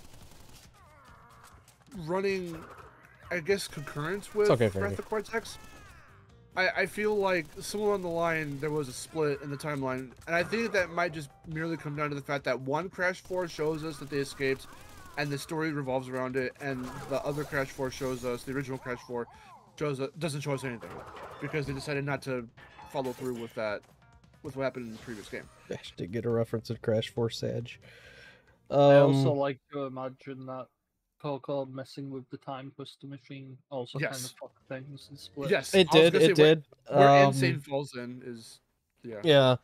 running, I guess, concurrent with okay, Breath of Cortex, I feel like somewhere on the line there was a split in the timeline, and I think that might just merely come down to the fact that one Crash 4 shows us that they escaped, and the story revolves around it, and the other Crash 4 shows us, the original Crash 4, doesn't show us anything, because they decided not to follow through with that, with what happened in the previous game. I did get a reference to Crash 4 Sag. I also like to imagine that Coco messing with the time twister machine also kind of fucked things and split. Yes, it did. Where Insane falls in is, yeah. Yeah,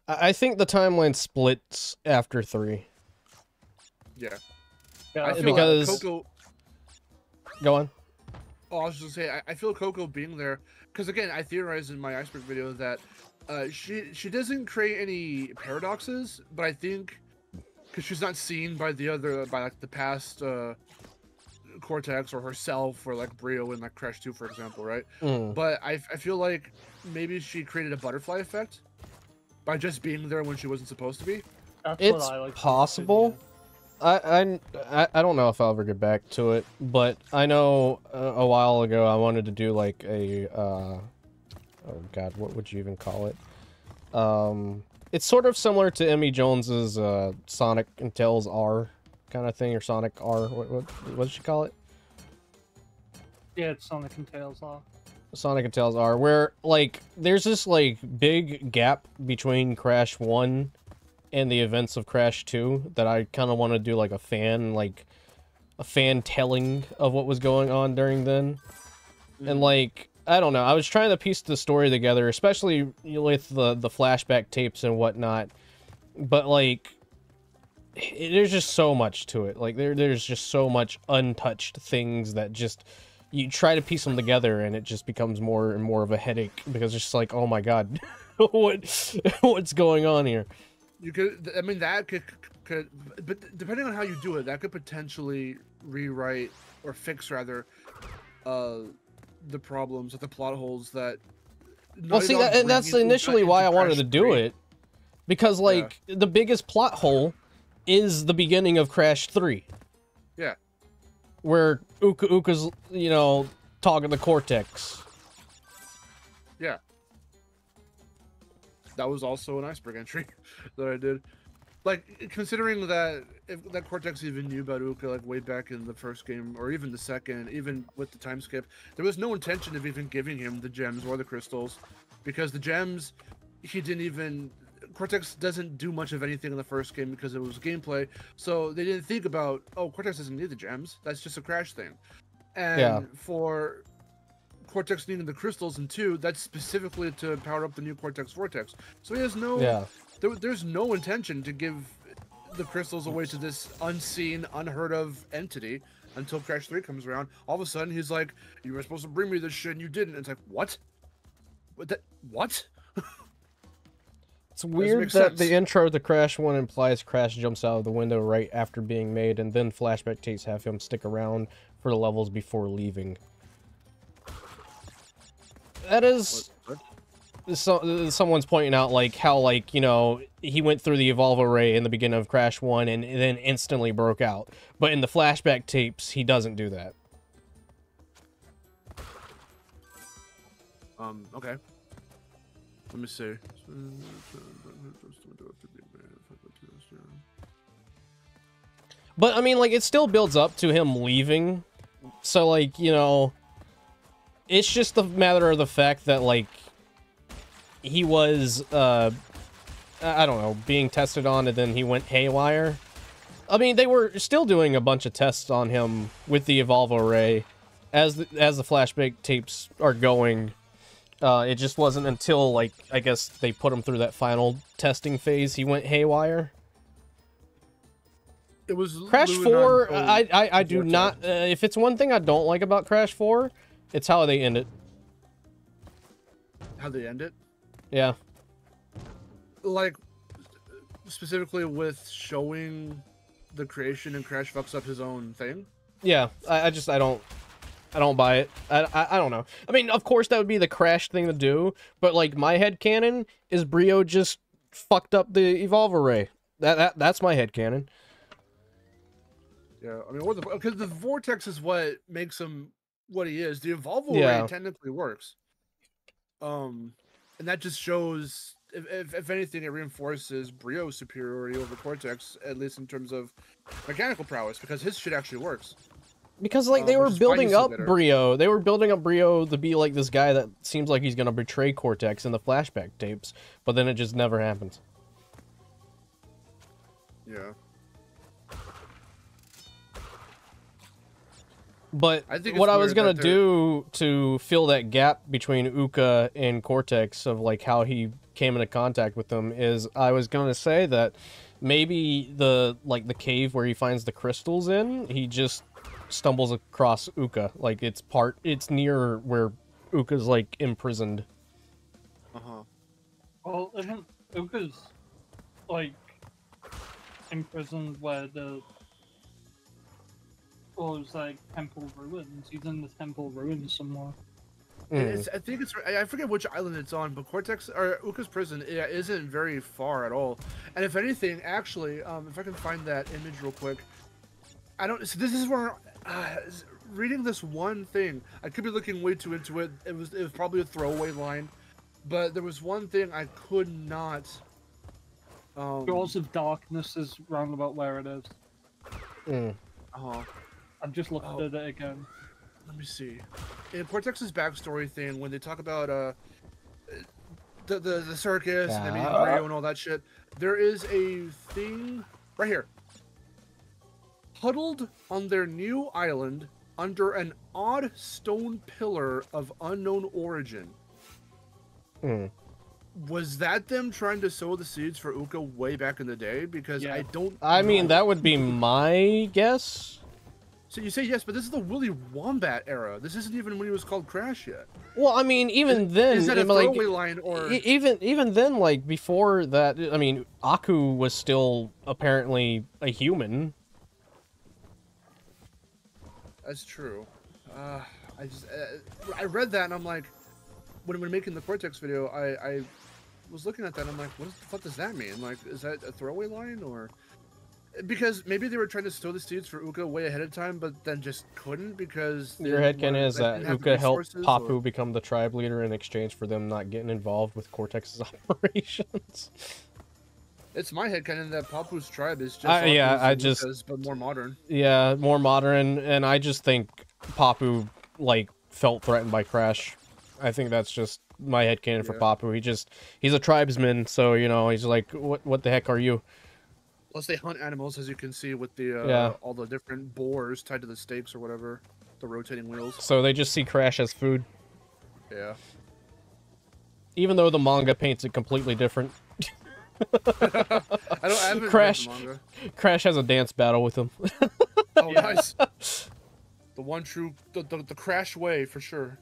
I think the timeline splits after 3. Yeah. Because like Coco... Go on. Oh, I was just gonna say, I feel Coco being there, because again, I theorized in my Iceberg video that she doesn't create any paradoxes, but I think because she's not seen by like the past Cortex or herself or like Brio in like Crash 2, for example, right? But I feel like maybe she created a butterfly effect by just being there when she wasn't supposed to be. It's possible. I don't know if I'll ever get back to it, but I know a while ago I wanted to do like a oh god, what would you even call it? It's sort of similar to Emmy Jones's Sonic and Tails R kind of thing, or Sonic R. What did she call it? Yeah, it's Sonic and Tails R. Sonic and Tails R, where like there's this like big gap between Crash 1 and the events of Crash 2 that I kind of want to do like a fan telling of what was going on during then. And like, I don't know, I was trying to piece the story together, especially with the flashback tapes and whatnot. But like, there's just so much to it. Like there's just so much untouched things that just, you try to piece them together and it just becomes more and more of a headache, because it's just like, oh my god, what's going on here? You could, I mean, that could, but depending on how you do it, that could potentially rewrite or fix rather, the problems, the plot holes that. Well, see, and that's initially why I wanted to do it, because like the biggest plot hole is the beginning of Crash 3. Yeah. Where Uka's, you know, talking to Cortex. Yeah. That was also an Iceberg entry that I did. Like, considering that if that Cortex even knew about Uka, like, way back in the first game, or even the second, even with the time skip, there was no intention of even giving him the gems or the crystals, because the gems, he didn't even... Cortex doesn't do much of anything in the first game because it was gameplay, so they didn't think about, oh, Cortex doesn't need the gems, that's just a Crash thing. And for Cortex needing the crystals in 2, that's specifically to power up the new Cortex Vortex. So he has no... There's no intention to give the crystals away to this unseen, unheard of entity until Crash 3 comes around. All of a sudden, he's like, you were supposed to bring me this shit and you didn't. And it's like, what? What? It's weird that the intro to Crash 1 implies Crash jumps out of the window right after being made, and then flashback tapes have him stick around for the levels before leaving. That is... someone's pointing out, like, how, like, you know, he went through the Evolve Array in the beginning of Crash 1 and then instantly broke out. But in the flashback tapes, he doesn't do that. Okay. Let me see. But, I mean, like, it still builds up to him leaving. So, like, you know, it's just a matter of the fact that, like, he was, I don't know, being tested on, and then he went haywire. I mean, they were still doing a bunch of tests on him with the Evolve Array as the flashback tapes are going. It just wasn't until, like, I guess they put him through that final testing phase he went haywire. It was Crash 4, I do not, if it's one thing I don't like about Crash 4, it's how they end it. How they end it? Yeah. Like, specifically with showing the creation and Crash fucks up his own thing? Yeah, I don't... I don't buy it. I don't know. I mean, of course that would be the Crash thing to do, but like my headcanon is Brio just fucked up the Evolve Array. That's my headcanon. Yeah, I mean, because the Vortex is what makes him what he is. The Evolve Array Yeah. technically works. And that just shows, if anything, it reinforces Brio's superiority over Cortex, at least in terms of mechanical prowess, because his shit actually works. Because like they were which is why he's building so up bitter. Brio. They were building up Brio to be like this guy that seems like he's gonna betray Cortex in the flashback tapes, but then it just never happens. Yeah. But I think what it's I was weird gonna that do to fill that gap between Uka and Cortex of like how he came into contact with them is I was gonna say that maybe the cave where he finds the crystals in, he just stumbles across Uka. Like it's near where Uka's like imprisoned. Uh-huh. Well, isn't Uka's like imprisoned where the it's like temple ruins? He's in the temple ruins somewhere. I think it's, I forget which island it's on, but Cortex or Uka's prison isn't very far at all. And if anything, actually, if I can find that image real quick, I don't. So this is where reading this one thing, I could be looking way too into it. It was probably a throwaway line, but there was one thing I could not. Jaws of Darkness is round about where it is. Uh-huh. I've just looked at it again. Let me see. In Cortex's backstory thing, when they talk about the circus and meeting Brio and all that shit, there is a thing right here. Huddled on their new island under an odd stone pillar of unknown origin. Was that them trying to sow the seeds for Uka way back in the day? Because Yeah. I don't. I mean, know. that would be my guess. So you say yes, but this is the Willy Wombat era. This isn't even when he was called Crash yet. Well, I mean, even then, Is that a like, throwaway line or? even then, like before that, I mean, Aku was still apparently a human. That's true. I read that and I'm like, when making the Cortex video, I was looking at that and I'm like, what the fuck does that mean? Like, is that a throwaway line or? Because maybe they were trying to sow the seeds for Uka way ahead of time, but then just couldn't because Your headcanon is that Uka helped Papu become the tribe leader in exchange for them not getting involved with Cortex's operations. It's my headcanon that Papu's tribe is just but more modern. Yeah, more modern, and I just think Papu like felt threatened by Crash. I think that's just my headcanon for Papu. He's a tribesman, so you know he's like, what the heck are you? Plus, they hunt animals, as you can see with the all the different boars tied to the stakes or whatever, the rotating wheels. So they just see Crash as food. Yeah. Even though the manga paints it completely different. I haven't read the manga. Crash has a dance battle with him. Oh, nice. The one true, the Crash way for sure.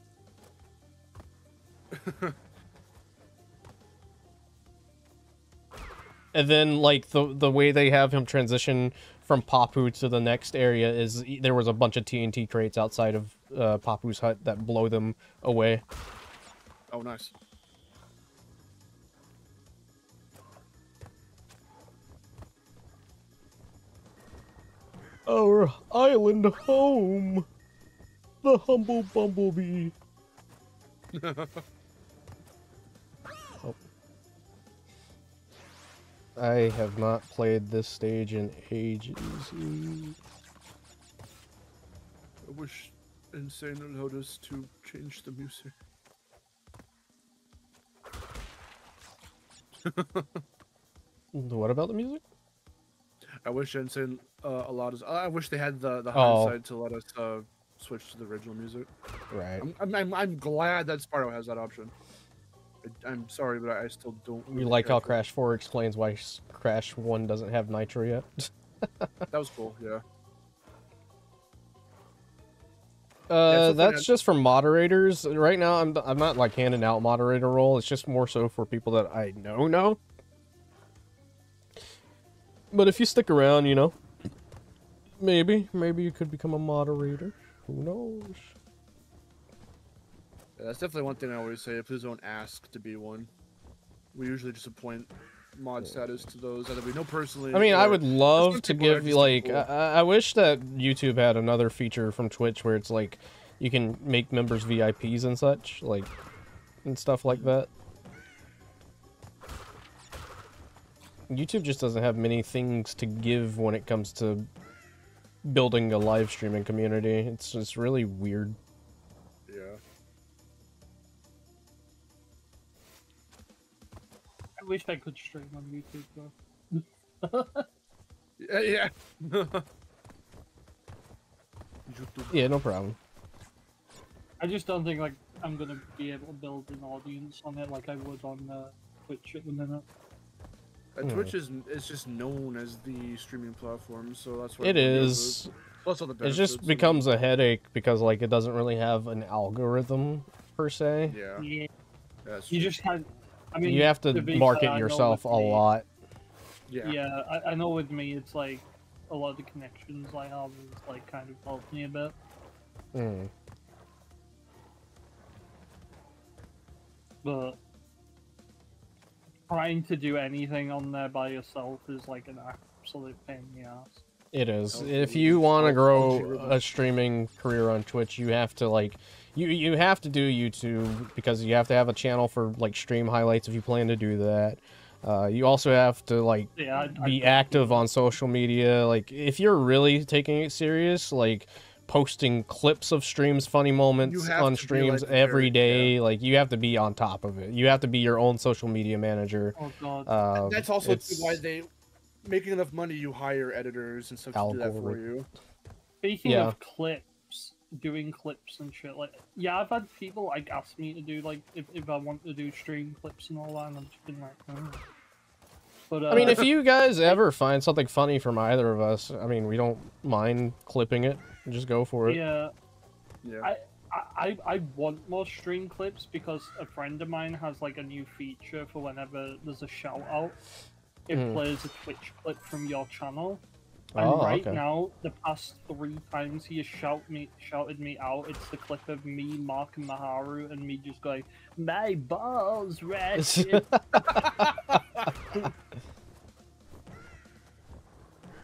And then, like, the way they have him transition from Papu to the next area is there was a bunch of TNT crates outside of Papu's hut that blow them away. Oh, nice. Our island home. The humble bumblebee. Oh. I have not played this stage in ages. I wish Insane allowed us to change the music. What about the music? I wish Insane allowed us. I wish they had the hindsight to let us switch to the original music. Right. I'm glad that Spyro has that option. I'm sorry, but I still don't. You like how Crash 4 explains why Crash 1 doesn't have Nitro yet? That was cool, yeah. That's just for moderators. Right now, I'm not like handing out moderator role. It's just more so for people that I know. But if you stick around, you know, maybe you could become a moderator. Who knows? Yeah, that's definitely one thing I always say. Please don't ask to be one. We usually just appoint mod status to those that we know personally. I mean, I or would some love to people that give you just seem like. cool. I wish that YouTube had another feature from Twitch where it's like you can make members VIPs and such, like, and stuff like that. YouTube just doesn't have many things to give when it comes to building a live streaming community. It's just really weird. Yeah. I wish I could stream on YouTube though. Yeah. Yeah, no problem. I just don't think like I'm gonna be able to build an audience on it like I would on Twitch at the minute. Twitch is just known as the streaming platform, so that's why It is. Plus all the It benefits. just becomes a headache because like it doesn't really have an algorithm per se. Yeah. Yeah, That's you true. just can't. I mean, You have to be market fair, I know yourself a with me- lot. Yeah. Yeah, I know with me it's like a lot of the connections I have is like kind of helped me a bit. Mm. But trying to do anything on there by yourself is like an absolute pain in the ass. It is. Oh, If ooh, you want to oh, grow algorithm. a streaming career on Twitch, you have to like you have to do YouTube because you have to have a channel for like stream highlights if you plan to do that. You also have to like Yeah, be active on social media. Like if you're really taking it serious, like posting clips of streams, funny moments have on to be, streams like, every very- day, like you have to be on top of it. You have to be your own social media manager. Oh god. That's also it's- why they making enough money. You hire editors and stuff to do that for you. Speaking Yeah. of clips, doing clips and shit, like, yeah, I've had people, like, ask me to do, like, if I want to do stream clips and all that, and I've just been like, oh. But, I mean, if you guys ever find something funny from either of us, I mean, we don't mind clipping it. Just go for it. yeah, Yeah. I want more stream clips because a friend of mine has, like, a new feature for whenever there's a shout out. It plays a Twitch clip from your channel. And Oh, right okay. now, the past 3 times he has shouted me out, it's the clip of me, Mark, and Maharu, and me just going, "My balls, ratchet."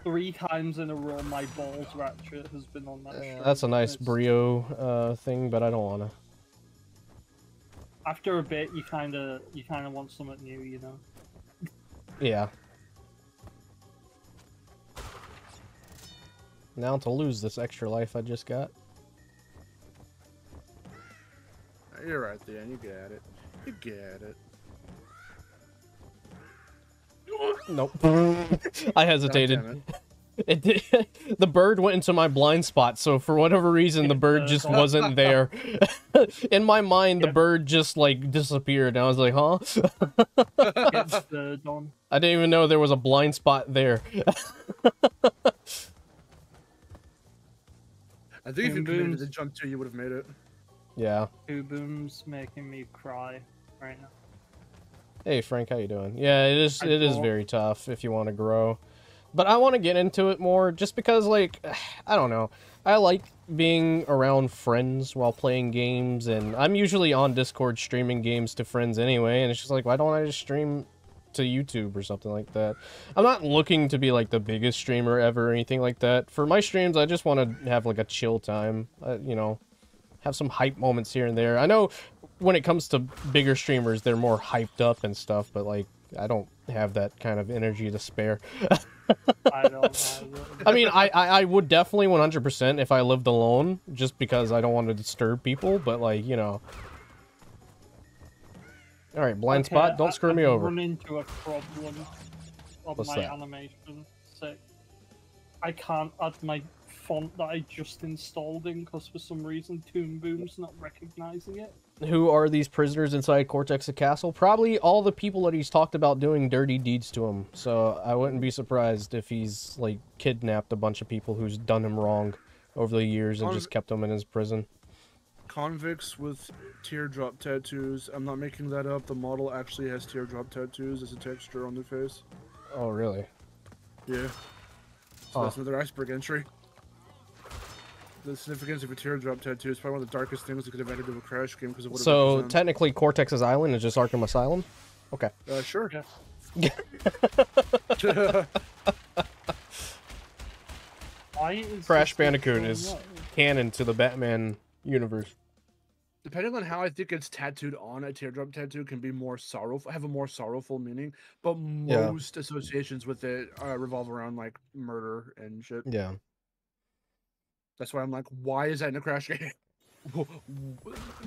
3 times in a row, my balls, ratchet has been on that show. That's a nice It's- brio thing, but I don't wanna. After a bit, you kind of want something new, you know. Yeah. Now to lose this extra life I just got. You're right there. You get it. You get it. Nope. I hesitated. God damn It did, the bird went into my blind spot, so for whatever reason, the bird just wasn't there. In my mind, the bird just, like, disappeared, and I was like, huh? Get stirred on. I didn't even know there was a blind spot there. I think if you Boom committed to booms. the jump too, you would have made it. Yeah. Two Boom's making me cry right now. Hey, Frank, how you doing? Yeah, it is Cool. very tough if you want to grow. But I want to get into it more just because, like, I don't know. I like being around friends while playing games, and I'm usually on Discord streaming games to friends anyway, and it's just like, why don't I just stream to YouTube or something like that? I'm not looking to be, like, the biggest streamer ever or anything like that. For my streams, I just want to have, like, a chill time, you know, have some hype moments here and there. I know when it comes to bigger streamers, they're more hyped up and stuff, but, like, I don't have that kind of energy to spare. I don't know. I mean, I would definitely 100% if I lived alone, just because I don't want to disturb people, but, like, you know. Alright, blind Okay, spot, don't screw me I've over. run into a problem of What's my that? animation. So I can't add my font that I just installed in because for some reason Toon Boom's not recognizing it. Who are these prisoners inside Cortex's castle? Probably all the people that he's talked about doing dirty deeds to him. So I wouldn't be surprised if he's, like, kidnapped a bunch of people who's done him wrong over the years and just kept them in his prison. Convicts with teardrop tattoos. I'm not making that up. The model actually has teardrop tattoos as a texture on their face. Oh, really? Yeah. So Huh. that's another iceberg entry. the significance of a teardrop tattoo is probably one of the darkest things that could have added to a Crash game because of what it So represents. technically, Cortex's Island is just Arkham Asylum. Okay. Sure. Yeah. Why is Crash this Bandicoot going is on? canon to the Batman universe. Depending on how I think it's tattooed on, a teardrop tattoo can be more sorrowful, have a more sorrowful meaning. But Yeah. most associations with it revolve around like murder and shit. Yeah. That's why I'm like, why is that in a Crash game?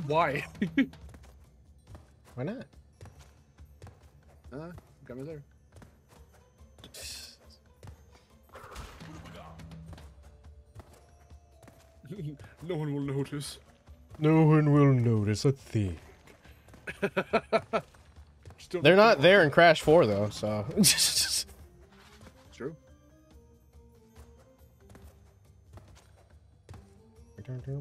Why? Why not? Got me there. No one will notice. No one will notice a thing. Still They're not there in Crash 4 though, so. It's true. I think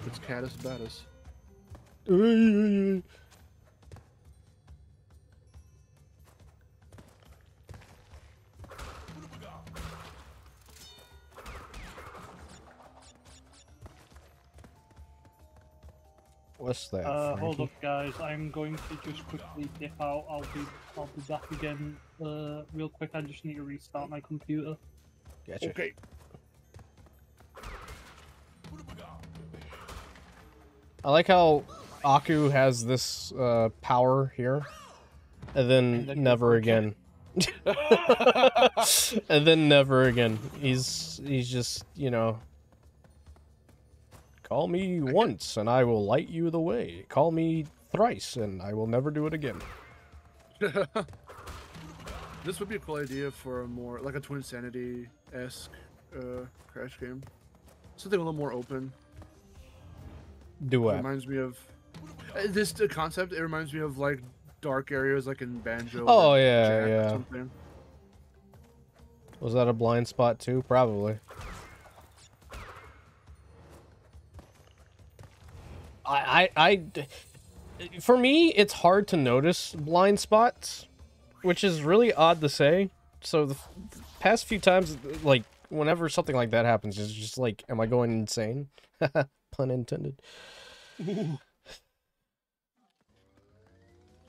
it's Caddis Battis. What's that? Hold Frankie? up, guys. I'm going to just quickly dip out. I'll be back again. Real quick. I just need to restart my computer. Gotcha. Okay. I like how Aku has this power here, and then never again. And then never again. He's just, you know, call me once and I will light you the way. Call me thrice and I will never do it again. This would be a cool idea for a more like a Twin Sanity-esque Crash game. Something a little more open. Do It what? reminds me of the concept. It reminds me of like dark areas, like in Banjo. Oh or yeah, Jack or yeah. something. Was that a blind spot too? Probably. For me, it's hard to notice blind spots, which is really odd to say. So the past few times, like, whenever something like that happens, it's just like, am I going insane? Pun intended.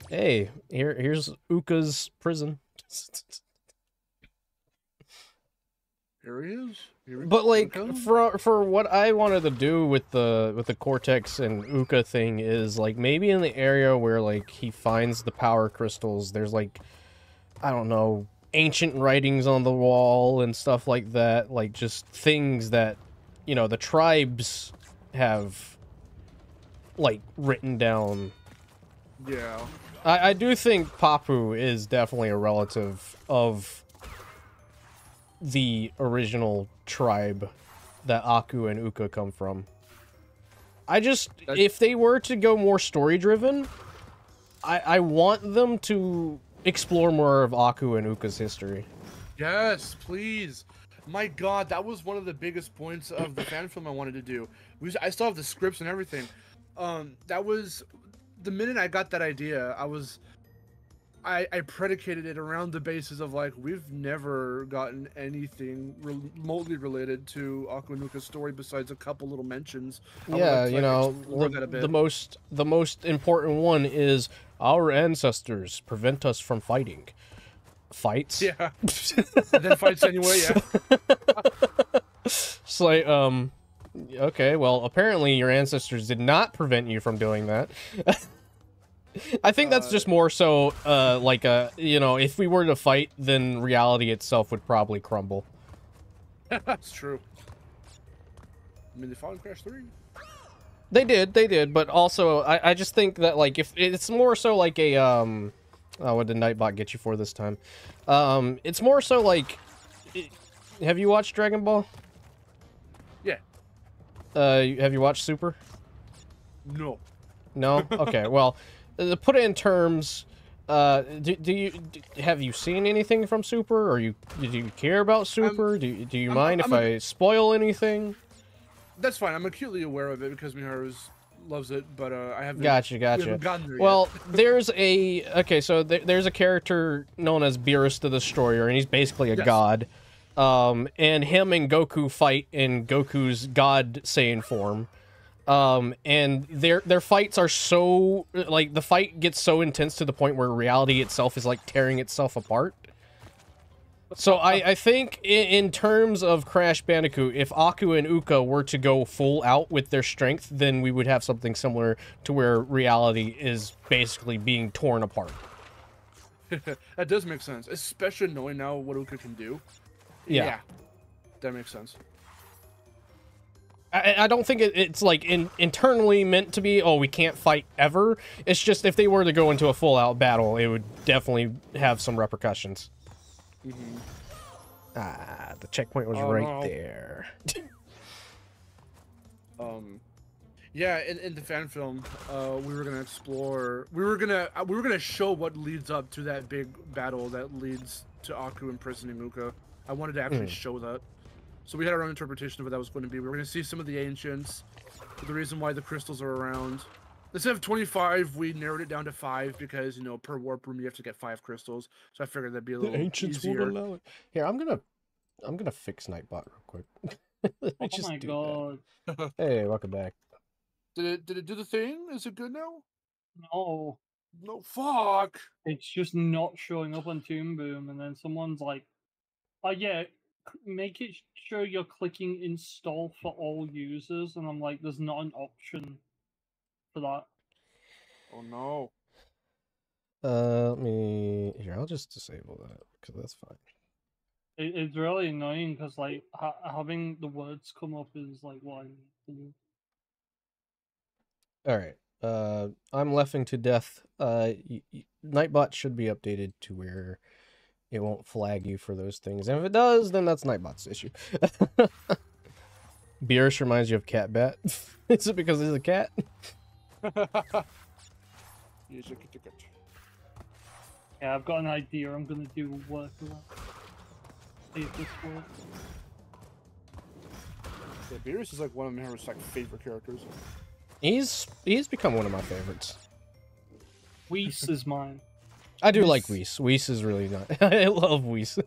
Hey, here's Uka's prison. Here he is. But like for what I wanted to do with the Cortex and Uka thing is like maybe in the area where like he finds the power crystals, there's like, I don't know, ancient writings on the wall and stuff like that, like just things that, you know, the tribes have like written down. Yeah. I do think Papu is definitely a relative of the original tribe that Aku and Uka come from. If they were to go more story-driven, I want them to explore more of Aku and Uka's history. Yes, please. My God, that was one of the biggest points of the fan film I wanted to do. I still have the scripts and everything. That was the minute I got that idea. I predicated it around the basis of like we've never gotten anything remotely related to Aku and Uka's story besides a couple little mentions. Yeah, you know, the most important one is our ancestors prevent us from fighting. Fights? Yeah. And then fights anyway, yeah. It's like, okay, well, apparently your ancestors did not prevent you from doing that. I think that's just more so, like, you know, if we were to fight, then reality itself would probably crumble. That's true. I mean, they fought in Crash 3. They did, but also, I just think that, like, if it's more so like a, oh, what did Nightbot get you for this time? It's more so like, have you watched Dragon Ball? Yeah. Have you watched Super? No. No? Okay, well, to put it in terms, have you seen anything from Super, or do you care about Super? Do you mind if I spoil anything? That's fine. I'm acutely aware of it because Miharu loves it, but I haven't. Gotcha. We haven't gotten there Well, yet. there's a there's a character known as Beerus the Destroyer, and he's basically a god. and him and Goku fight in Goku's God Saiyan form. And their fights are so, like, the fight gets so intense to the point where reality itself is, like, tearing itself apart. So I think in terms of Crash Bandicoot, if Aku and Uka were to go full out with their strength, then we would have something similar to where reality is basically being torn apart. That does make sense, especially knowing now what Uka can do. Yeah. That makes sense. I don't think it's like internally meant to be, oh, we can't fight ever. It's just if they were to go into a full-out battle, it would definitely have some repercussions. Mm-hmm. Ah, the checkpoint was right there. Yeah, in the fan film, we were gonna explore. We were gonna show what leads up to that big battle that leads to Aku imprisoning Uka. I wanted to actually show that. So we had our own interpretation of what that was going to be. We were going to see some of the ancients, the reason why the crystals are around. Instead of 25, we narrowed it down to 5 because, you know, per warp room you have to get 5 crystals. So I figured that'd be a little easier. Won't allow it. Here, I'm gonna fix Nightbot real quick. Oh my god! That. Hey, welcome back. Did it do the thing? Is it good now? No. No, fuck. It's just not showing up on Toon Boom, and then someone's like, "Oh yeah, make it show you're clicking install for all users," and I'm like, "There's not an option for that." Oh no. Let me here. I'll just disable that because that's fine. It's really annoying because like having the words come up is like what I need to do. All right. I'm leffing to death. Nightbot should be updated to where it won't flag you for those things. And if it does, then that's Nightbot's issue. Beerus reminds you of Catbat. Is it because he's a cat? Yeah, I've got an idea. I'm gonna do work with that. See if this works. Yeah, Beerus is like one of Miharu's like favorite characters. He's become one of my favorites. Whis is mine. I do like Whis. Whis is really not. I love Whis.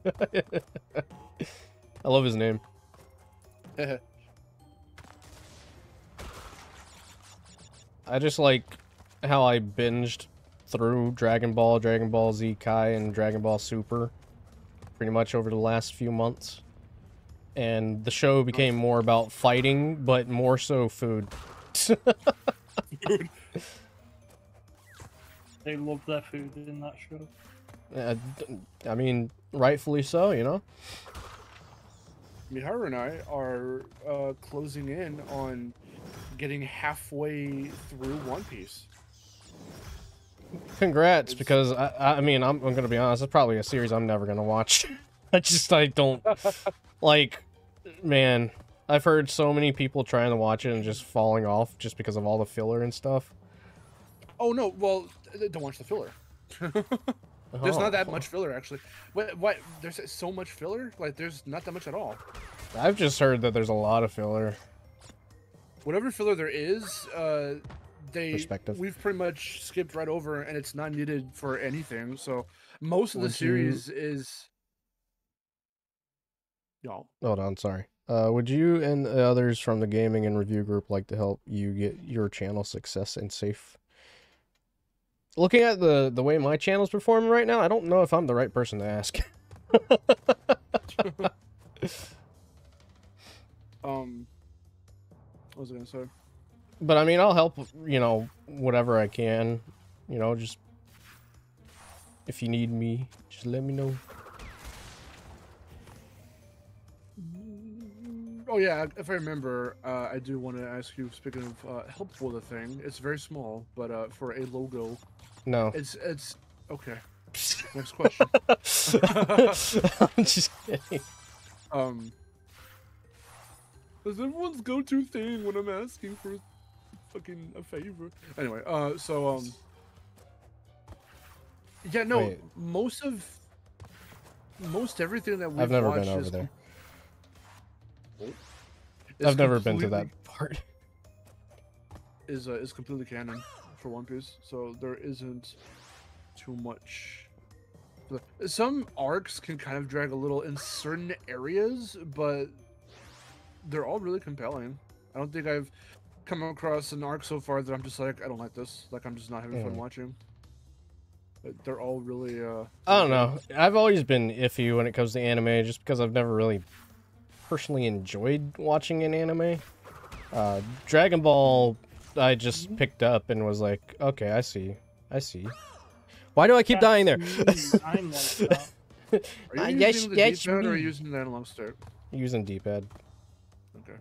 I love his name. I just like how I binged through Dragon Ball, Dragon Ball Z Kai, and Dragon Ball Super pretty much over the last few months. And the show became more about fighting, but more so food. They love their food in that show. I mean, rightfully so, you know? Miharu and I are closing in on getting halfway through One Piece. Congrats, because I mean, I'm gonna be honest, it's probably a series I'm never gonna watch. I don't, like, man, I've heard so many people trying to watch it and just falling off just because of all the filler and stuff. Oh no, well, don't watch the filler. There's not that much filler, actually. What? There's so much filler? Like, there's not that much at all. I've just heard that there's a lot of filler. Whatever filler there is, Perspective. we've pretty much skipped right over, and it's not needed for anything. So most of the series is. Y'all. Hold on, sorry. Would you and the others from the gaming and review group like to help you get your channel success and safe? Looking at the way my channel's performing right now, I don't know if I'm the right person to ask. What was I gonna say? But I mean, I'll help, you know, whatever I can. You know, just if you need me, just let me know. Oh yeah, if I remember, I do want to ask you. Speaking of helpful, the thing it's very small, but for a logo, no, it's okay. Next question. I'm just kidding. That's everyone's go-to thing when I'm asking for fucking a favor. Anyway, yeah, no, Wait. most everything that we've I've never watched been over is there. is I've never been to completely- that part. Is completely canon for One Piece, so there isn't too much Some arcs can kind of drag a little in certain areas, but they're all really compelling. I don't think I've come across an arc so far that I'm just like, I don't like this. Like, I'm just not having fun watching. But they're all really, I don't know. I've always been iffy when it comes to anime, just because I've never really personally enjoyed watching an anime. Dragon Ball, I just picked up and was like, okay, I see. Why do I keep dying there? I'm like that. Are you using the D-pad or are you using the analog stick? Using D-pad. Okay.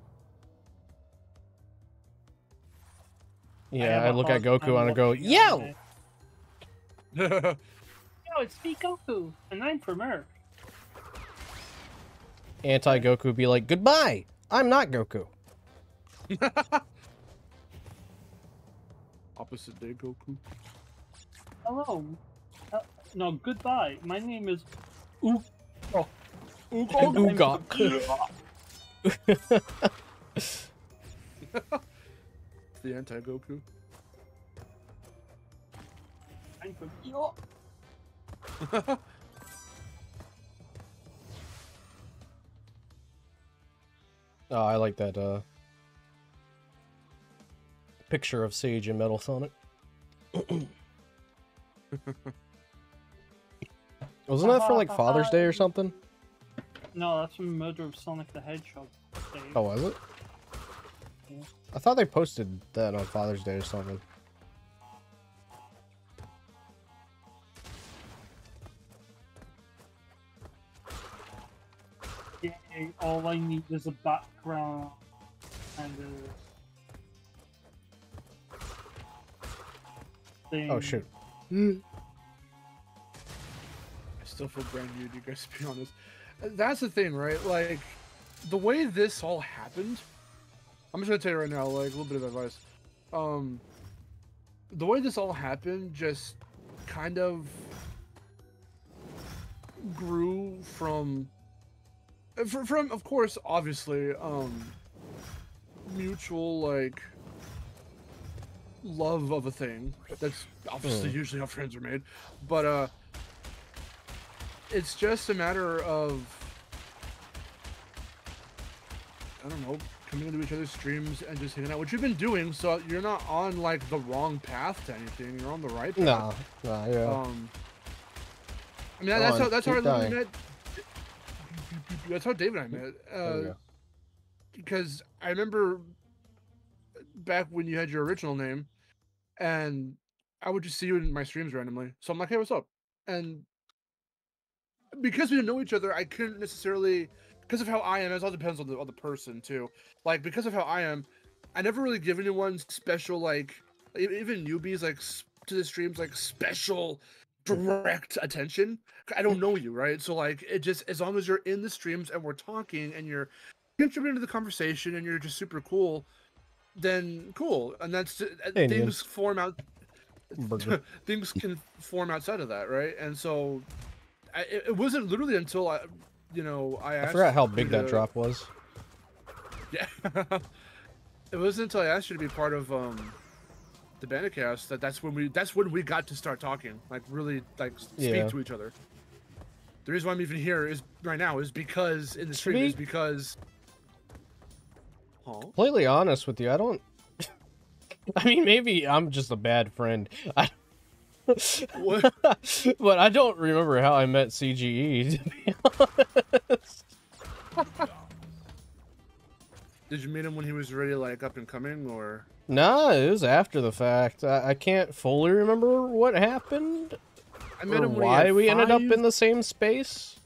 Yeah, I look at Goku and I go, yo! Yo, it's me, Goku, and I'm from Earth. Anti-Goku be like, goodbye! I'm not Goku. Opposite day Goku. Hello. No, goodbye. My name is Ugok. The anti-Goku. I'm from Yo. Oh, I like that, picture of Sage in Metal Sonic. Wasn't that for, like, Father's Day or something? No, that's from Murder of Sonic the Hedgehog. Oh, was it? Yeah. I thought they posted that on Father's Day or something. Yeah, all I need is a background and a thing. Oh, shoot. I still feel brand new to you guys, to be honest. That's the thing, right? Like, the way this all happened, I'm just gonna tell you right now, like, a little bit of advice. The way this all happened just kind of grew from, of course, obviously, mutual, like, love of a thing. That's obviously usually how friends are made. But, it's just a matter of, I don't know, coming into each other's streams and just hanging out, which you've been doing, so you're not on, like, the wrong path to anything. You're on the right path. Nah, yeah. I mean, that's how I literally met. That's how Dave and I met. Because I remember back when you had your original name, and I would just see you in my streams randomly. So I'm like, hey, what's up? And because we didn't know each other, I couldn't necessarily, because of how I am, it all depends on the person too. Like, because of how I am, I never really give anyone special, like, even newbies, like, to the streams, like, special direct attention. I don't know you, right? So, like, it just, as long as you're in the streams and we're talking and you're contributing to the conversation and you're just super cool, then cool. And that's things form out. Things can form outside of that, right? And so it wasn't literally until I asked. I forgot how big that drop was. Yeah. It wasn't until I asked you to be part of the Bandicast that's when we got to start talking, like, really, like, speak to each other. The reason why I'm even here right now is because in the stream is because. Completely honest with you, I don't. I mean, maybe I'm just a bad friend. But I don't remember how I met CGE, to be honest. Did you meet him when he was already, like, up and coming, or? Nah, it was after the fact. I can't fully remember what happened. I met him when why we ended up in the same space.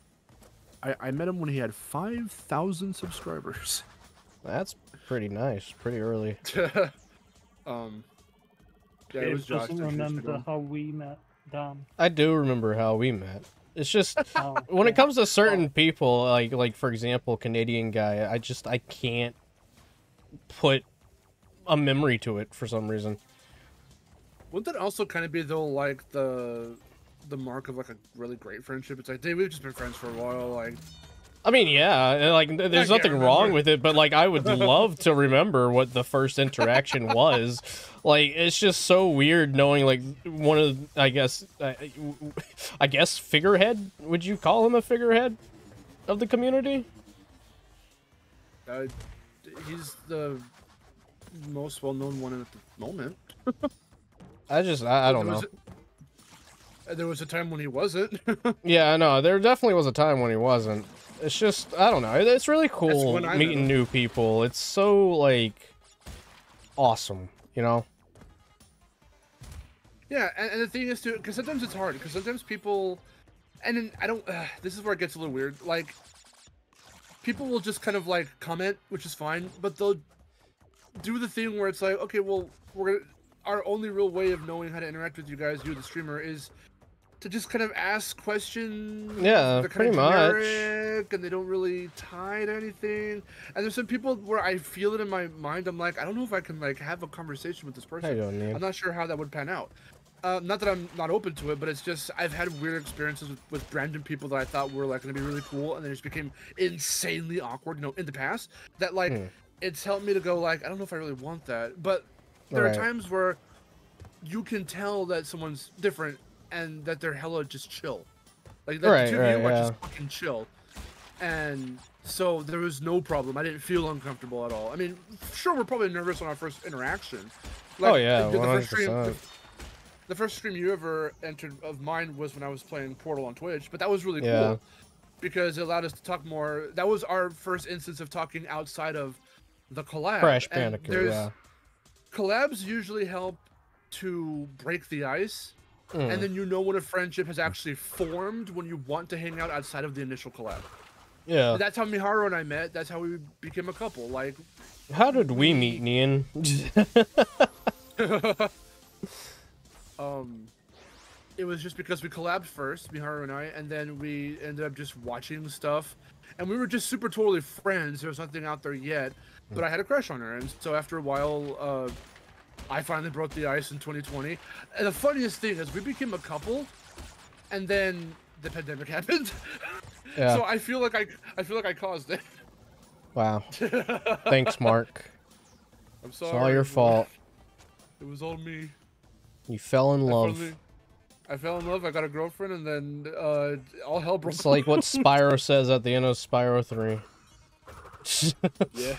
I met him when he had 5,000 subscribers. That's pretty nice. Pretty early. Yeah, it was Josh. Doesn't remember how we met, Dom. I do remember how we met. It's just when it comes to certain people, like for example, Canadian guy, I can't put a memory to it for some reason. Wouldn't that also kind of be though, like, the mark of, like, a really great friendship? It's like, Dave, we've just been friends for a while, like, I mean, yeah, like there's nothing wrong with it, but like I would love to remember what the first interaction was. Like it's just so weird knowing like one of I guess figurehead. Would you call him a figurehead of the community? He's the most well-known one at the moment. I don't know. There was a time when he wasn't. Yeah, I know. There definitely was a time when he wasn't. It's just, I don't know. It's really cool meeting new people. It's so, like, awesome, you know? Yeah, and the thing is, too, because sometimes it's hard. Because sometimes people, and then I don't, this is where it gets a little weird. Like, people will just kind of, like, comment, which is fine. But they'll do the thing where it's like, okay, well, our only real way of knowing how to interact with you guys, you the streamer, is to just kind of ask questions. Yeah, pretty much. And they don't really tie to anything. And there's some people where I feel it in my mind. I'm like, I don't know if I can like have a conversation with this person. I'm not sure how that would pan out. Not that I'm not open to it, but it's just I've had weird experiences with random people that I thought were like going to be really cool, and they just became insanely awkward. You know, in the past, that like it's helped me to go like, I don't know if I really want that. But there are times where you can tell that someone's different. And that they're hella just chill. Like, the two of you are just fucking chill. And so there was no problem. I didn't feel uncomfortable at all. I mean, sure, we're probably nervous on our first interaction. Like, 100%. The first stream you ever entered of mine was when I was playing Portal on Twitch. But that was really cool. Because it allowed us to talk more. That was our first instance of talking outside of the collab. Crash Bandicoot, collabs usually help to break the ice. And then you know when a friendship has actually formed when you want to hang out outside of the initial collab. Yeah. That's how Miharu and I met. That's how we became a couple. Like, how did we meet, Nian? It was just because we collabed first, Miharu and I, and then we ended up just watching stuff. And we were just super totally friends. There was nothing out there yet, but I had a crush on her. And so after a while, I finally broke the ice in 2020. And the funniest thing is we became a couple, and then the pandemic happened. Yeah. So I feel like I caused it. Wow. Thanks, Mark. I'm sorry. It's all your fault. It was all me. You fell in love. I fell in love. I got a girlfriend, and then all hell broke. It's like what Spyro says at the end of Spyro 3. Yeah.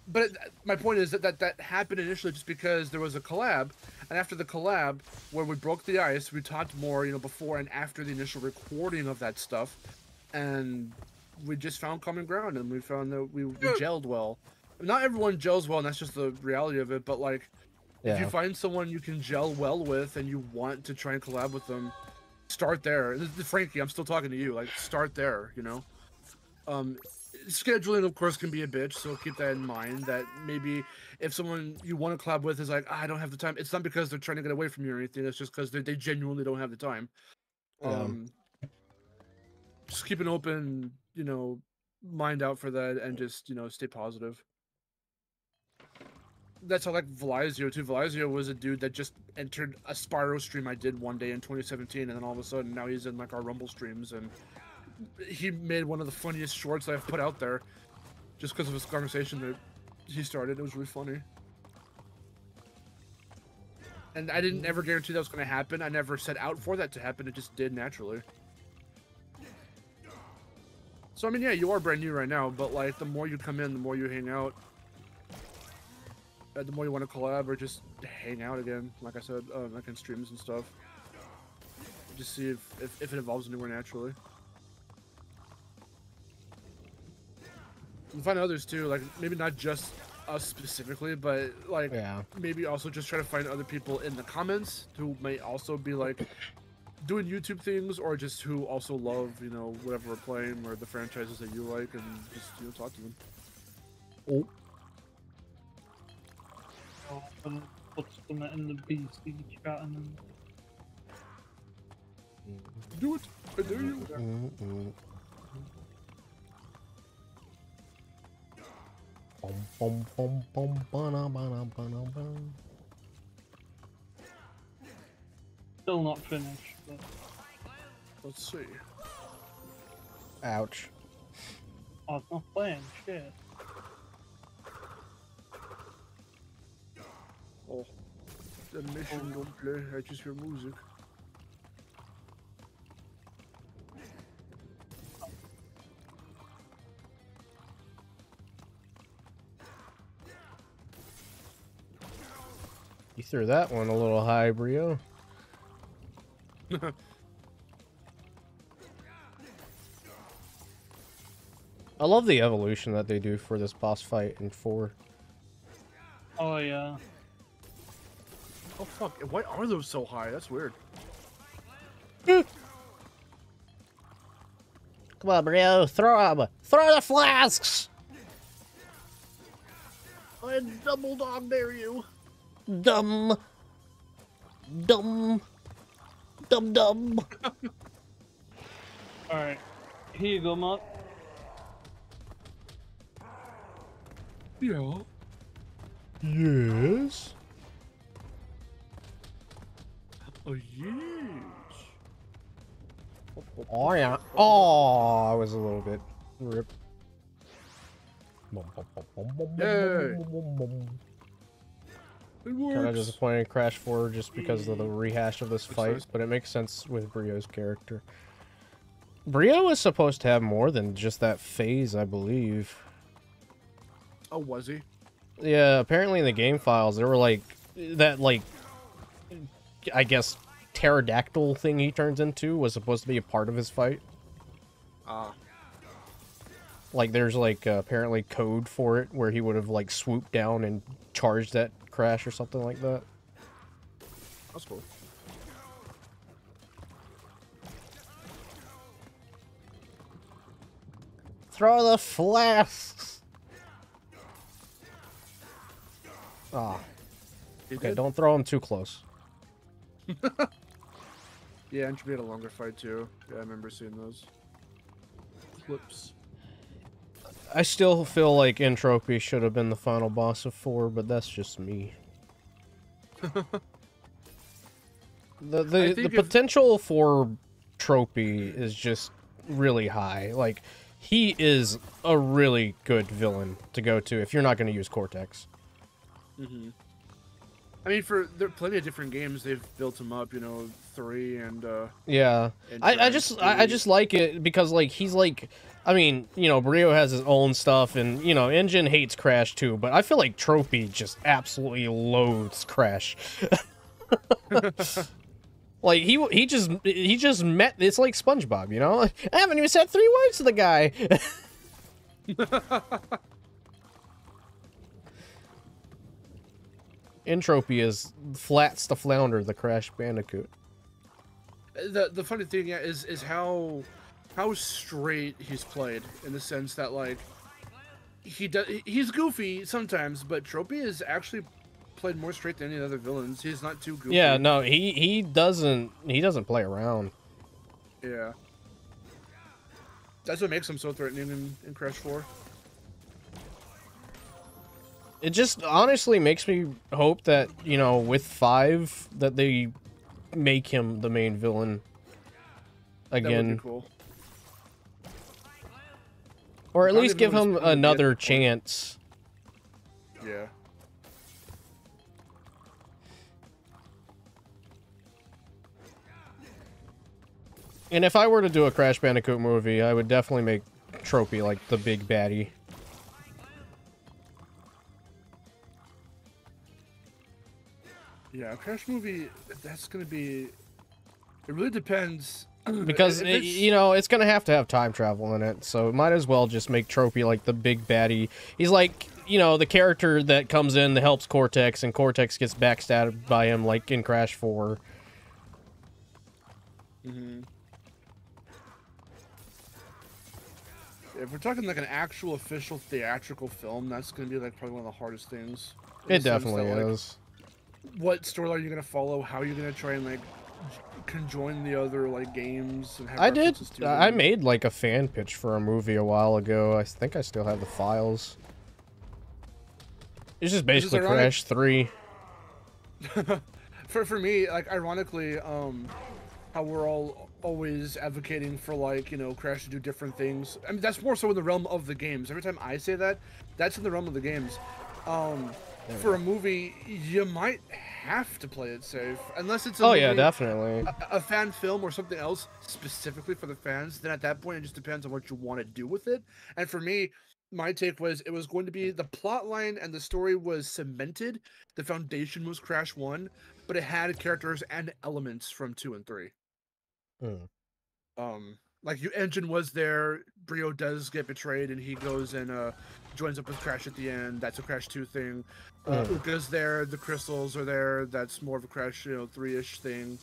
But my point is that happened initially just because there was a collab, and after the collab, where we broke the ice, we talked more, you know, before and after the initial recording of that stuff, and we just found common ground, and we found that we gelled well. Not everyone gels well, and that's just the reality of it, but like, if you find someone you can gel well with and you want to try and collab with them, start there. Frankie, I'm still talking to you, like, start there, you know? Scheduling, of course, can be a bitch, so keep that in mind. That maybe if someone you want to collab with is like, I don't have the time, it's not because they're trying to get away from you or anything. It's just because they genuinely don't have the time. Just keep an open, you know, mind out for that, and just, you know, stay positive. That's how, like, Velizio too. Velizio was a dude that just entered a Spyro stream I did one day in 2017, and then all of a sudden now he's in like our Rumble streams, and he made one of the funniest shorts I've put out there just because of this conversation that he started. It was really funny. And I didn't ever guarantee that was going to happen. I never set out for that to happen. It just did naturally. So, I mean, yeah, you are brand new right now, but, like, the more you come in, the more you hang out, the more you want to collab or just hang out again, like I said, like in streams and stuff. Just see if it evolves anywhere naturally. You find others too, like maybe not just us specifically, but like maybe also just try to find other people in the comments who may also be like doing YouTube things, or just who also love, you know, whatever we're playing or the franchises that you like, and just, you know, talk to them. Put them in the BC chat and then... Do it! I dare you! Still not finished, but... Let's see. Ouch. Oh, it's not playing. Shit. Oh, the mission don't play. I just hear music. You threw that one a little high, Brio. I love the evolution that they do for this boss fight in 4. Oh yeah. Oh fuck! Why are those so high? That's weird. Come on, Brio, throw them! Throw the flasks! I double dog dare you. Dumb. Dumb. Dumb dumb. Alright. Here you go, Mark. Yeah. Yes. Oh yes. Oh yeah. Oh, I was a little bit ripped. Yay. It Kind works. of disappointed in Crash 4 just because of the rehash of this fight, nice. but it makes sense with Brio's character. Brio was supposed to have more than just that phase, I believe. Oh, was he? Yeah, apparently in the game files, there were like that, like, I guess, pterodactyl thing he turns into was supposed to be a part of his fight. Ah. Like, there's like apparently code for it where he would have like swooped down and charged that Crash or something like that. That's cool. Throw the flasks. Ah, You okay. did? Don't throw them too close. Yeah, and we had a longer fight too. Yeah, I remember seeing those. Flips. I still feel like Entropy should have been the final boss of 4, but that's just me. The potential for Tropy is just really high. Like, he is a really good villain to go to if you're not going to use Cortex. Mm-hmm. I mean, there are plenty of different games they've built him up. You know, 3 and Yeah, and I just like it because like he's like, I mean, you know, Brio has his own stuff, and you know, Engine hates Crash too, but I feel like Tropy just absolutely loathes Crash. Like he just met. It's like SpongeBob, you know. I haven't even said 3 words to the guy. Entropy is flats the flounder, the Crash Bandicoot. the funny thing, yeah, is how straight he's played, in the sense that like he's goofy sometimes, but Tropy is actually played more straight than any other villains. He's not too goofy. Yeah, no, he doesn't play around. Yeah. That's what makes him so threatening in Crash 4. It just honestly makes me hope that, you know, with 5 that they make him the main villain again. That would be cool. Or at Not least even give when him it's gonna be another at the point. chance. Yeah. And if I were to do a Crash Bandicoot movie, I would definitely make Tropy like the big baddie. Yeah, a Crash movie, that's gonna be... It really depends. Because, If it's- you know, it's going to have time travel in it, so it might as well just make Tropy like the big baddie. He's like, you know, the character that comes in that helps Cortex, and Cortex gets backstabbed by him like in Crash 4. Mm-hmm. If we're talking like an actual official theatrical film, that's gonna be like probably one of the hardest things. in It the sense definitely that, like, is. what storyline are you gonna follow? How are you gonna try and like conjoin the other like games? And have I did. references to I them? made like a fan pitch for a movie a while ago. I think I still have the files. It's just basically ironic. Crash 3. For me, like ironically, how we're all always advocating for, like, you know, Crash to do different things. I mean, that's more so in the realm of the games. Every time I say that, that's in the realm of the games. For a movie, you might have to play it safe, unless it's a yeah, definitely a fan film or something else specifically for the fans. Then at that point, it just depends on what you want to do with it. And for me, my take was it was going to be the plot line and the story was cemented. The foundation was Crash 1, but it had characters and elements from 2 and 3. Like Engine was there. Brio does get betrayed, and he goes and joins up with Crash at the end. That's a Crash 2 thing. Uka's there. The crystals are there. That's more of a Crash, 3-ish thing.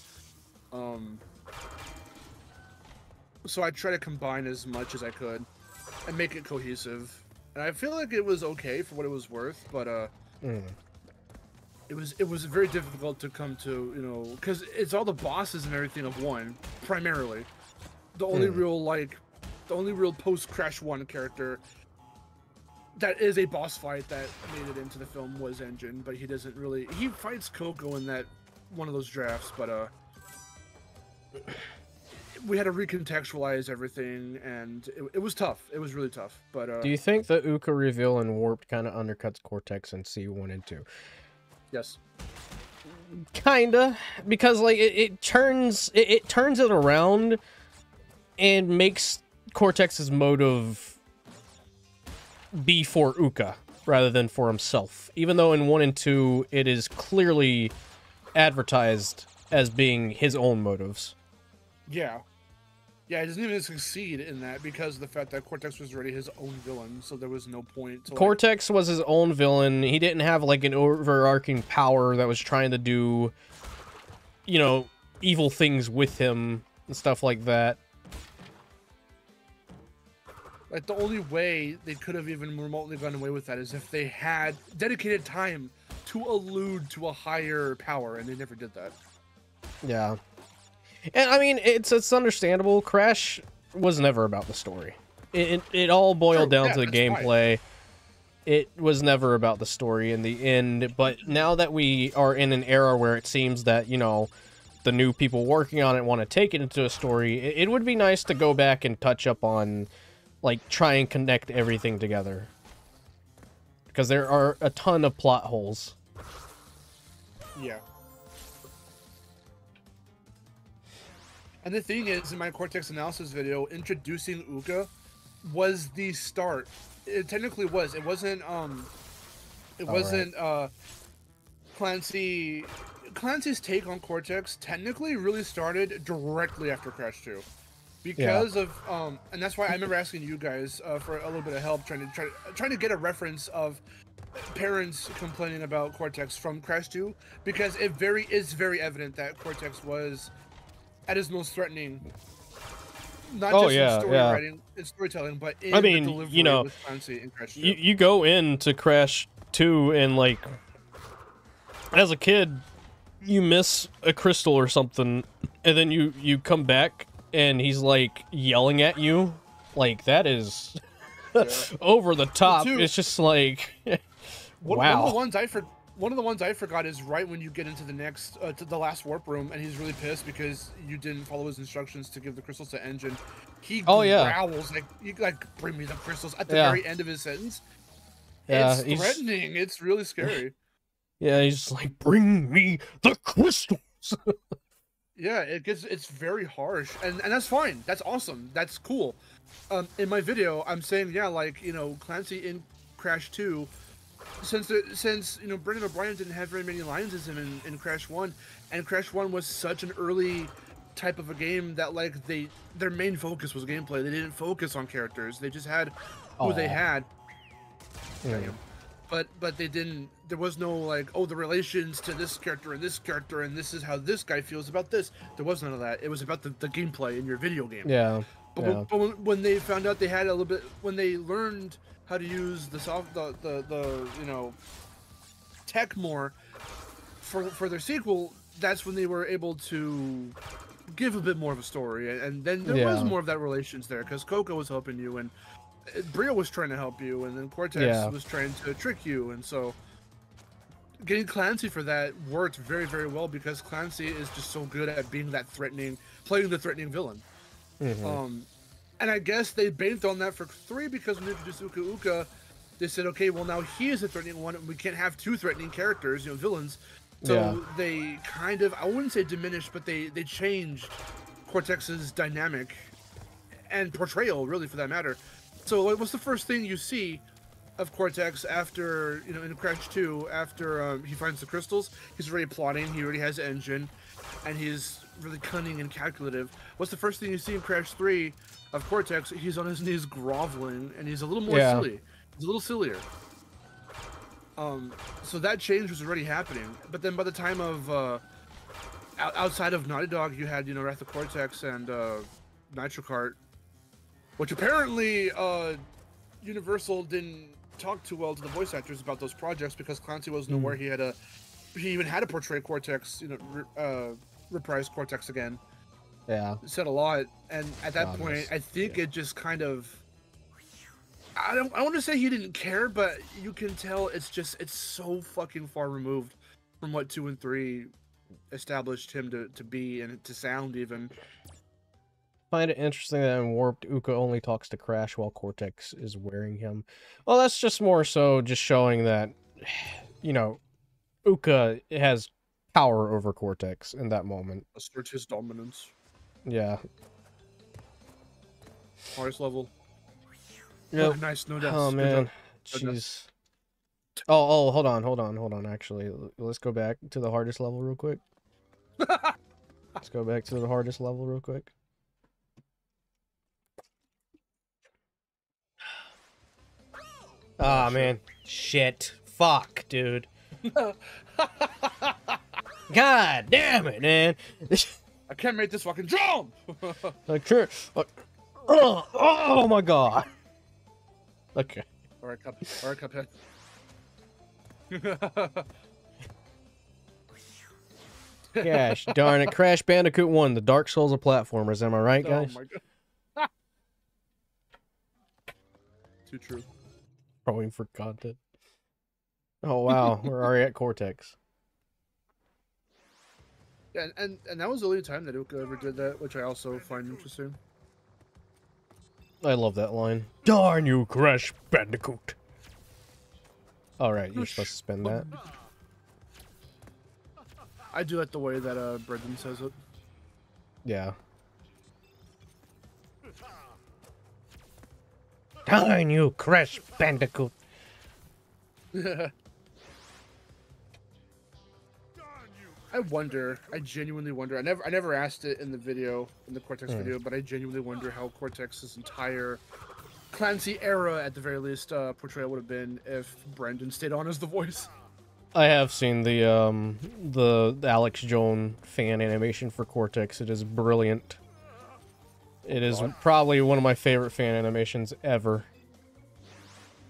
So I try to combine as much as I could and make it cohesive. And I feel like it was okay for what it was worth, but it was very difficult to come to, because it's all the bosses and everything of 1 primarily. The only real post Crash 1 character that is a boss fight that made it into the film was Engine, but he fights Coco in that one of those drafts, but we had to recontextualize everything, and it was tough. It was really tough. But do you think the Uka reveal in Warped kind of undercuts Cortex in C1 and 2? Yes. Kinda, because like it turns it around and makes Cortex's motive be for Uka rather than for himself. Even though in 1 and 2 it is clearly advertised as being his own motives. Yeah. Yeah, he doesn't even succeed in that because of the fact that Cortex was already his own villain, so there was no point to Cortex was his own villain. He didn't have like an overarching power that was trying to do, evil things with him and stuff like that. Like, the only way they could have even remotely gone away with that is if they had dedicated time to allude to a higher power, and they never did that. Yeah. And, I mean, it's understandable. Crash was never about the story. It all boiled down to the gameplay. It was never about the story in the end, but now that we are in an era where it seems that, the new people working on it want to take it into a story, it would be nice to go back and touch up on, like, try and connect everything together. Because there are a ton of plot holes. Yeah. And the thing is, in my Cortex analysis video, introducing Uka was the start. It technically was. It wasn't, Clancy's take on Cortex technically really started directly after Crash 2. Because of, and that's why I remember asking you guys for a little bit of help, trying to get a reference of parents complaining about Cortex from Crash 2, because it is very evident that Cortex was at his most threatening, not just in story writing, in storytelling, but in the delivery with Clancy in Crash 2. You go into Crash 2 and, like, as a kid, you miss a crystal or something, and then you come back, and he's, like, yelling at you. Like, that is over the top. It's just like, wow. One of the ones I forgot is right when you get into the next, to the last warp room, and he's really pissed because you didn't follow his instructions to give the crystals to Engine. He growls, like, bring me the crystals at the very end of his sentence. Yeah, it's threatening. It's really scary. Yeah, he's like, bring me the crystals. Yeah, it's very harsh, and that's fine. That's awesome. That's cool. In my video, I'm saying, Clancy in Crash 2, since Brendan O'Brien didn't have very many lines as him in Crash 1, and Crash 1 was such an early type of a game that, like, their main focus was gameplay. They didn't focus on characters. They just had who they had. But they didn't. There was no, like, the relations to this character, and this is how this guy feels about this. There was none of that. It was about the gameplay in your video game. Yeah. But when they found out they had a little bit, when they learned how to use the tech more for their sequel, that's when they were able to give a bit more of a story, and then there was more of that relations there, because Coco was helping you, and Brio was trying to help you, and then Cortex was trying to trick you, and so getting Clancy for that worked very, very well because Clancy is just so good at being that threatening, playing the threatening villain. And I guess they banked on that for 3 because when they introduced Uka Uka, they said, okay, well now he is a threatening one, and we can't have 2 threatening characters, villains. So they kind of, I wouldn't say diminished, but they changed Cortex's dynamic and portrayal, really, for that matter. So what's the first thing you see of Cortex after, in Crash 2, after he finds the crystals? He's already plotting, he already has an engine, and he's really cunning and calculative. What's the first thing you see in Crash 3 of Cortex? He's on his knees groveling, and he's a little more silly. He's a little sillier. So that change was already happening. But then by the time of, outside of Naughty Dog, you had, Wrath of Cortex and Nitro Kart, which apparently Universal didn't talk too well to the voice actors about those projects because Clancy wasn't aware he even had to portray Cortex, reprise Cortex again. Yeah. It said a lot, and at that point, I think it just kind of. I want to say he didn't care, but you can tell it's so fucking far removed from what 2 and 3 established him to be and to sound even. Find it interesting that in Warped, Uka only talks to Crash while Cortex is wearing him. Well, that's just more so just showing that, Uka has power over Cortex in that moment. Assert his dominance. Yeah. Hardest level. Yep. Oh, nice, no deaths. Oh, man. Jeez. Oh, hold on, actually. Let's go back to the hardest level real quick. Let's go back to the hardest level real quick. Ah, man. Shit. Fuck, dude. God damn it, man. I can't make this fucking jump! I can't. Oh my god. Okay. Alright, Cuphead. Gosh darn it. Crash Bandicoot 1, the Dark Souls of platformers. Am I right, guys? Oh my god. Too true. Probably for content. Oh wow, we're already at Cortex. Yeah, and that was the only time that Uka ever did that, which I also find interesting. I love that line. Darn you, Crash Bandicoot. Alright, you're supposed to spin that. I do like the way that Brendan says it. Yeah. Darn you, Crash Bandicoot. I genuinely wonder. I never asked it in the video, in the Cortex video, but I genuinely wonder how Cortex's entire Clancy era, at the very least, portrayal would have been if Brendan stayed on as the voice. I have seen the Alex Jones fan animation for Cortex. It is brilliant. It is probably one of my favorite fan animations ever.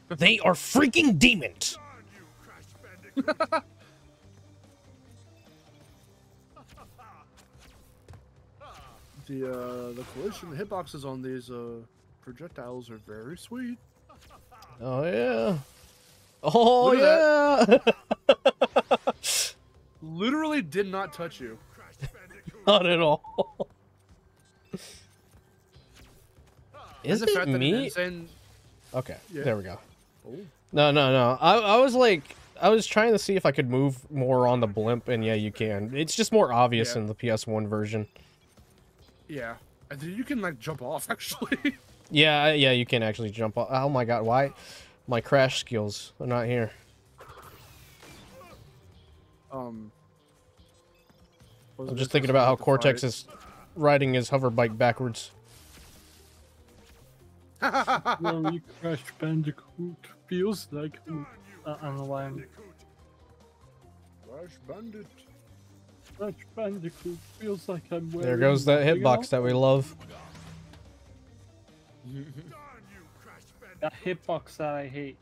They are freaking demons. The collision hitboxes on these projectiles are very sweet. Oh yeah. Oh yeah. Literally did not touch you. Not at all. Is the fact it that me? Insane... Okay, Yeah. there we go. Oh. No. I was like, I was trying to see if I could move more on the blimp, and yeah, you can. It's just more obvious in the PS1 version. Yeah, I think you can like jump off actually. Yeah, you can actually jump off. Oh my god, why? My crash skills are not here. I'm just thinking about how Cortex is riding his hover bike backwards. Well, Crash Bandicoot feels like on the line. Crash Bandit. Crash Bandicoot feels like I'm wearing. There goes that hitbox that we love. That hitbox that I hate.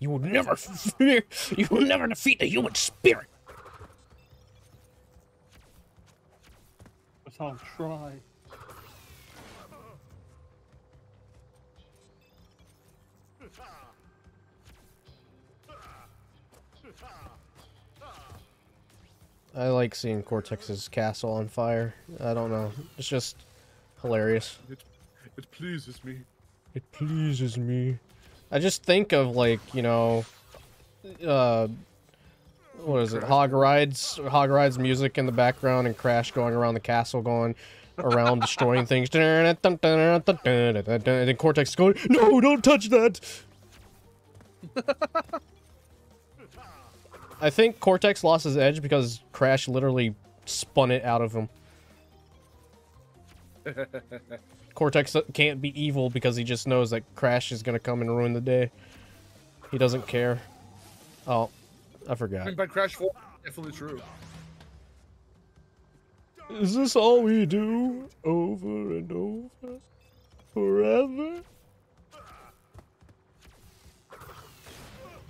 You will never fear. You will never defeat the human spirit. But I'll try. I like seeing Cortex's castle on fire. I don't know. It's just hilarious. It pleases me. It pleases me. I just think of, like, you know, what is it? Hog rides music in the background and Crash going around the castle, going around destroying things. And then Cortex going, no, don't touch that. I think Cortex lost his edge because Crash literally spun it out of him. Cortex can't be evil because he just knows that Crash is gonna come and ruin the day. He doesn't care. Oh, I forgot. I mean, by Crash 4, definitely true. Is this all we do? Over and over? Forever?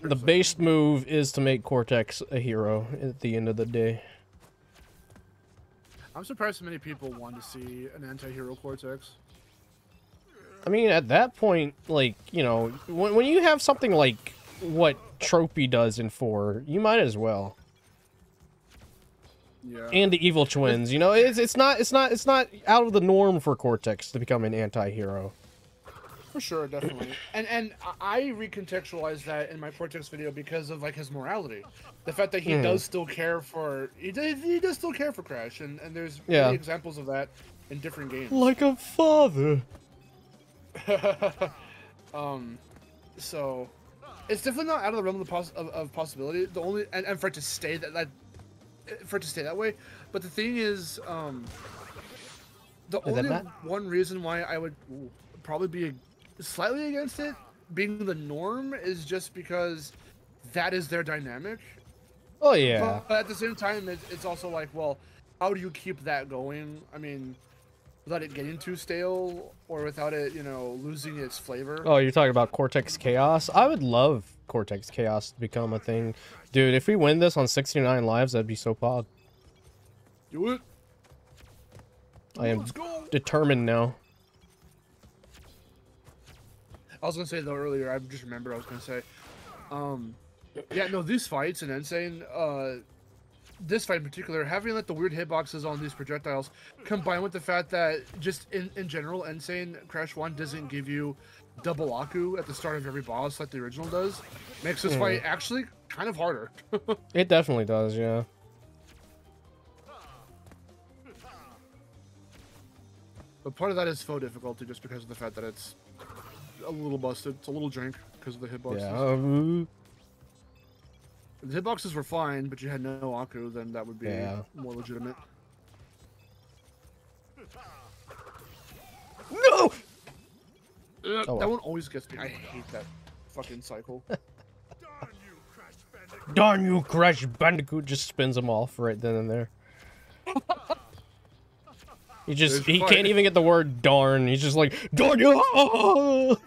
The base move is to make Cortex a hero at the end of the day. I'm surprised so many people want to see an anti-hero Cortex. I mean, at that point, like, you know, when you have something like what Tropy does in 4, you might as well. Yeah. And the evil twins, you know, it's not out of the norm for Cortex to become an anti-hero. For sure, definitely. And I recontextualized that in my Cortex video because of like his morality, the fact that he does still care for he does still care for Crash, and there's many examples of that in different games. Like a father. So it's definitely not out of the realm of possibility. The only and for it to stay that way, but the thing is, the only one reason why I would probably be slightly against it being the norm is just because that is their dynamic. Oh yeah. But at the same time, it's also like, well, how do you keep that going? I mean, without it getting too stale or without it, you know, losing its flavor. Oh, you're talking about Cortex Chaos? I would love Cortex Chaos to become a thing. Dude, if we win this on 69 lives, that'd be so pog. Do it. I am determined now. I was gonna say though earlier, I just remembered I was gonna say, yeah, no, these fights in Insane, this fight in particular, having like the weird hitboxes on these projectiles, combined with the fact that just in general, Insane Crash 1 doesn't give you double Aku at the start of every boss like the original does, makes this fight actually kind of harder. It definitely does, yeah. But part of that is faux difficulty just because of the fact that it's a little busted. It's a little jank because of the hitboxes. Yeah. If the hitboxes were fine, but you had no Aku, then that would be more legitimate. No! That one always gets me. I hate that fucking cycle. Darn you, Crash Bandicoot just spins them off right then and there. He can't even get the word darn. He's just like, darn you! Oh!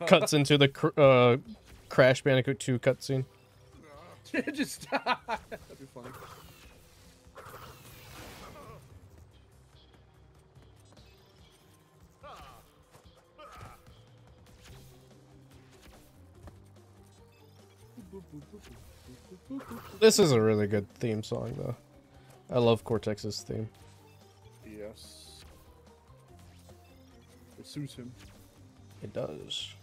Cuts into the Crash Bandicoot 2 cutscene. Just that'd be funny. This is a really good theme song, though. I love Cortex's theme. Yes. It suits him. It does.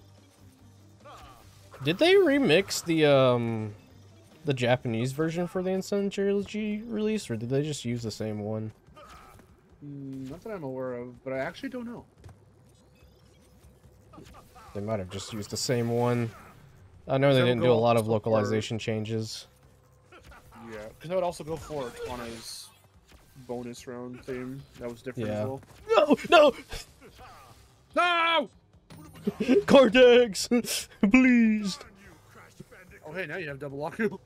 Did they remix the Japanese version for the Insane Trilogy release, or did they just use the same one? Not that I'm aware of, but I actually don't know. They might have just used the same one. I know they didn't do a lot of localization changes. Yeah, because I would also go for Tana's bonus round theme. That was different as well. No! No! No! Cortex! Please! Oh, hey, now you have double Aku.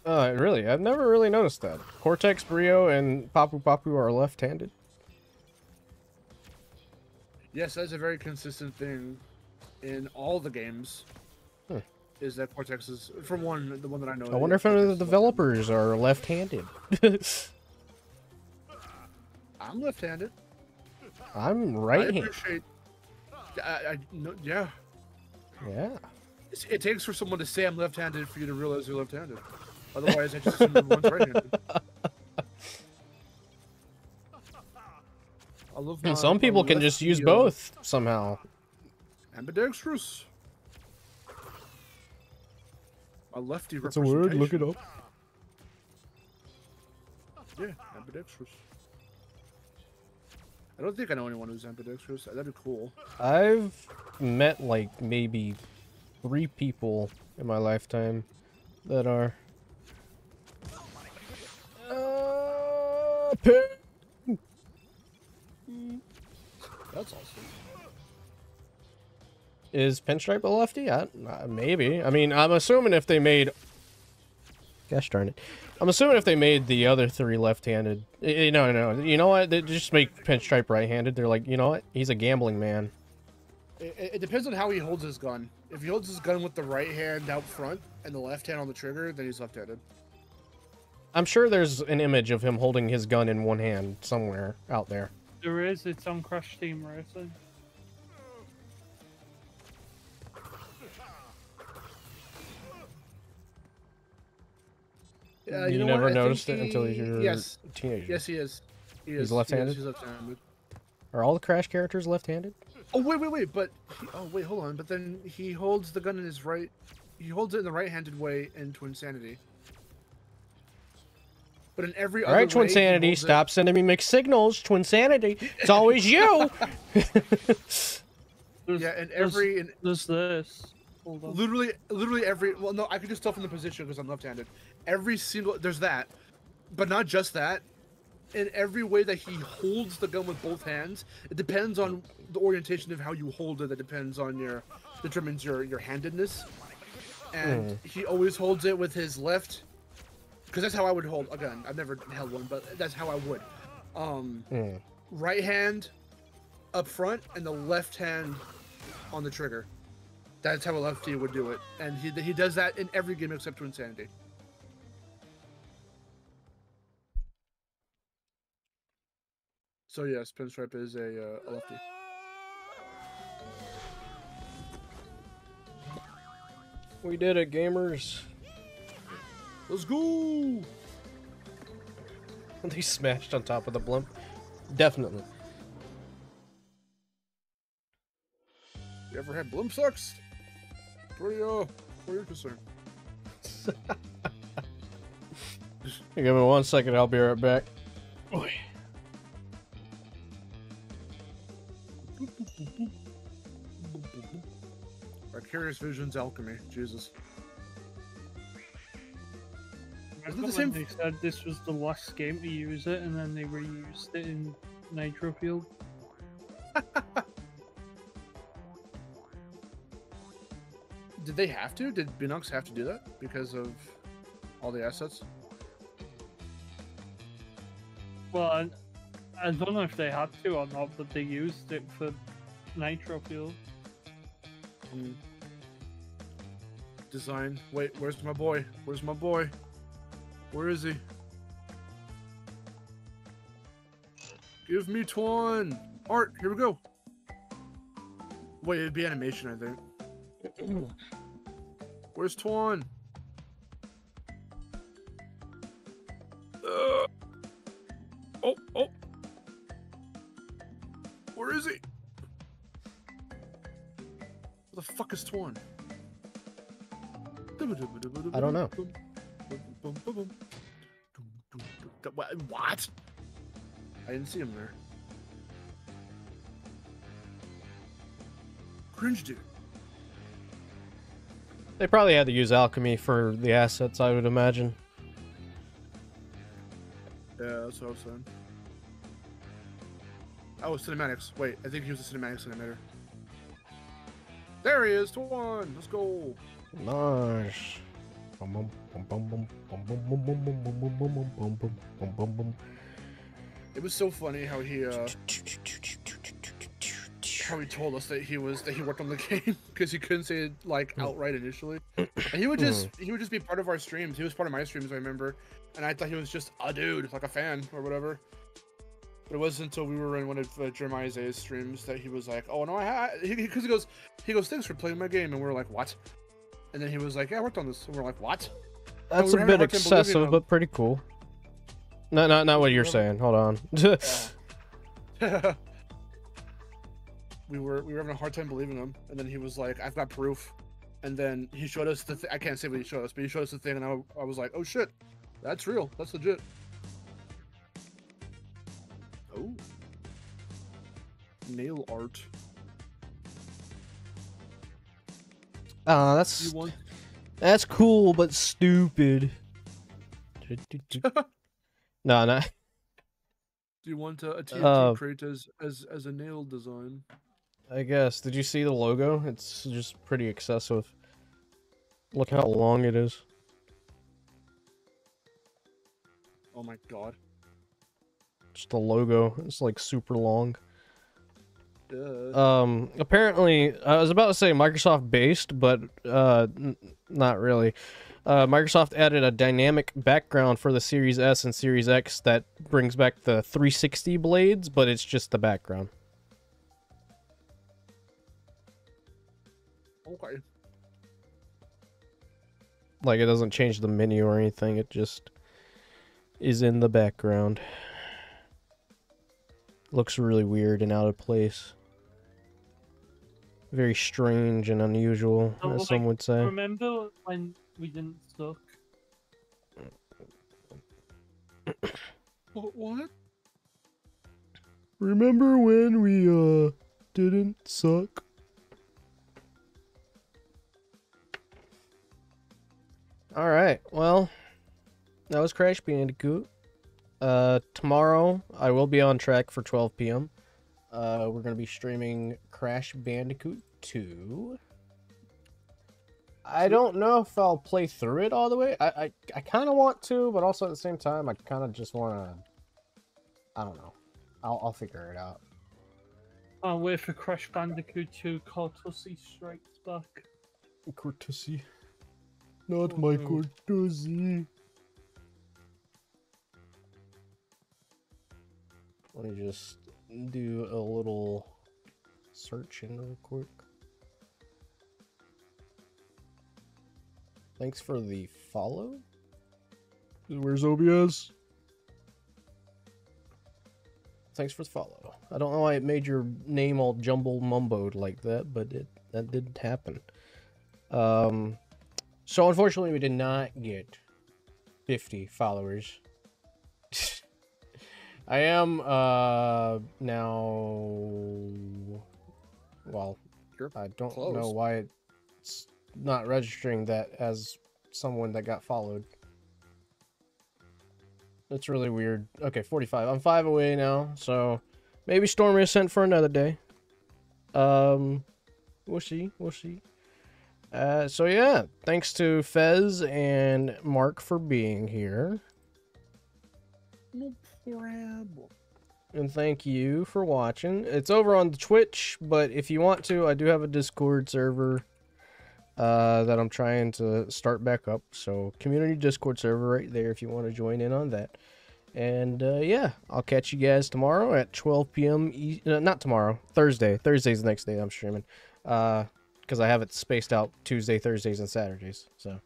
Really? I've never really noticed that. Cortex, Brio, and Papu Papu are left-handed. Yes, that's a very consistent thing in all the games. Is that Cortex is, from the one that I know. I wonder if any of the developers are left-handed. I'm left-handed. I'm right-handed. Yeah. Yeah. It takes for someone to say I'm left-handed for you to realize you're left-handed. Otherwise, I just assume everyone's right-handed. I love And some people can just use both somehow. Ambidextrous. A lefty It's a word. Look it representation. up. Yeah, ambidextrous. I don't think I know anyone who's ambidextrous. That'd be cool. I've met like maybe 3 people in my lifetime that are. That's awesome. Is Pinstripe a lefty? Maybe. I mean, I'm assuming if they made. Gosh darn it. I'm assuming if they made the other 3 left-handed. No. You know what? They just make Pinstripe right-handed. They're like, you know what? He's a gambling man. It depends on how he holds his gun. If he holds his gun with the right hand out front and the left hand on the trigger, then he's left-handed. I'm sure there's an image of him holding his gun in one hand somewhere out there. There is. It's on Crash Team Racing. You never noticed it until you're a teenager. Yes, he is. He's left-handed? He's left-handed. Are all the Crash characters left-handed? Oh, wait. But, wait, hold on. But then he holds the gun in his right... He holds it in the right-handed way in Twinsanity. But in every other way... Alright, Twinsanity, stop sending me mixed signals. Twinsanity, it's always you! There's this. Hold on. Literally every... Well, no, I could just tell from the position because I'm left-handed. Every single... There's that. But not just that. In every way that he holds the gun with both hands, it depends on the orientation of how you hold it. That depends on determines your handedness. And he always holds it with his left, because that's how I would hold a gun. I've never held one, but that's how I would. Right hand up front and the left hand on the trigger. That's how a lefty would do it, and he does that in every game except Twinsanity. So yes, Pinstripe is a lefty. We did it, gamers. Let's go! They smashed on top of the blimp. Definitely. You ever had blimp sex? Pretty interesting. Give me 1 second, I'll be right back. Oy. Vicarious Visions Alchemy. Jesus. Isn't it the same? They said this was the last game to use it, and then they reused it in Nitro Field. Did they have to? Did Binox have to do that because of all the assets? Well, I don't know if they had to or not, but they used it for Nitro Field. Design. Wait, where's my boy? Where's my boy? Where is he? Give me Twan! Art, here we go! Wait, it'd be animation, I think. Where's Twan? Oh! Where is he? Where the fuck is Twan? I don't know. What? I didn't see him there. Cringe, dude. They probably had to use alchemy for the assets, I would imagine. Yeah, that's what I was saying. Oh, cinematics. Wait, I think he was a cinematics animator. There he is, Twan. Let's go. Nice. It was so funny how he told us that he worked on the game because he couldn't say it like outright initially, and he would just be part of our streams. He was part of my streams, I remember, and I thought he was just a dude, like a fan or whatever. It wasn't until we were in one of Jeremiah's streams that he was like, "Oh no, because he goes, thanks for playing my game," and we were like, "What?" And then he was like, "Yeah, I worked on this," and we're like, "What?" That's we a were having bit hard time believing excessive, him. but pretty cool. No, not what you're saying. Hold on. we were having a hard time believing him, and then he was like, "I've got proof," and then he showed us the I can't say what he showed us, but he showed us the thing, and I was like, "Oh shit, that's real. That's legit." Oh, nail art. That's You want? that's cool, but stupid. No, no. Do you want a TNT crate as a nail design? I guess. Did you see the logo? It's just pretty excessive. Look how long it is. Oh my god. Just the logo. It's like super long. Duh. Apparently, I was about to say Microsoft based, but not really. Microsoft added a dynamic background for the Series S and Series X that brings back the 360 blades, but it's just the background. Okay. Like, it doesn't change the menu or anything, it just is in the background. Looks really weird and out of place. Very strange and unusual, as some would say. Remember when we didn't suck? What? Remember when we, didn't suck? Alright, well, that was Crash Bandicoot. Tomorrow, I will be on track for 12 p.m. We're gonna be streaming Crash Bandicoot 2. I don't know if I'll play through it all the way. I kind of want to, but also at the same time, I kind of just want to... I don't know. I'll figure it out. I'll wait for Crash Bandicoot 2 Courtesy Strikes Back. Courtesy. Not my courtesy. Let me just do a little searching real quick. Thanks for the follow. Where's OBS? Thanks for the follow. I don't know why it made your name all jumble mumboed like that, but that did happen. So unfortunately we did not get 50 followers. I am now, well, I don't know why it's not registering that as someone that got followed. That's really weird. Okay, 45. I'm 5 away now, so maybe Storm is sent for another day. We'll see. We'll see. So yeah, thanks to Fez and Mark for being here. No problem. And thank you for watching. It's over on the Twitch, but if you want to, I do have a Discord server that I'm trying to start back up. So community Discord server right there if you want to join in on that. And yeah, I'll catch you guys tomorrow at 12 p.m. Not tomorrow, Thursday. Thursday's the next day I'm streaming. Because I have it spaced out Tuesday, Thursdays, and Saturdays. So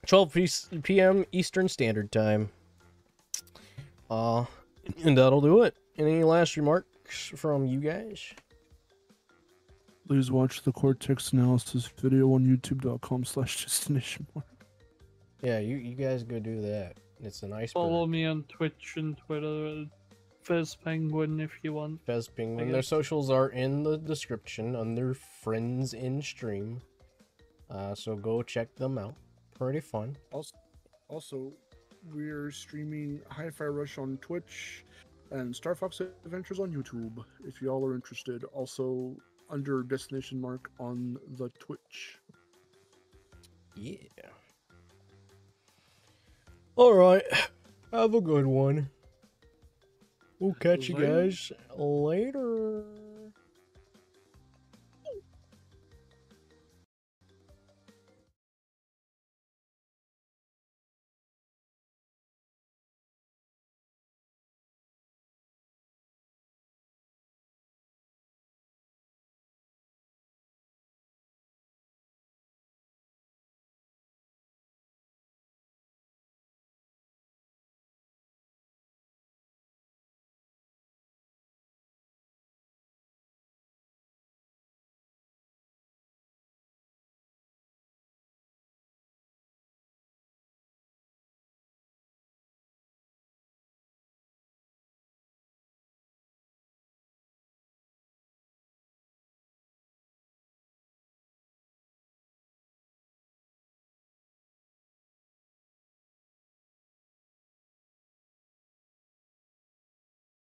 12 p.m. Eastern Standard Time. And that'll do it. Any last remarks from you guys? Please watch the Cortex analysis video on youtube.com/destinationmark. Yeah, you guys go do that. It's a nice Follow me on Twitch and Twitter, Fez Penguin, if you want. Fez Penguin. Their socials are in the description under friends in stream. So go check them out. Pretty fun. Also, we're streaming Hi-Fi Rush on Twitch and Star Fox Adventures on YouTube, if y'all are interested. Also, under Destination Mark on the Twitch. Yeah. Alright. Have a good one. We'll catch you guys later.